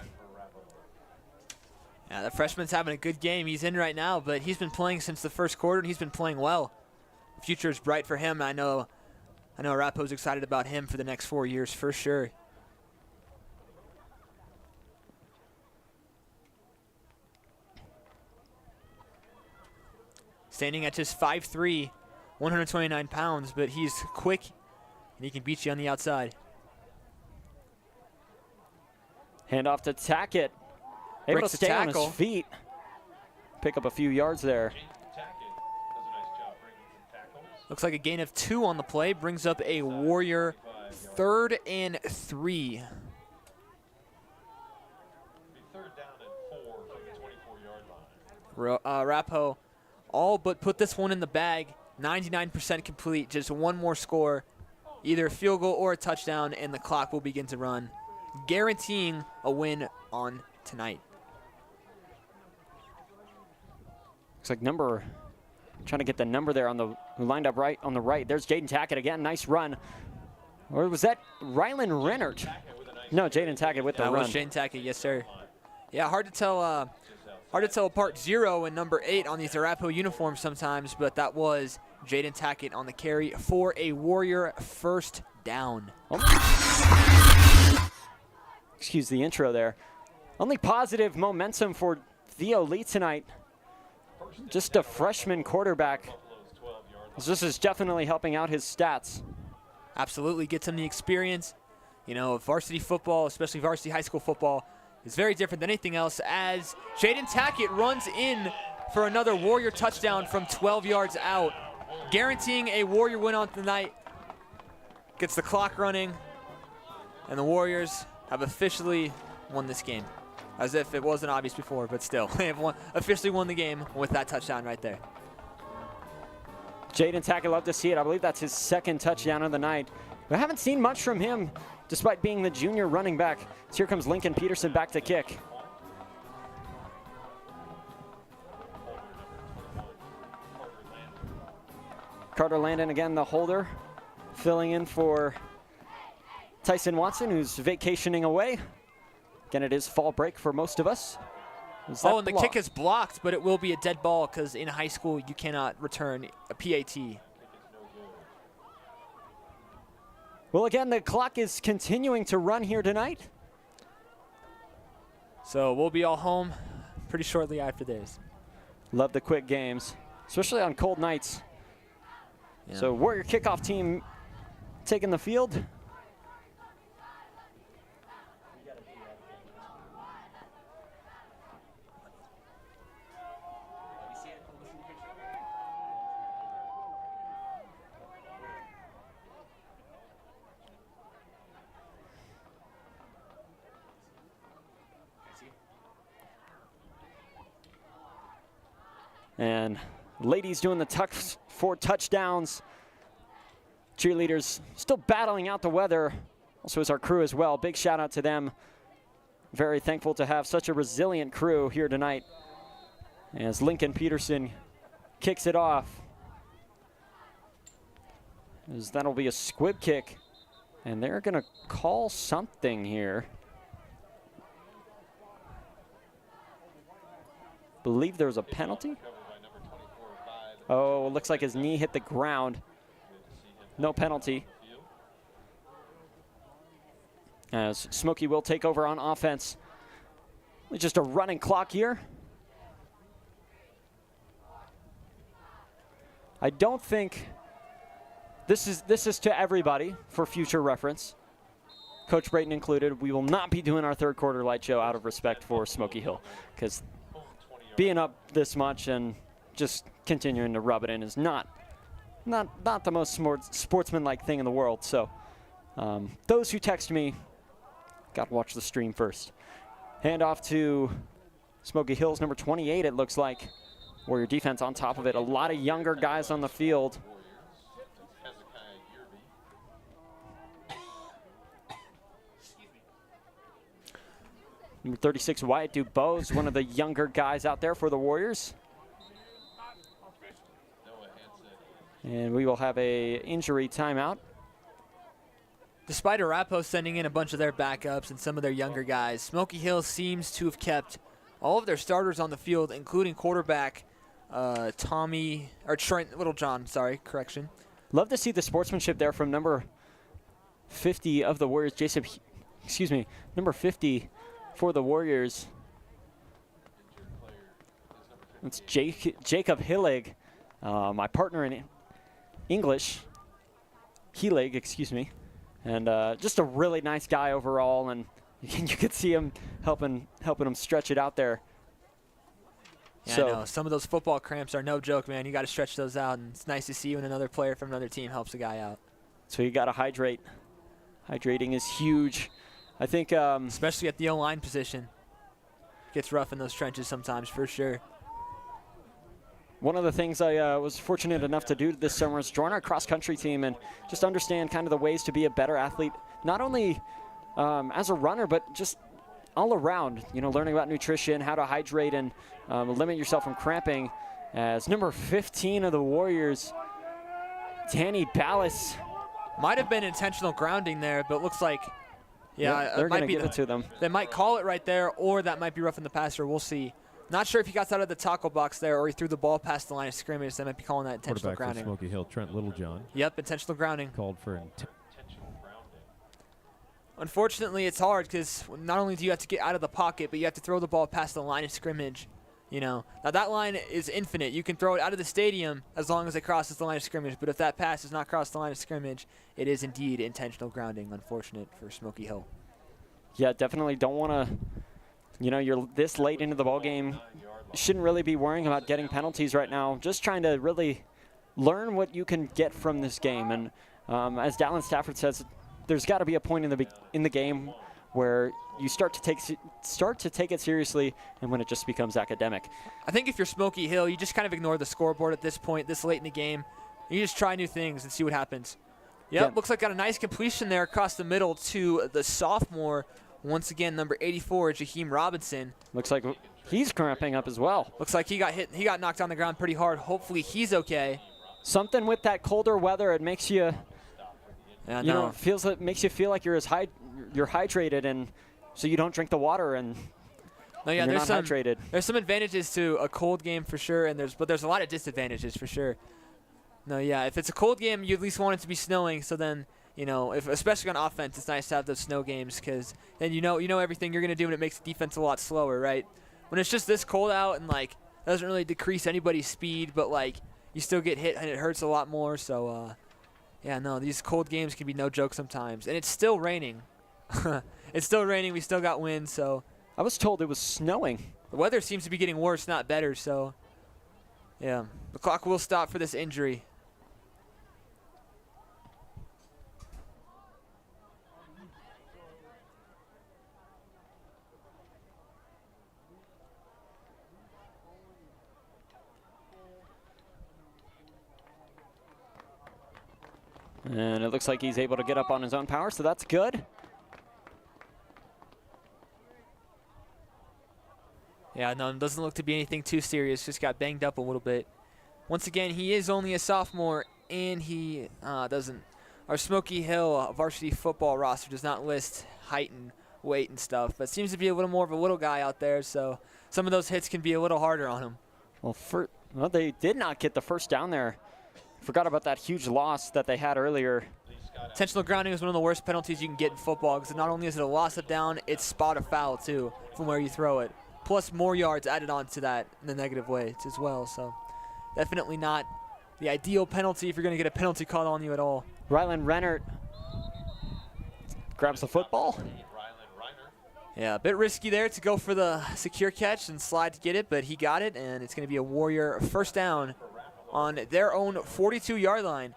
Yeah, the freshman's having a good game. He's in right now, but he's been playing since the first quarter, and he's been playing well. The future is bright for him. I know Arapahoe's excited about him for the next 4 years for sure. Standing at just 5'3", 129 pounds, but he's quick, and he can beat you on the outside. Hand off to Tackett. Able to stay on his feet. Pick up a few yards there. Looks like a gain of 2 on the play. Brings up a Warrior 3rd and 3. Be 3rd down and 4 from the 24-yard line. Arapahoe all but put this one in the bag. 99% complete. Just one more score, either a field goal or a touchdown, and the clock will begin to run, guaranteeing a win on tonight. Looks like trying to get the number there who lined up right on the right. There's Jaden Tackett again. Nice run. Or was that Rylan Rennert? No, Jaden Tackett with the run. That was Jaden Tackett, yes, sir. Yeah, hard to tell apart 0 and number 8 on these Arapahoe uniforms sometimes, but that was Jaden Tackett on the carry for a Warrior first down. Excuse the intro there. Only positive momentum for Theo Lee tonight. Just a freshman quarterback. This is definitely helping out his stats. Absolutely, gets him the experience. You know, varsity football, especially varsity high school football, is very different than anything else, as Jaden Tackett runs in for another Warrior touchdown from 12 yards out, guaranteeing a Warrior win on tonight. Gets the clock running, and the Warriors have officially won this game. As if it wasn't obvious before, but still, they have officially won the game with that touchdown right there. Jaden Tackett, love to see it. I believe that's his 2nd touchdown of the night. We haven't seen much from him, despite being the junior running back. So here comes Lincoln Peterson back to kick. Carter Landon again, the holder, filling in for Tyson Watson, who's vacationing away. Again, it is fall break for most of us. Oh, and the kick is blocked, but it will be a dead ball because in high school you cannot return a PAT. Well, again, the clock is continuing to run here tonight. So we'll be all home pretty shortly after this. Love the quick games, especially on cold nights. Yeah. So Warrior kickoff team taking the field. And ladies doing the tucks for touchdowns. Cheerleaders still battling out the weather. Also is our crew as well. Big shout out to them. Very thankful to have such a resilient crew here tonight. As Lincoln Peterson kicks it off. As that'll be a squib kick. And they're gonna call something here. Believe there was a penalty. Oh, looks like his knee hit the ground. No penalty. As Smoky will take over on offense. It's just a running clock here. I don't think this is to everybody for future reference. Coach Brayton included. We will not be doing our 3rd quarter light show out of respect for Smoky Hill, because being up this much and just continuing to rub it in is not the most sportsmanlike thing in the world. So those who text me, got to watch the stream first. Hand off to Smoky Hills, number 28, it looks like. Warrior defense on top of it. A lot of younger guys on the field. Number 36, Wyatt Dubose, one of the younger guys out there for the Warriors. And we will have a injury timeout. Despite Arapahoe sending in a bunch of their backups and some of their younger guys, Smoky Hill seems to have kept all of their starters on the field, including quarterback Trent Littlejohn, correction. Love to see the sportsmanship there from number 50 of the Warriors, number 50 for the Warriors. It's Jacob Hillig, my partner in English. Helig, excuse me. And just a really nice guy overall, and you could see him helping him stretch it out there. Yeah, so, I know. Some of those football cramps are no joke, man. You got to stretch those out, and it's nice to see when another player from another team helps a guy out. So you got to hydrate. Hydrating is huge. I think especially at the O-line position. Gets rough in those trenches sometimes, for sure. One of the things I was fortunate enough to do this summer is join our cross-country team and just understand kind of the ways to be a better athlete, not only as a runner, but just all around, you know, learning about nutrition, how to hydrate, and limit yourself from cramping. As number 15 of the Warriors, Danny Ballas. Might have been intentional grounding there, but looks like, yeah, they're going to be give it to them. They might call it right there, or that might be roughing the passer. We'll see. Not sure if he got out of the tackle box there or he threw the ball past the line of scrimmage. They might be calling that intentional grounding. For Smoky Hill, Trent Littlejohn. Yep, intentional grounding. Called for Intentional grounding. Unfortunately, it's hard because not only do you have to get out of the pocket, but you have to throw the ball past the line of scrimmage. You know, now that line is infinite. You can throw it out of the stadium as long as it crosses the line of scrimmage. But if that pass does not cross the line of scrimmage, it is indeed intentional grounding. Unfortunate for Smoky Hill. Yeah, definitely don't want to. You know, you're this late into the ball game. Shouldn't really be worrying about getting penalties right now. Just trying to really learn what you can get from this game. And as Dallin Stafford says, there's got to be a point in the game where you start to take it seriously, and when it just becomes academic. I think if you're Smoky Hill, you just kind of ignore the scoreboard at this point, this late in the game. You just try new things and see what happens. Yep, looks like got a nice completion there across the middle to the sophomore. Once again, number 84, Jaheim Robinson. Looks like he's cramping up as well. Looks like he got hit. He got knocked on the ground pretty hard. Hopefully he's okay. Something with that colder weather, it makes you, makes you feel like you're hydrated, and so you don't drink the water and you're not hydrated. There's some advantages to a cold game for sure, but there's a lot of disadvantages for sure. No, yeah, if it's a cold game, you at least want it to be snowing, so then, you know, especially on offense, it's nice to have those snow games because then you know everything you're going to do, and it makes the defense a lot slower, right? When it's just this cold out and, like, it doesn't really decrease anybody's speed, but, like, you still get hit and it hurts a lot more. So, yeah, no, these cold games can be no joke sometimes. And it's still raining. It's still raining. We still got wind, so. I was told it was snowing. The weather seems to be getting worse, not better, so. Yeah, the clock will stop for this injury. And it looks like he's able to get up on his own power, so that's good. Yeah, no, it doesn't look to be anything too serious. Just got banged up a little bit. Once again, he is only a sophomore, and he doesn't. Our Smoky Hill varsity football roster does not list height and weight and stuff, but seems to be a little more of a little guy out there, so some of those hits can be a little harder on him. Well, they did not get the first down there. Forgot about that huge loss that they had earlier. Intentional grounding is one of the worst penalties you can get in football because not only is it a loss of down, it's spot a foul too from where you throw it. Plus more yards added on to that in the negative way as well. So definitely not the ideal penalty if you're going to get a penalty called on you at all. Rylan Rennert grabs the football. Yeah, a bit risky there to go for the secure catch and slide to get it, but he got it, and it's going to be a Warrior first down on their own 42-yard line.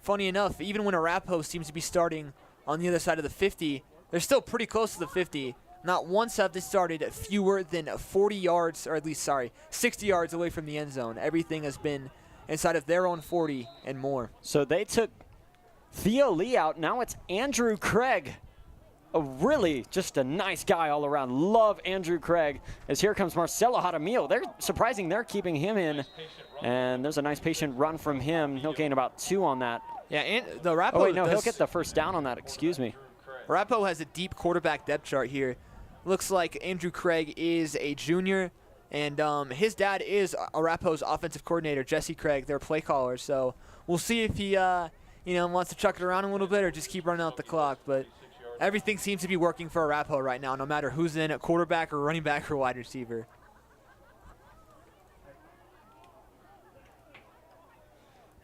Funny enough, even when Arapahoe seems to be starting on the other side of the 50, they're still pretty close to the 50. Not once have they started fewer than 40 yards, or at least, 60 yards away from the end zone. Everything has been inside of their own 40 and more. So they took Theo Lee out. Now it's Andrew Craig. Really just a nice guy all around. Love Andrew Craig. As here comes Marcelo Jaramillo. They're surprising they're keeping him in. And there's a nice patient run from him. He'll gain about 2 on that. Yeah, and the Arapahoe. Oh, wait, no, he'll get the first down on that. Excuse me. Arapahoe has a deep quarterback depth chart here. Looks like Andrew Craig is a junior, and his dad is Arapahoe's offensive coordinator, Jesse Craig, their play caller. So we'll see if he, wants to chuck it around a little bit or just keep running out the clock. But everything seems to be working for Arapahoe right now, no matter who's in at quarterback or running back or wide receiver.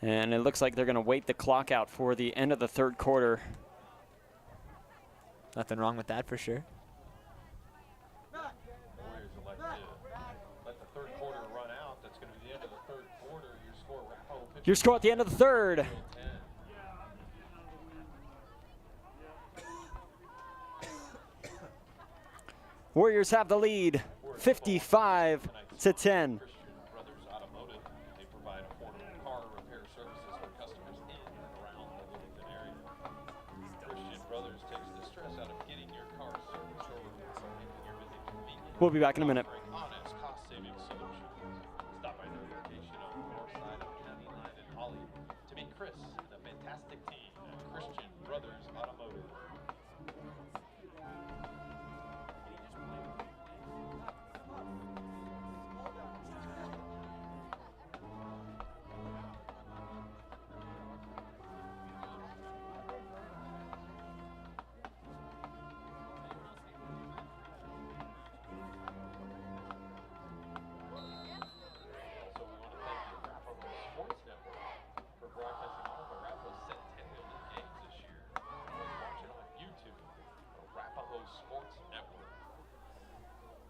And it looks like they're going to wait the clock out for the end of the third quarter. Nothing wrong with that for sure. Warriors elect to let the third quarter run out. That's going to be the end of the third quarter. Your score at the end of the third. Warriors have the lead, 55 to 10. Brothers Automotive, they provide affordable car repair services for customers in and around the Littleton area. Christian Brothers takes the stress out of getting your car serviced or making your visit convenient. We'll be back in a minute. Honest, cost-saving solutions. Stop by their location on the north side of County Line in Holly to meet Chris and the fantastic team at Christian Brothers Automotive.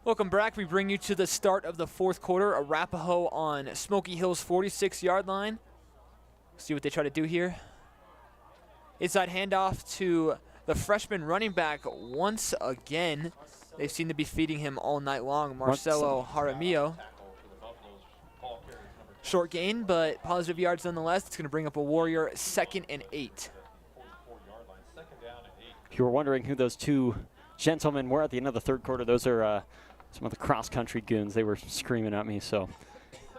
Welcome back. We bring you to the start of the fourth quarter. Arapahoe on Smoky Hill's 46-yard line. See what they try to do here. Inside handoff to the freshman running back once again. They seem to be feeding him all night long. Marcelo Jaramillo. Short gain, but positive yards nonetheless. It's going to bring up a Warrior 2nd and 8. If you were wondering who those two gentlemen were at the end of the third quarter, those are some of the cross-country goons. They were screaming at me. So,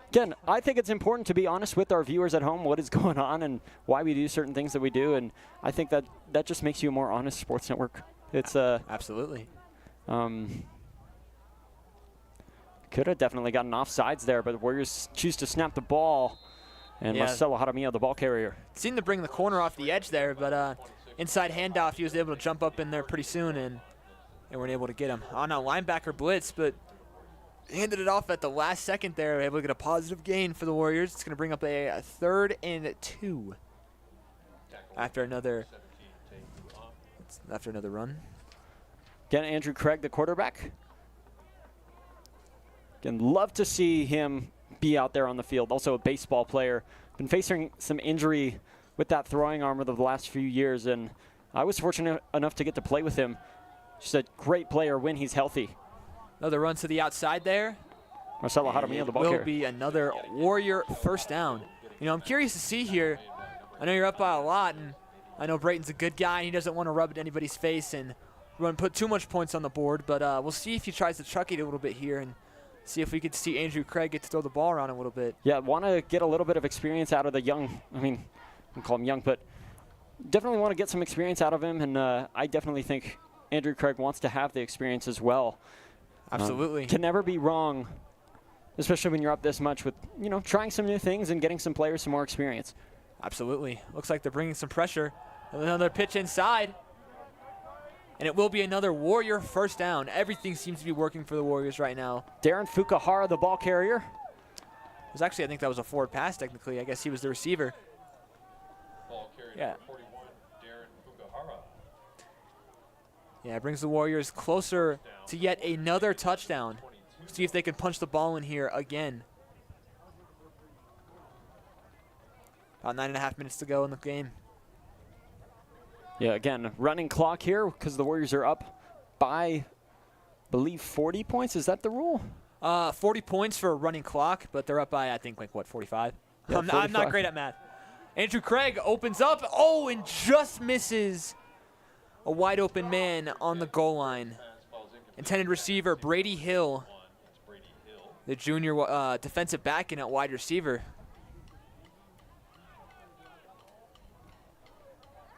again, I think it's important to be honest with our viewers at home, what is going on and why we do certain things that we do. And I think that just makes you a more honest sports network. It's absolutely. Could have definitely gotten offsides there, but the Warriors choose to snap the ball. And Marcelo Jaramillo, the ball carrier. Seemed to bring the corner off the edge there, but inside handoff, he was able to jump up in there pretty soon and weren't able to get him. On a linebacker blitz, but handed it off at the last second there. Able to get a positive gain for the Warriors. It's going to bring up a 3rd and 2 after another run. Again, Andrew Craig, the quarterback. Again, love to see him be out there on the field. Also a baseball player. Been facing some injury with that throwing arm over the last few years, and I was fortunate enough to get to play with him. Just a great player when he's healthy. Another run to the outside there. Marcelo Jaramillo, the ball carrier. Will be another Warrior first down. You know, I'm curious to see here. I know you're up by a lot, and I know Brayton's a good guy, and he doesn't want to rub it in anybody's face and put too much points on the board, but we'll see if he tries to chuck it a little bit here and see if we get to see Andrew Craig get to throw the ball around a little bit. Yeah, want to get a little bit of experience out of the young. I mean, I don't call him young, but definitely want to get some experience out of him, and I definitely think Andrew Craig wants to have the experience as well. Absolutely. Can never be wrong, especially when you're up this much with, trying some new things and getting some players some more experience. Absolutely. Looks like they're bringing some pressure. Another pitch inside. And it will be another Warrior first down. Everything seems to be working for the Warriors right now. Darren Fukuhara, the ball carrier. It was actually, I think that was a forward pass technically. I guess he was the receiver. Ball carrier Yeah. 41, Darren Fukuhara. Yeah, it brings the Warriors closer to yet another touchdown. See if they can punch the ball in here again. About 9.5 minutes to go in the game. Yeah, again, running clock here because the Warriors are up by, I believe, 40 points. Is that the rule? 40 points for a running clock, but they're up by, I think, 45? Yeah, I'm not great at math. Andrew Craig opens up. Oh, and just misses a wide open man on the goal line. Intended receiver, Brady Hill, the junior defensive back in at wide receiver.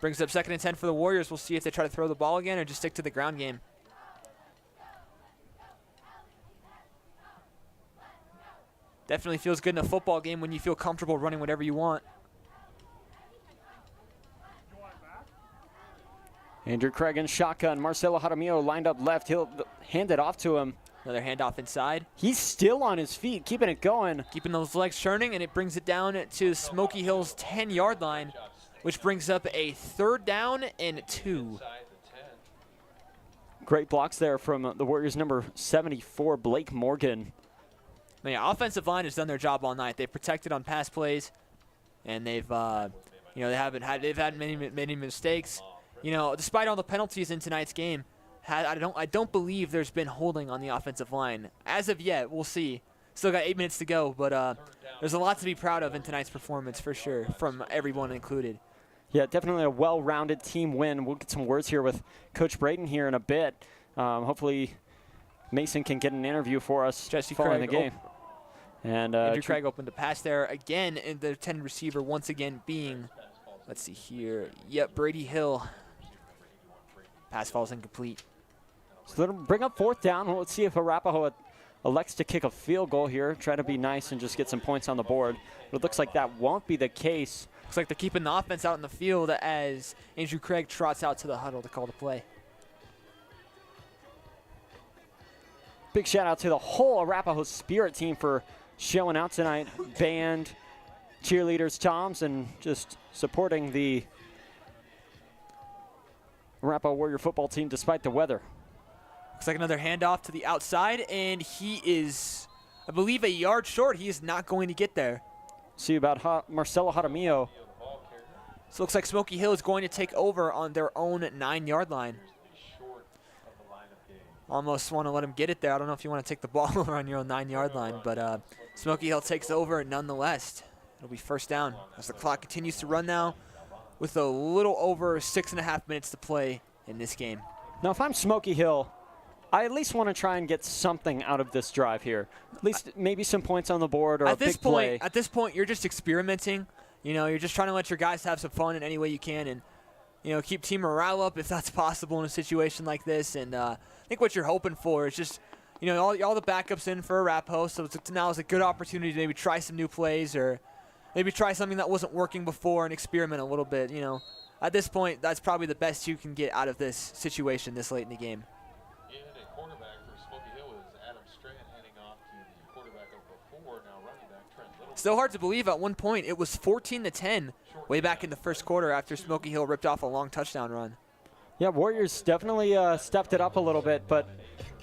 Brings up 2nd and 10 for the Warriors. We'll see if they try to throw the ball again or just stick to the ground game. Definitely feels good in a football game when you feel comfortable running whatever you want. Andrew Craig in shotgun. Marcelo Jaramillo lined up left. He'll hand it off to him. Another handoff inside. He's still on his feet, keeping it going. Keeping those legs churning, and it brings it down to Smoky Hill's 10-yard line, which brings up a 3rd down and 2. Great blocks there from the Warriors' number 74, Blake Morgan. Now, yeah, offensive line has done their job all night. They've protected on pass plays, and they've had many mistakes. Despite all the penalties in tonight's game, I don't believe there's been holding on the offensive line as of yet. We'll see. Still got 8 minutes to go, but there's a lot to be proud of in tonight's performance for sure, from everyone included. Yeah, definitely a well-rounded team win. We'll get some words here with Coach Braden here in a bit. Hopefully Mason can get an interview for us following the game. And Andrew Craig opened the pass there again, and the intended receiver once again being, let's see here, yep, Brady Hill. Pass falls incomplete. So that'll bring up 4th down. Let's see if Arapahoe elects to kick a field goal here, try to be nice and just get some points on the board. But it looks like that won't be the case. Looks like they're keeping the offense out in the field as Andrew Craig trots out to the huddle to call the play. Big shout out to the whole Arapahoe Spirit team for showing out tonight. Band, cheerleaders, toms, and just supporting the Arapahoe Warrior football team despite the weather. Looks like another handoff to the outside, and he is, I believe, a yard short. He is not going to get there. See about Marcelo Jaramillo. So it looks like Smoky Hill is going to take over on their own 9-yard line. Almost want to let him get it there. I don't know if you want to take the ball over on your own 9-yard line, but Smoky Hill takes over nonetheless. It'll be 1st down as the clock continues to run now with a little over 6.5 minutes to play in this game. Now, if I'm Smoky Hill, I at least want to try and get something out of this drive here. At least maybe some points on the board or a big play. At this point, you're just experimenting. You know, you're just trying to let your guys have some fun in any way you can and, you know, keep team morale up if that's possible in a situation like this. And I think what you're hoping for is just, you know, all the backups in for Arapahoe. So now is a good opportunity to maybe try some new plays or maybe try something that wasn't working before and experiment a little bit. You know, at this point, that's probably the best you can get out of this situation this late in the game. Still hard to believe at one point it was 14-10 way back in the 1st quarter after Smoky Hill ripped off a long touchdown run. Yeah, Warriors definitely stepped it up a little bit, but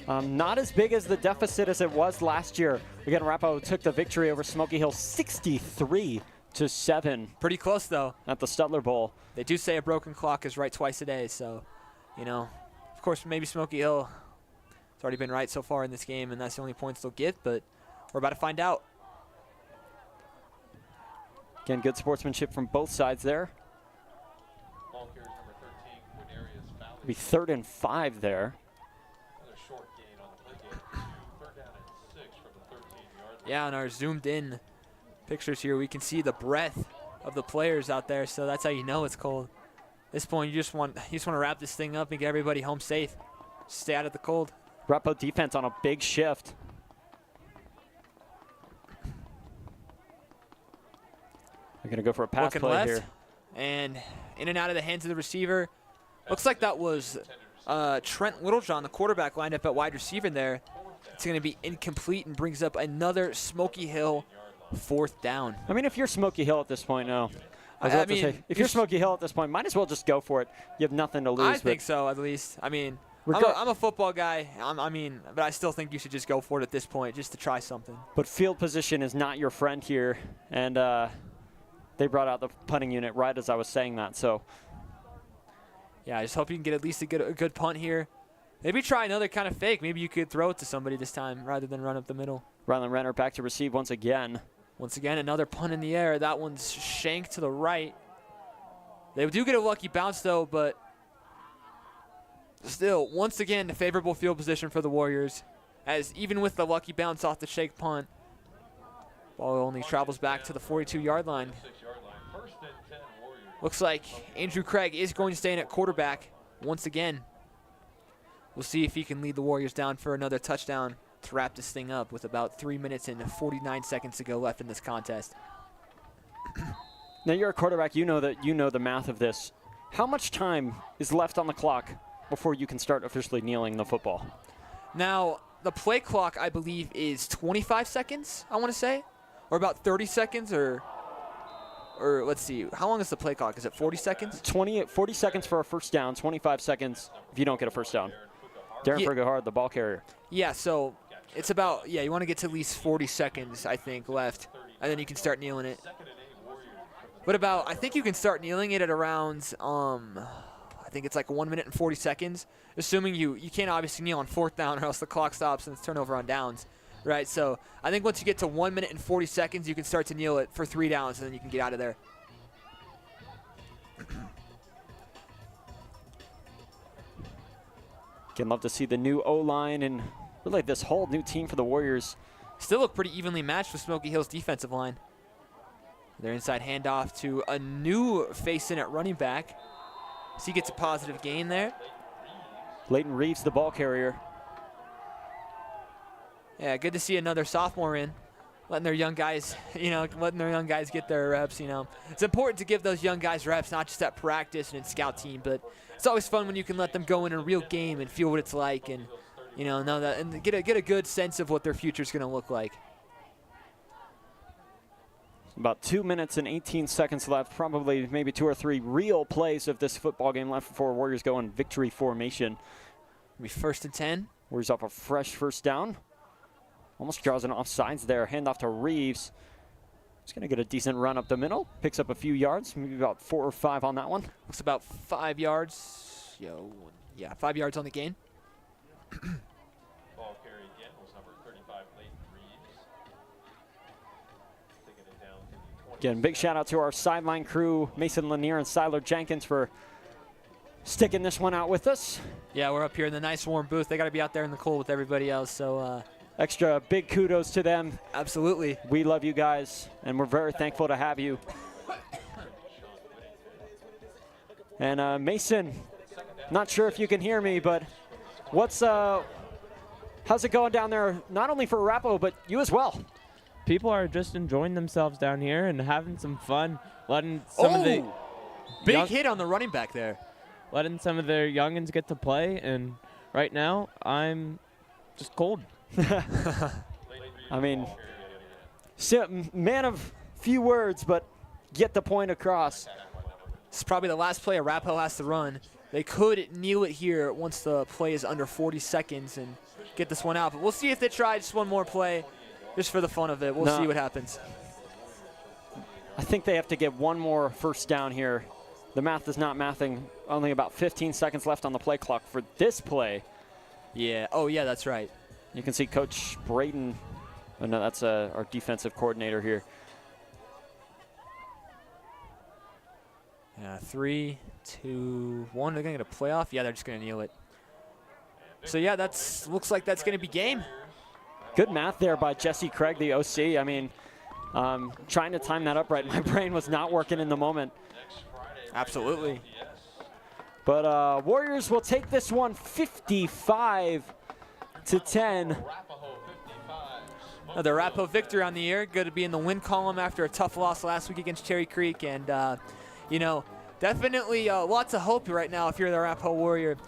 not as big as the deficit as it was last year. Again, Arapahoe took the victory over Smoky Hill 63-7. Pretty close, though. At the Stutler Bowl. They do say a broken clock is right twice a day, so, you know, of course, maybe Smoky Hill has already been right so far in this game, and that's the only points they'll get, but we're about to find out. Again, good sportsmanship from both sides there. It'll be 3rd and 5 there. Yeah, on our zoomed in pictures here, we can see the breadth of the players out there, so that's how you know it's cold. At this point, you just want to wrap this thing up and get everybody home safe. Stay out of the cold. Arapahoe defense on a big shift. They're going to go for a pass play left, here. And in and out of the hands of the receiver. Looks like that was Trent Littlejohn, the quarterback, lined up at wide receiver there. It's going to be incomplete and brings up another Smoky Hill 4th down. I mean, if you're Smoky Hill at this point, no. If you're Smoky Hill at this point, might as well just go for it. You have nothing to lose. I think so, at least. I mean, I'm a football guy. But I still think you should just go for it at this point, just to try something. But field position is not your friend here, and they brought out the punting unit right as I was saying that. So, yeah, I just hope you can get at least a good punt here. Maybe try another kind of fake. Maybe you could throw it to somebody this time rather than run up the middle. Rylan Renner back to receive once again. Once again, another punt in the air. That one's shanked to the right. They do get a lucky bounce, though, but still, once again, a favorable field position for the Warriors, as even with the lucky bounce off the shake punt, ball only travels back to the 42-yard line. Looks like Andrew Craig is going to stay in at quarterback once again. We'll see if he can lead the Warriors down for another touchdown to wrap this thing up with about 3 minutes and 49 seconds to go left in this contest. Now, you're a quarterback. You know the math of this. How much time is left on the clock before you can start officially kneeling the football? Now, the play clock, I believe, is 25 seconds, I want to say, or about 30 seconds, or let's see. How long is the play clock? Is it 40 seconds? 40 seconds for a first down, 25 seconds if you don't get a first down. Darren Fergahard, the ball carrier. Yeah, so it's about, you want to get to at least 40 seconds, I think, left, and then you can start kneeling it. But I think you can start kneeling it at around, I think it's like 1 minute and 40 seconds, assuming you can't obviously kneel on 4th down or else the clock stops and it's turnover on downs, right? So I think once you get to 1 minute and 40 seconds, you can start to kneel it for 3 downs, and then you can get out of there. Again, love to see the new O-line and really this whole new team for the Warriors. Still look pretty evenly matched with Smoky Hill's defensive line. Their inside handoff to a new face in at running back. So he gets a positive gain there. Leighton Reeves, the ball carrier. Yeah, good to see another sophomore in, letting their young guys, letting their young guys get their reps. It's important to give those young guys reps, not just at practice and in scout team, but it's always fun when you can let them go in a real game and feel what it's like, and know that and get a good sense of what their future is going to look like. About 2 minutes and 18 seconds left. Probably maybe 2 or 3 real plays of this football game left before Warriors go in victory formation. It'll be 1st and 10. Warriors off a fresh first down. Almost draws an offsides there. Handoff to Reeves. He's going to get a decent run up the middle. Picks up a few yards, maybe about 4 or 5 on that one. Looks about 5 yards. 5 yards on the gain. Ball carry again was number 35, Leighton Reeves. Taking it down to the 20. Again, big shout out to our sideline crew, Mason Lanier and Siler Jenkins, for sticking this one out with us. Yeah, we're up here in the nice warm booth. They got to be out there in the cold with everybody else, so extra big kudos to them. Absolutely. We love you guys, and we're very thankful to have you. And Mason, not sure if you can hear me, but how's it going down there, not only for Arapahoe, but you as well? People are just enjoying themselves down here and having some fun, letting some of the big hit on the running back there. Letting some of their youngins get to play, and right now I'm just cold. I mean, man of few words, but get the point across. This is probably the last play Arapahoe has to run. They could kneel it here once the play is under 40 seconds and get this one out. But we'll see if they try just one more play, just for the fun of it. We'll see what happens. I think they have to get one more first down here. The math is not mathing. Only about 15 seconds left on the play clock for this play. Yeah. Oh, yeah, that's right. You can see Coach Braden. Oh, no, that's our defensive coordinator here. 3, 2, 1. They're going to get a playoff. Yeah, they're just going to kneel it. So, yeah, looks like that's going to be game. Good math there by Jesse Craig, the OC. I mean, trying to time that up right. My brain was not working in the moment. Absolutely. But Warriors will take this one 55-10. The Arapahoe victory on the year. Good to be in the win column after a tough loss last week against Cherry Creek. And, definitely lots of hope right now if you're the Arapahoe Warrior.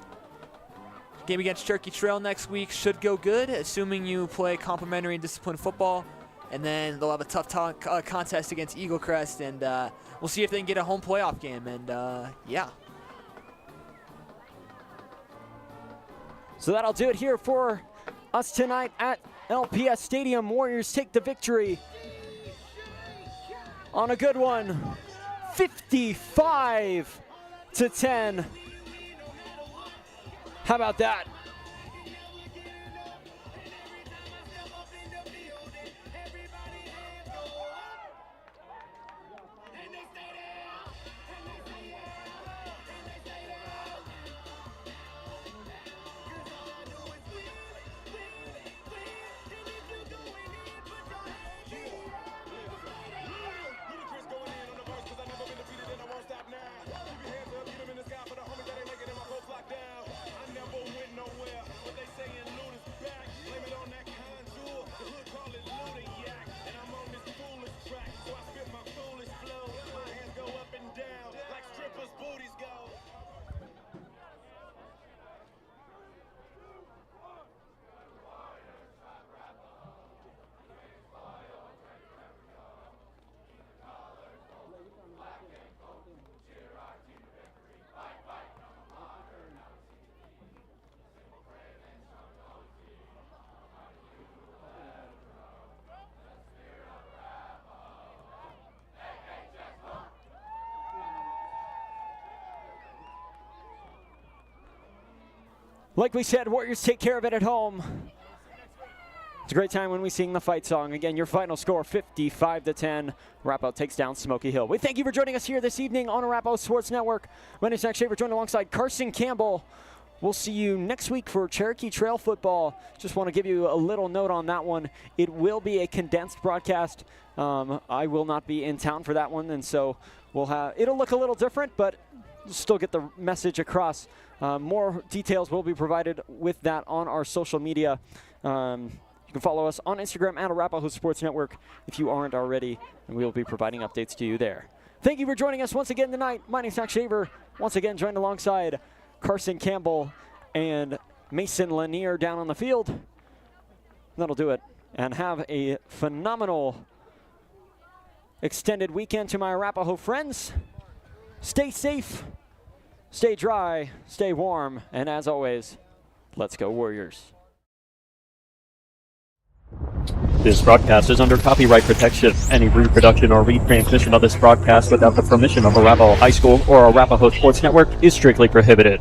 Game against Turkey Trail next week should go good, assuming you play complimentary and disciplined football. And then they'll have a tough contest against Eagle Crest. And we'll see if they can get a home playoff game. And, yeah. So that'll do it here for us tonight at LPS Stadium. Warriors take the victory on a good one, 55-10. How about that? No Like we said, Warriors take care of it at home. It's a great time when we sing the fight song. Again, your final score, 55-10. Arapahoe takes down Smoky Hill. We thank you for joining us here this evening on Arapahoe Sports Network. My name is Zach Shaver, joined alongside Carson Campbell. We'll see you next week for Cherokee Trail Football. Just want to give you a little note on that one. It will be a condensed broadcast. I will not be in town for that one, and so it'll look a little different, but still get the message across. More details will be provided with that on our social media. You can follow us on Instagram at Arapahoe Sports Network if you aren't already, and we'll be providing updates to you there. Thank you for joining us once again tonight. My name is Zach Shaver, once again joined alongside Carson Campbell and Mason Lanier down on the field. That'll do it. And have a phenomenal extended weekend to my Arapahoe friends. Stay safe, stay dry, stay warm, and as always, let's go Warriors. This broadcast is under copyright protection. Any reproduction or retransmission of this broadcast without the permission of Arapahoe High School or Arapahoe Sports Network is strictly prohibited.